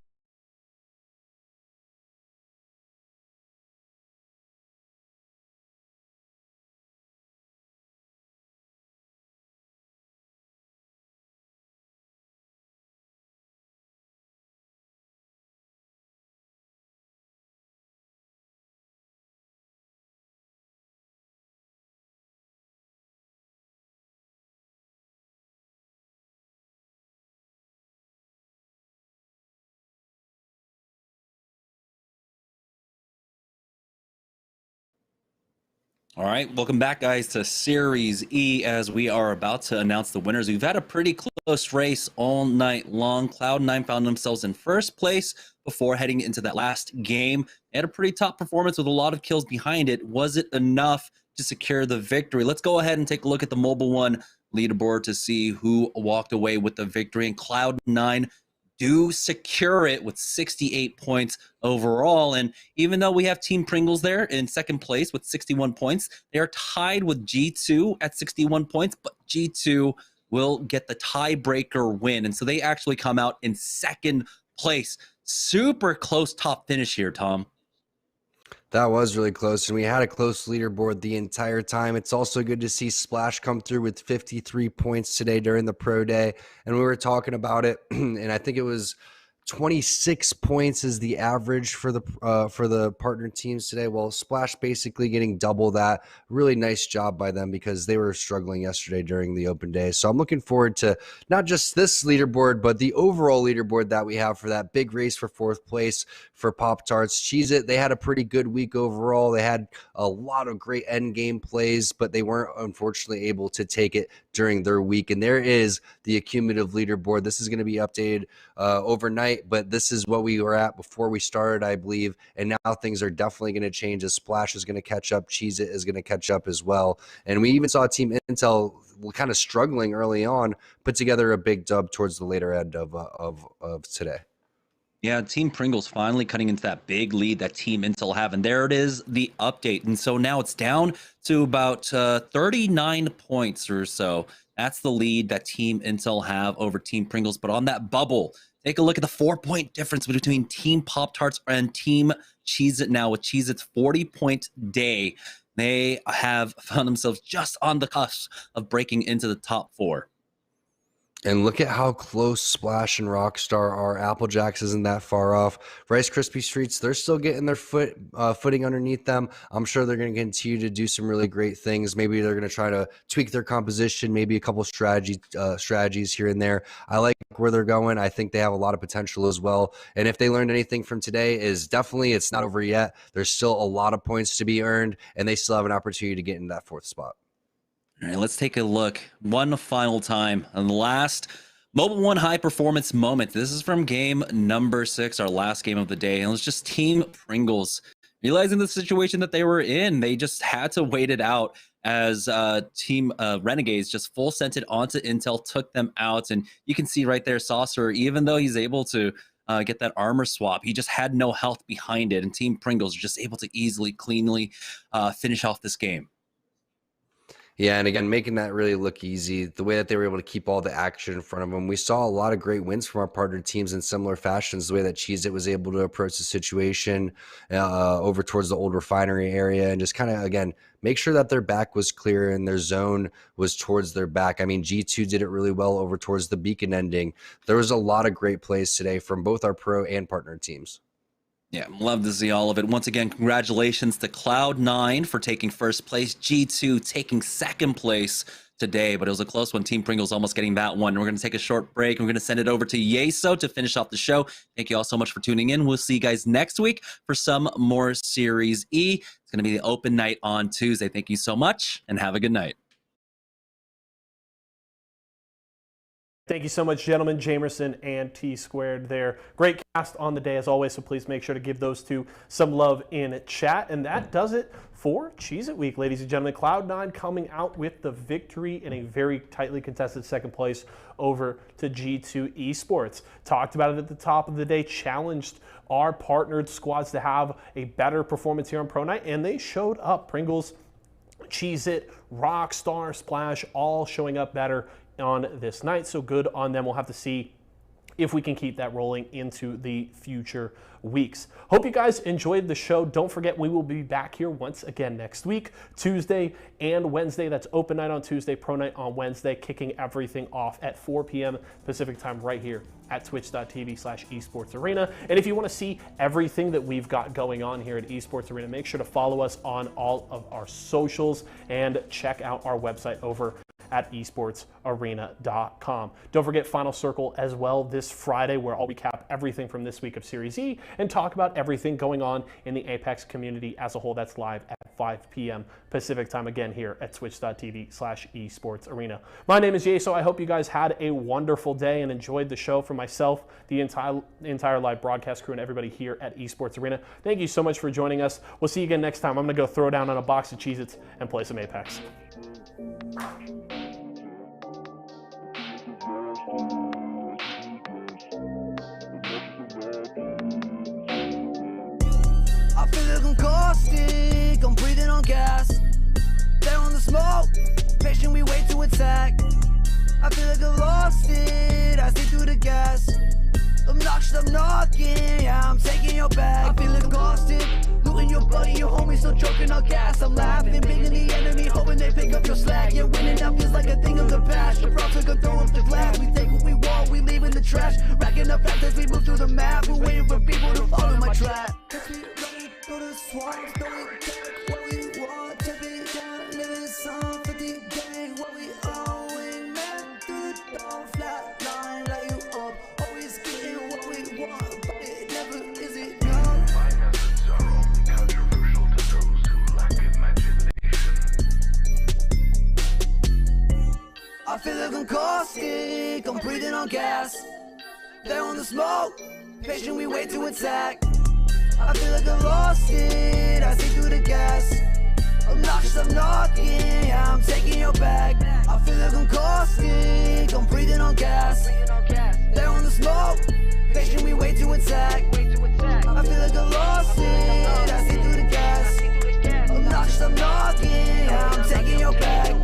All right, welcome back, guys, to Series E, as we are about to announce the winners. We've had a pretty close race all night long. Cloud9 found themselves in first place before heading into that last game. They had a pretty top performance with a lot of kills behind it. Was it enough to secure the victory? Let's go ahead and take a look at the Mobile One leaderboard to see who walked away with the victory. And Cloud9 do secure it with 68 points overall. And even though we have Team Pringles there in second place with 61 points, they are tied with G2 at 61 points, but G2 will get the tiebreaker win. And so they actually come out in second place. Super close top finish here, Tom. That was really close, and we had a close leaderboard the entire time. It's also good to see Splash come through with 53 points today during the pro day, and we were talking about it, and I think it was 26 points is the average for the partner teams today. Well, Splash basically getting double that. Really nice job by them, because they were struggling yesterday during the open day. So I'm looking forward to not just this leaderboard, but the overall leaderboard that we have for that big race for fourth place for Pop-Tarts. Cheez-It, they had a pretty good week overall. They had a lot of great end game plays, but they weren't unfortunately able to take it during their week. And there is the cumulative leaderboard. This is going to be updated overnight, but this is what we were at before we started, I believe. And now things are definitely going to change, as Splash is going to catch up. Cheez-It is going to catch up as well. And we even saw Team Intel kind of struggling early on, put together a big dub towards the later end of today. Yeah, Team Pringles finally cutting into that big lead that Team Intel have. And there it is, the update. And so now it's down to about 39 points or so. That's the lead that Team Intel have over Team Pringles. But on that bubble, take a look at the 4-point difference between Team Pop-Tarts and Team Cheez-It now, with Cheez-It's 40-point day. They have found themselves just on the cusp of breaking into the top 4. And look at how close Splash and Rockstar are. Applejacks isn't that far off. Rice Krispie Treats, they're still getting their footing underneath them. I'm sure they're going to continue to do some really great things. Maybe they're going to try to tweak their composition, maybe a couple strategies here and there. I like where they're going. I think they have a lot of potential as well. And if they learned anything from today, is definitely it's not over yet. There's still a lot of points to be earned, and they still have an opportunity to get in that 4th spot. All right, let's take a look one final time on the last Mobile One high performance moment. This is from game number 6, our last game of the day. And it's just Team Pringles realizing the situation that they were in. They just had to wait it out as Team Renegades just full sent it onto Intel, took them out. And you can see right there, Saucer, even though he's able to get that armor swap, he just had no health behind it. And Team Pringles are just able to easily, cleanly finish off this game. Yeah, and again, making that really look easy, the way that they were able to keep all the action in front of them. We saw a lot of great wins from our partner teams in similar fashions, the way that SeriesE was able to approach the situation over towards the old refinery area and just kind of, again, make sure that their back was clear and their zone was towards their back. I mean, G2 did it really well over towards the beacon ending. There was a lot of great plays today from both our pro and partner teams. Yeah, love to see all of it. Once again, congratulations to Cloud9 for taking first place, G2 taking second place today, but it was a close one. Team Pringles almost getting that one. We're going to take a short break. We're going to send it over to Yeso to finish off the show. Thank you all so much for tuning in. We'll see you guys next week for some more SeriesE. It's going to be the open night on Tuesday. Thank you so much and have a good night. Thank you so much, gentlemen, Jamerson and T-Squared there. Great cast on the day, as always, so please make sure to give those two some love in chat. And that does it for Cheez-It Week, ladies and gentlemen. Cloud9 coming out with the victory in a very tightly contested second place over to G2 Esports. Talked about it at the top of the day, challenged our partnered squads to have a better performance here on Pro Night, and they showed up. Pringles, Cheez-It, Rockstar, Splash, all showing up better on this night, so good on them. We'll have to see if we can keep that rolling into the future weeks. Hope you guys enjoyed the show. Don't forget, we will be back here once again next week, Tuesday and Wednesday. That's open night on Tuesday, pro night on Wednesday, kicking everything off at 4 p.m. Pacific time right here at twitch.tv/esportsarena. And if you want to see everything that we've got going on here at Esports Arena, make sure to follow us on all of our socials and check out our website over at esportsarena.com. Don't forget Final Circle as well this Friday, where I'll recap everything from this week of SeriesE and talk about everything going on in the Apex community as a whole. That's live at 5 p.m. Pacific time, again here at twitch.tv/esportsarena. My name is Yeso. I hope you guys had a wonderful day and enjoyed the show. For myself, the entire live broadcast crew, and everybody here at Esports Arena, thank you so much for joining us. We'll see you again next time. I'm going to go throw down on a box of Cheez-Its and play some Apex. I feel like I'm caustic, I'm breathing on gas. They're on the smoke, patient we wait to attack. I feel like I lost it, I see through the gas. Obnoxious, I'm knocking, yeah, I'm taking your bag. I feel like I'm caustic, looting your buddy, your homie still choking on gas. I'm laughing, beating the enemy, hoping they pick up your slack. Yeah, winning now feels like a thing of the past. You're proud to go throw up the glass. We take what we want, we leave in the trash. Racking up facts as we move through the map. We're waiting for people to follow my track. Go to swamps, don't take what we want. Take it down, living some 50 gang. What we always meant to don't flat line like you up. Always getting what we want, but it never is enough. My methods are only controversial to those who lack imagination. I feel like I'm caustic, I'm breathing on gas. They're on the smoke, patient we wait to attack. I feel like I lost it, I see through the gas. Obnoxious, I'm knocking, yeah, I'm taking your bag. I feel like I'm caustic, I'm breathing on gas. They're on the smoke, patient we wait to attack. I feel like I lost it, I see through the gas. Obnoxious, I'm knocking, yeah, I'm taking your bag.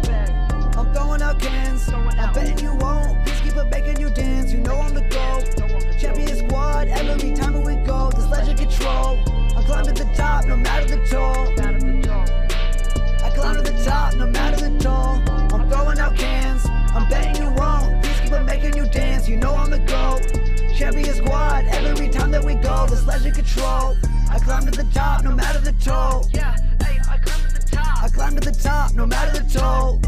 I'm throwing out cans, I'm betting you won't. Peacekeeper making you dance, you know I'm the GOAT. Champion squad, every time we go, this legend control. I climb to the top, no matter the toll. I climb to the top, no matter the toll. I'm throwing out cans, I'm betting you won't. Peacekeeper making you dance, you know I'm the GOAT. Champion squad, every time that we go, this legend control. I climb to the top, no matter the toll. I climb to the top, no matter the toll.